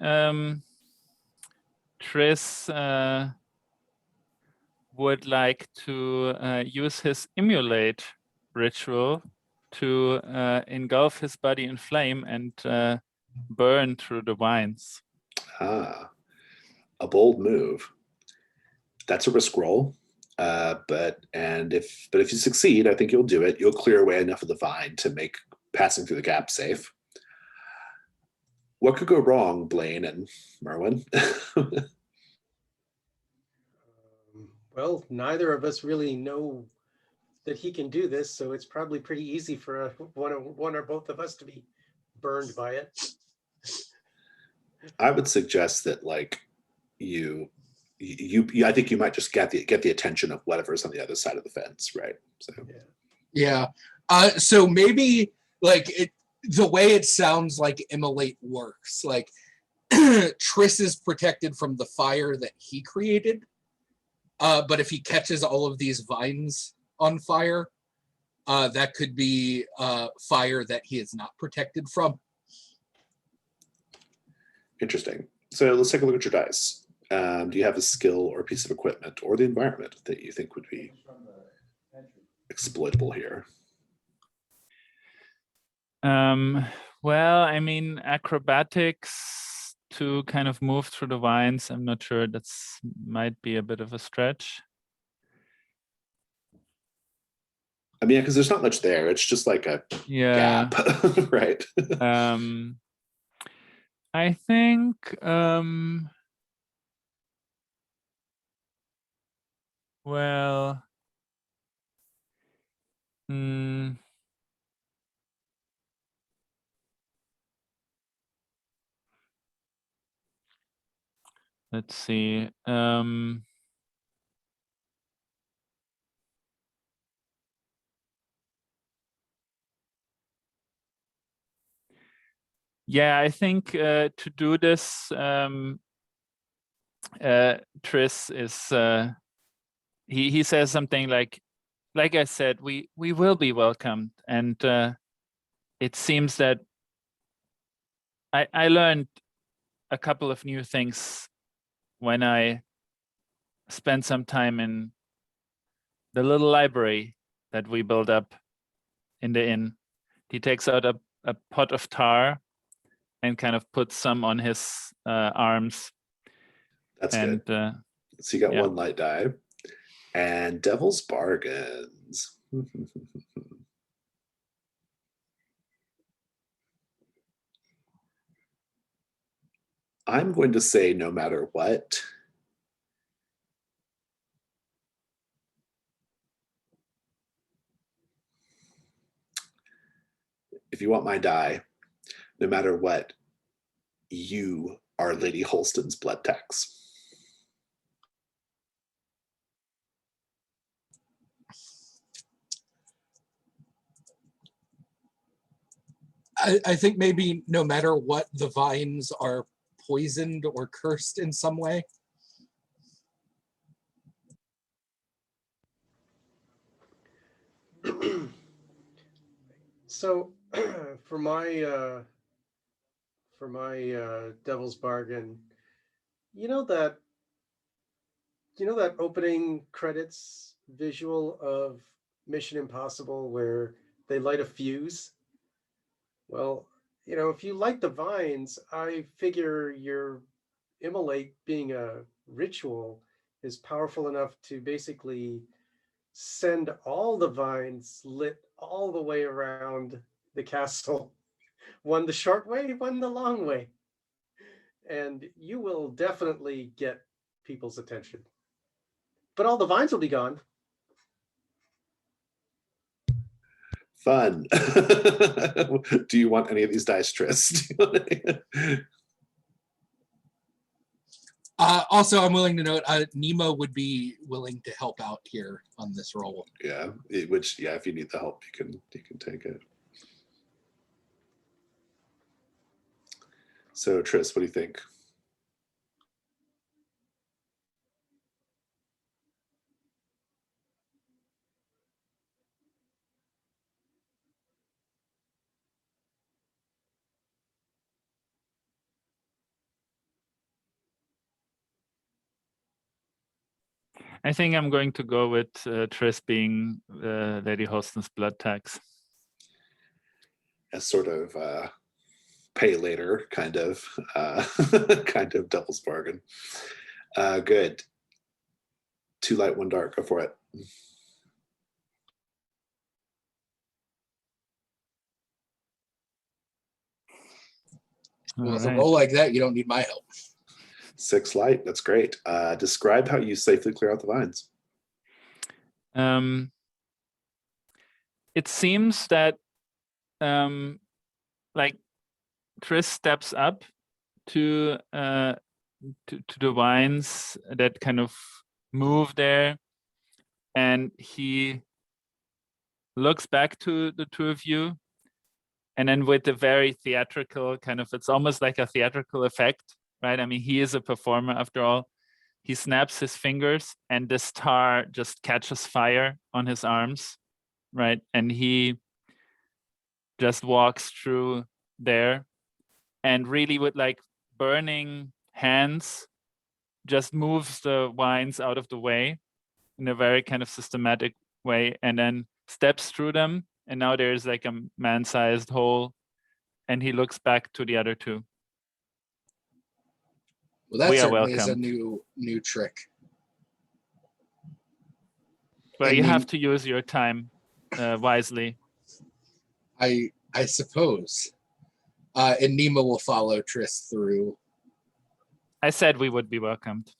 Triss would like to use his emulate ritual to engulf his body in flame and burn through the vines. A bold move. That's a risk roll. But if you succeed, I think you'll do it. You'll clear away enough of the vine to make passing through the gap safe. What could go wrong, Blaine and Merwin? Well, neither of us really know that he can do this, so it's probably pretty easy for one or both of us to be burned by it. I would suggest that, like, you I think you might just get the attention of whatever's on the other side of the fence, right? So yeah. So maybe like the way it sounds like immolate works, like Triss is protected from the fire that he created, but if he catches all of these vines on fire, that could be fire that he is not protected from. Interesting. So let's take a look at your dice. Do you have a skill or a piece of equipment or the environment that you think would be exploitable here? Well, I mean, acrobatics to kind of move through the vines, I'm not sure. That's might be a bit of a stretch. I mean, because there's not much there. It's just like a gap, right? I think well, let's see. Yeah, I think to do this, Triss is he says something like I said, we will be welcomed, and it seems that I learned a couple of new things when I spent some time in the little library that we built up in the inn. He takes out a pot of tar and kind of puts some on his arms. That's and good. So you got yeah. one light die. And Devil's Bargains. I'm going to say no matter what. If you want my die, no matter what, you are Lady Holston's blood tax. I think maybe no matter what, the vines are poisoned or cursed in some way. So for my Devil's Bargain, you know that opening credits visual of Mission Impossible where they light a fuse? Well, if you light the vines, I figure your immolate being a ritual is powerful enough to basically send all the vines lit all the way around the castle. One the short way, one the long way. And you will definitely get people's attention. But all the vines will be gone. Fun. Do you want any of these dice, Tris? Also, I'm willing to note Nemo would be willing to help out here on this roll. Yeah, if you need the help, you can take it. So Tris, what do you think? I think I'm going to go with Tris being Lady Holston's blood tax. As sort of pay later kind of Devil's Bargain. Good. 2 light, 1 dark. Go for it. Well, with a roll like that, you don't need my help. 6 light. That's great. Describe how you safely clear out the vines. It seems that like Tris steps up to the vines that kind of move there, and he looks back to the two of you, and then with a very theatrical kind of, it's almost like a theatrical effect, right? I mean, he is a performer after all. He snaps his fingers and the star just catches fire on his arms, right? And he just walks through there and really with like burning hands just moves the vines out of the way in a very kind of systematic way, and then steps through them. And now there's like a man-sized hole, and he looks back to the other two. Well, that We are certainly is a welcome. new trick. But And you Nemo- have to use your time wisely. I suppose. And Nemo will follow Tris through. I said we would be welcomed.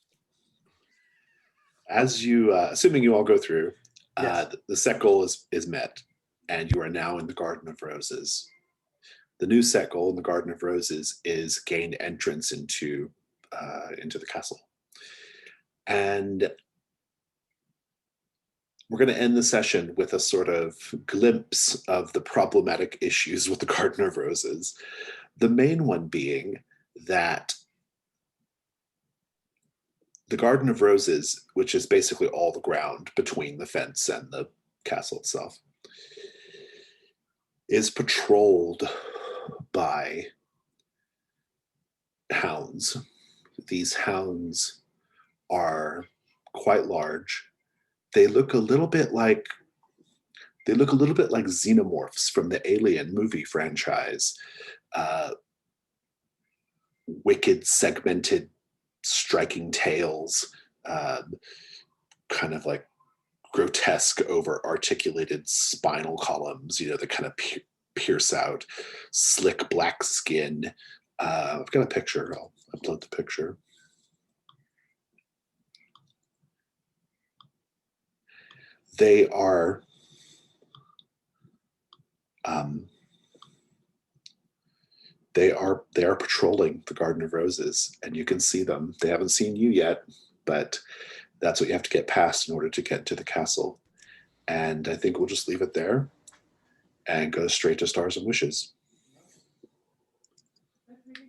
As you, assuming you all go through, Yes. the set goal is met, and you are now in the Garden of Roses. The new set goal in the Garden of Roses is gained entrance into the castle. And we're going to end the session with a sort of glimpse of the problematic issues with the Garden of Roses. The main one being that the Garden of Roses, which is basically all the ground between the fence and the castle itself, is patrolled by hounds. These hounds are quite large. They look a little bit like xenomorphs from the Alien movie franchise. Wicked, segmented, striking tails, kind of like grotesque, over articulated spinal columns, that kind of pierce out, slick black skin. I've got a picture. I'll upload the picture. They are patrolling the Garden of Roses, and you can see them. They haven't seen you yet, but that's what you have to get past in order to get to the castle. And I think we'll just leave it there and go straight to Stars and Wishes.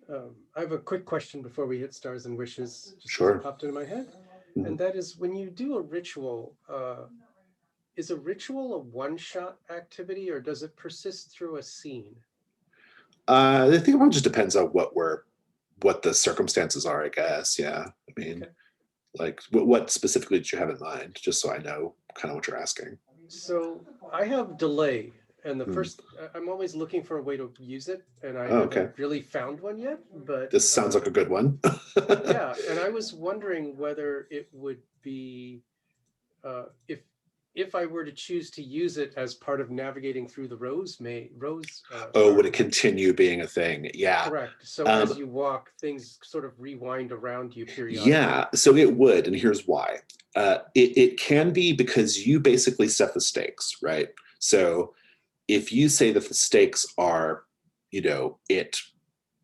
I have a quick question before we hit Stars and Wishes. Sure. Popped into my head. Mhm. And that is, when you do a ritual, is a ritual a one-shot activity, or does it persist through a scene? I think it all just depends on what the circumstances are, I guess. Yeah. I mean, Okay. like what specifically did you have in mind? Just so I know kind of what you're asking. So I have delay, and the first, I'm always looking for a way to use it, and I haven't really found one yet, but This sounds like a good one. yeah, and I was wondering whether it would be, if I were to choose to use it as part of navigating through the Rose. Would it continue being a thing? Yeah. Correct. So as you walk, things sort of rewind around you periodically. Yeah, so it would, and here's why. It can be because you basically set the stakes, right? So if you say that the stakes are,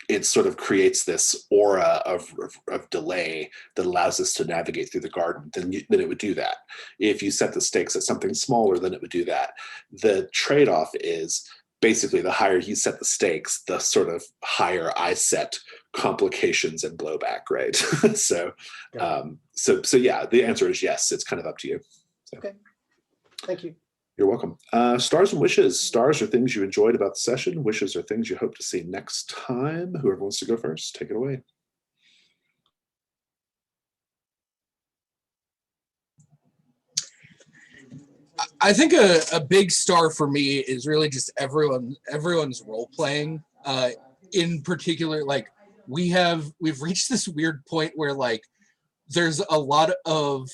it sort of creates this aura of delay that allows us to navigate through the garden, then it would do that. If you set the stakes at something smaller, then it would do that. The trade-off is basically the higher you set the stakes, the sort of higher I set complications and blowback, right? So yeah, the answer is yes. It's kind of up to you. So. Okay, thank you. You're welcome. Stars and wishes. Stars are things you enjoyed about the session. Wishes are things you hope to see next time. Whoever wants to go first, take it away. I think a big star for me is really just everyone's role playing. In particular, like we've reached this weird point where like there's a lot of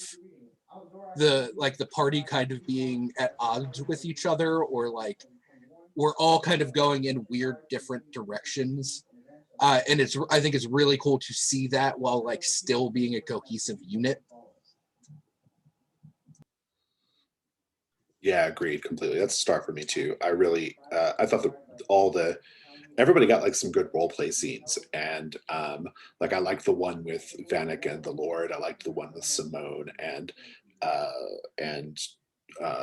the party kind of being at odds with each other, or like we're all kind of going in weird different directions. And I think it's really cool to see that while like still being a cohesive unit. Yeah, agreed completely. That's a star for me too. I really, I thought everybody got like some good role play scenes, and like I liked the one with Vanek and the Lord. I liked the one with Simone and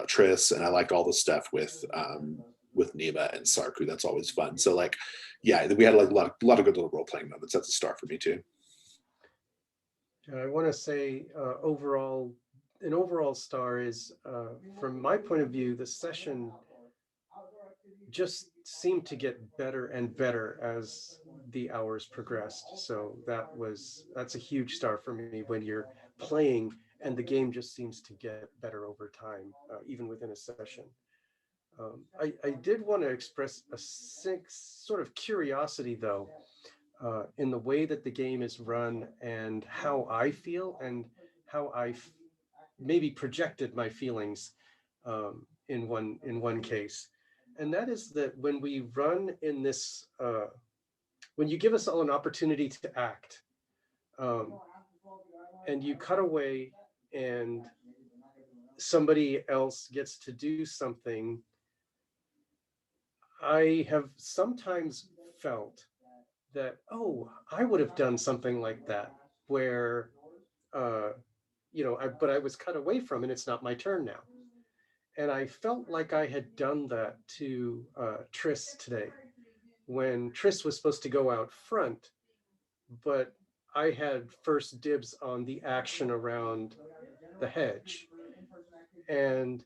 Triss, and I liked all the stuff with Nima and Sarku. That's always fun. So like, yeah, we had like a lot of good little role playing moments. That's a star for me too. I want to say an overall star is, from my point of view, the session just seemed to get better and better as the hours progressed. So that's a huge star for me when you're playing and the game just seems to get better over time, even within a session. I did want to express a sort of curiosity, though, in the way that the game is run and how I feel and how maybe projected my feelings in one case. And that is that when we run in this, when you give us all an opportunity to act, and you cut away and somebody else gets to do something, I have sometimes felt that, oh, I would have done something like that, where, but I was cut away from, and it's not my turn now. And I felt like I had done that to Triss today, when Triss was supposed to go out front, but I had first dibs on the action around the hedge. And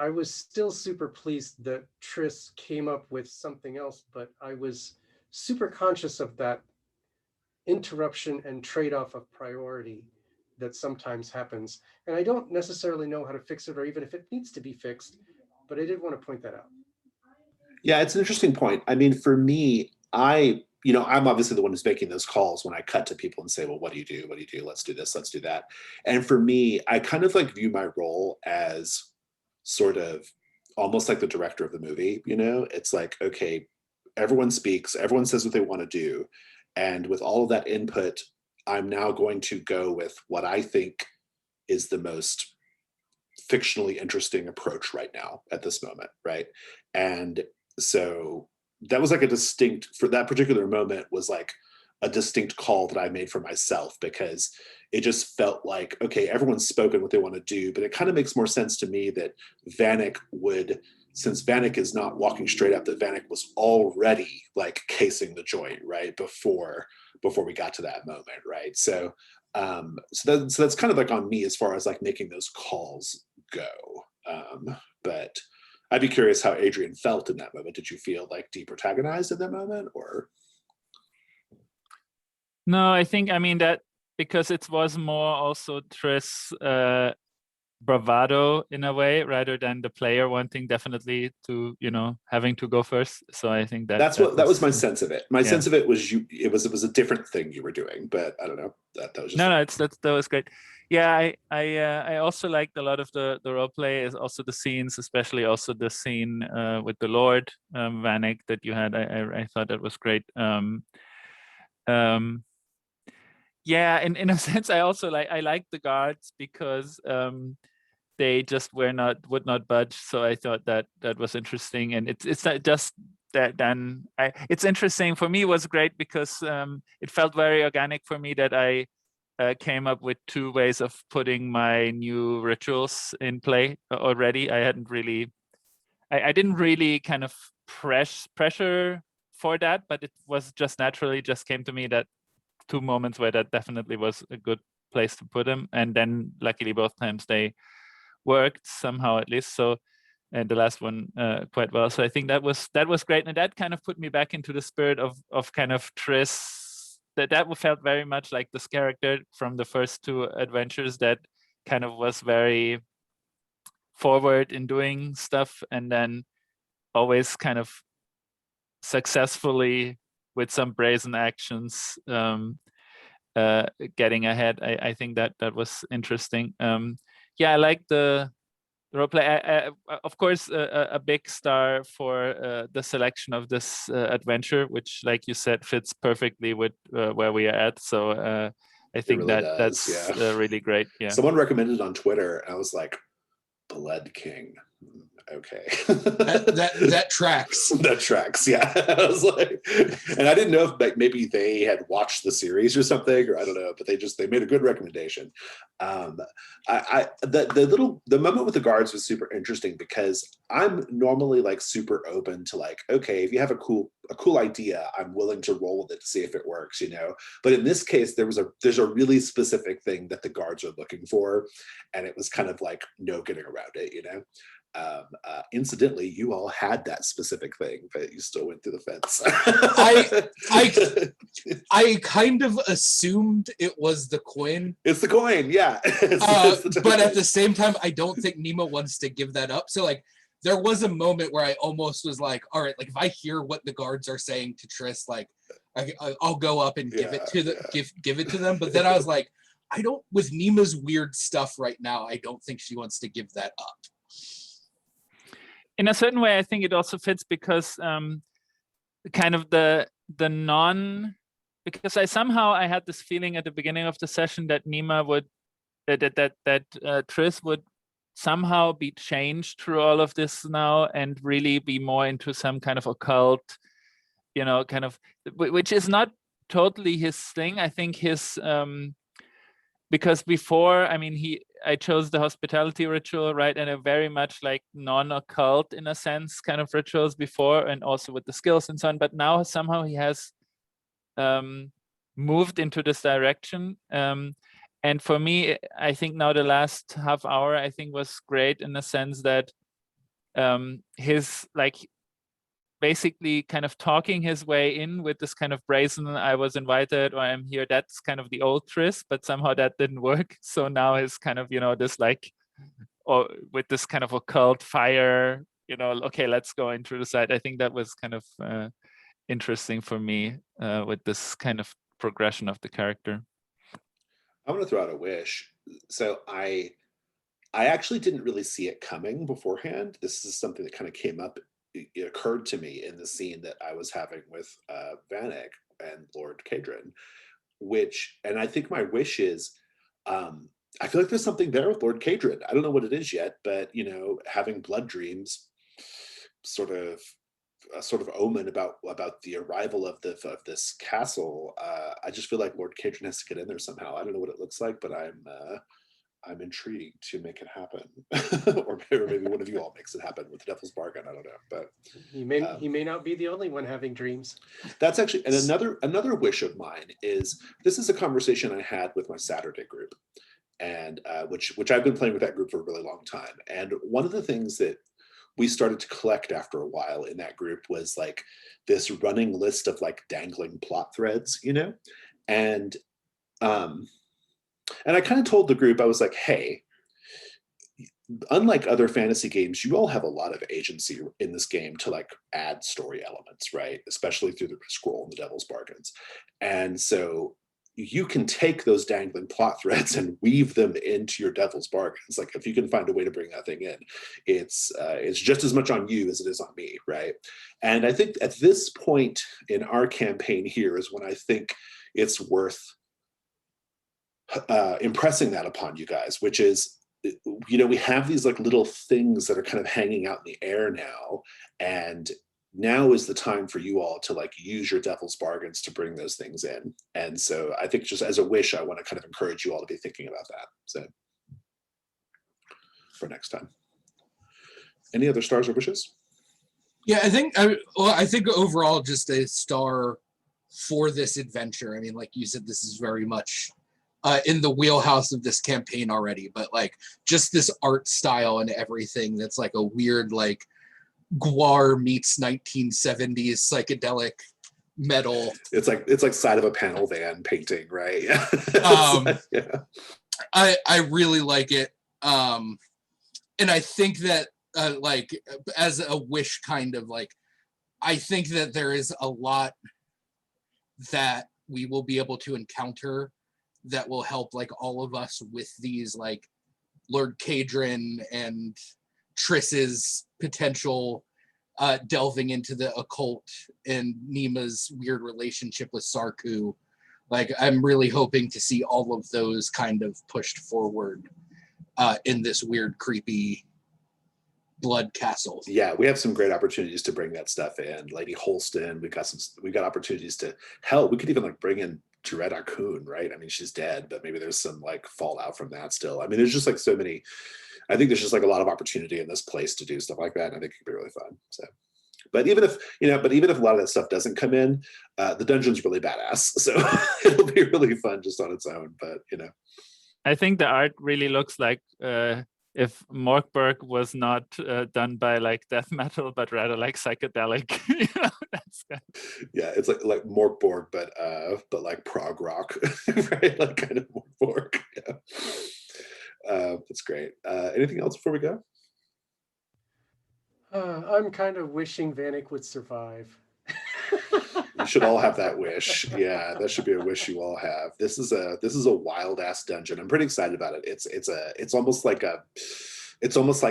I was still super pleased that Triss came up with something else, but I was super conscious of that interruption and trade-off of priority that sometimes happens. And I don't necessarily know how to fix it, or even if it needs to be fixed, but I did want to point that out. Yeah, it's an interesting point. I mean, for me, I'm obviously the one who's making those calls when I cut to people and say, well, what do you do? What do you do? Let's do this, let's do that. And for me, I kind of like view my role as sort of almost like the director of the movie. It's like, okay, everyone speaks, everyone says what they want to do. And with all of that input, I'm now going to go with what I think is the most fictionally interesting approach right now at this moment, right? And so that was like for that particular moment was like a distinct call that I made for myself, because it just felt like, okay, everyone's spoken what they want to do, but it kind of makes more sense to me that Vanek would, since Vanek is not walking straight up, that Vanek was already like casing the joint, right? Before we got to that moment, right? So that's kind of like on me as far as like making those calls go. But I'd be curious how Adrian felt in that moment. Did you feel like deprotagonized in that moment, or? No, I think, that because it was more also Triss bravado in a way, rather than the player wanting definitely to, having to go first. So I think that was my sense of it. My sense of it was it was a different thing you were doing, but I don't know. That was just that was great. Yeah, I also liked a lot of the role play, is also the scenes, especially also the scene with the Lord Vanek that you had. I thought that was great. Yeah, in a sense, I also like the guards because they just would not budge. So I thought that was interesting, and it's not just that. Then it's interesting for me. It was great because it felt very organic for me that I came up with 2 ways of putting my new rituals in play already. I didn't really kind of pressure for that, but it was just naturally just came to me that 2 moments where that definitely was a good place to put them, and then luckily both times they worked somehow, at least. So, and the last one quite well. So I think that was great, and that kind of put me back into the spirit of kind of Triss. That felt very much like this character from the first 2 adventures that kind of was very forward in doing stuff, and then always kind of successfully with some brazen actions getting ahead. I think that was interesting. I like the roleplay. Of course, a big star for the selection of this adventure, which, like you said, fits perfectly with where we are at. So I think really that's really great. Yeah. Someone recommended it on Twitter, and I was like, Blood King. Okay. that tracks. That tracks, yeah. I was like, and I didn't know if like maybe they had watched the series or something, or I don't know, but they made a good recommendation. The moment with the guards was super interesting because I'm normally like super open to like, okay, if you have a cool idea, I'm willing to roll with it to see if it works, But in this case, there's a really specific thing that the guards are looking for, and it was kind of like no getting around it, Incidentally, you all had that specific thing, but you still went through the fence. I kind of assumed it was the coin. It's the coin, yeah. But at the same time, I don't think Nima wants to give that up. So like, there was a moment where I almost was like, all right, like if I hear what the guards are saying to Triss, like I'll go up and give it to them. But then I was like, with Nima's weird stuff right now, I don't think she wants to give that up. In a certain way, I think it also fits because kind of because I had this feeling at the beginning of the session that Nima that Triss would somehow be changed through all of this now and really be more into some kind of occult, kind of, which is not totally his thing. I think his because before, I chose the hospitality ritual, right? And a very much like non-occult in a sense kind of rituals before, and also with the skills and so on. But now somehow he has moved into this direction. And for me, I think now the last half hour, I think was great in the sense that his like basically kind of talking his way in with this kind of brazen, I was invited or I'm here. That's kind of the old Triss, but somehow that didn't work. So now it's kind of, this like, or with this kind of occult fire, okay, let's go into the side. I think that was kind of interesting for me with this kind of progression of the character. I'm going to throw out a wish. So I actually didn't really see it coming beforehand. This is something that kind of came up. It occurred to me in the scene that I was having with Vanek and Lord Kadrin, and I think my wish is, I feel like there's something there with Lord Kadrin. I don't know what it is yet, but having blood dreams, sort of omen about the arrival of this castle. I just feel like Lord Kadrin has to get in there somehow. I don't know what it looks like, but I'm intrigued to make it happen, or maybe one of you all makes it happen with the Devil's Bargain. I don't know, but he may not be the only one having dreams. That's actually, and another wish of mine is, this is a conversation I had with my Saturday group, and which I've been playing with that group for a really long time. And one of the things that we started to collect after a while in that group was like this running list of like dangling plot threads, and I kind of told the group, I was like, hey, unlike other fantasy games, you all have a lot of agency in this game to like add story elements, right? Especially through the scroll and the Devil's Bargains. And so you can take those dangling plot threads and weave them into your Devil's Bargains. Like if you can find a way to bring that thing in, it's just as much on you as it is on me, right? And I think at this point in our campaign here is when I think it's worth impressing that upon you guys, which is, we have these like little things that are kind of hanging out in the air now, and now is the time for you all to like use your Devil's Bargains to bring those things in. And so I think just as a wish, I want to kind of encourage you all to be thinking about that. So for next time. Any other stars or wishes? Yeah, I think overall just a star for this adventure. I mean, like you said, this is very much in the wheelhouse of this campaign already, but like just this art style and everything that's like a weird like Guar meets 1970s psychedelic metal. It's like side of a panel van painting, right? Yeah. Yeah. I really like it. And I think that like as a wish, kind of like, I think that there is a lot that we will be able to encounter that will help like all of us with these like Lord Kadrin and Triss's potential delving into the occult and Nima's weird relationship with Sarku. Like I'm really hoping to see all of those kind of pushed forward in this weird, creepy blood castle. Yeah, we have some great opportunities to bring that stuff in. Lady Holston, we got opportunities to hell. We could even like bring in Jared Akun, right? I mean, she's dead, but maybe there's some like fallout from that still. I mean, there's just like so many. I think there's just like a lot of opportunity in this place to do stuff like that, and I think it could be really fun. So, but even if a lot of that stuff doesn't come in, the dungeon's really badass, so it'll be really fun just on its own. But I think the art really looks like if Morkberg was not done by like death metal, but rather like psychedelic. That's kind of... Yeah, it's like Morkborg, but like prog rock, right? Like kind of Morkborg. Yeah, that's great. Anything else before we go? I'm kind of wishing Vanek would survive. You should all have that wish. Yeah, that should be a wish you all have. This is a wild ass dungeon. I'm pretty excited about it. It's almost like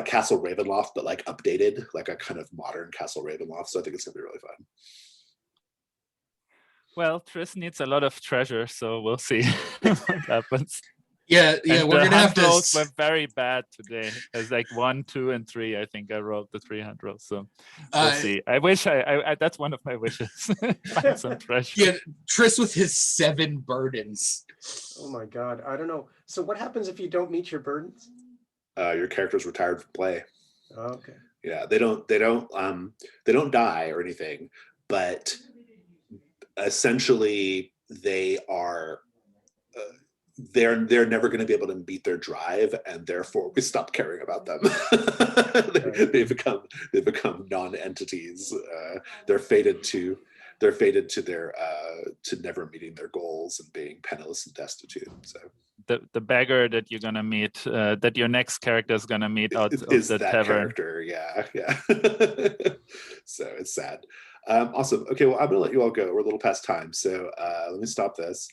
Castle Ravenloft, but like updated, like a kind of modern Castle Ravenloft. So I think it's gonna be really fun. Well, Triss needs a lot of treasure, so we'll see what happens. Yeah, and we're gonna have to. Rolls were very bad today. It's like 1, 2, and 3. I think I rolled the 3 hand rolls, so we'll see. I wish I that's one of my wishes. Find some treasure. Yeah, Triss with his 7 burdens. Oh my god, I don't know. So what happens if you don't meet your burdens? Your character's retired from play. Oh, okay. Yeah, they don't die or anything, but essentially they they're never going to be able to meet their drive, and therefore we stop caring about them. they become non-entities. They're fated to their to never meeting their goals and being penniless and destitute. So the beggar that you're gonna meet, that your next character is gonna meet out of the that tavern. character. Yeah. So it's sad. Awesome. Okay, well, I'm gonna let you all go. We're a little past time, so let me stop this.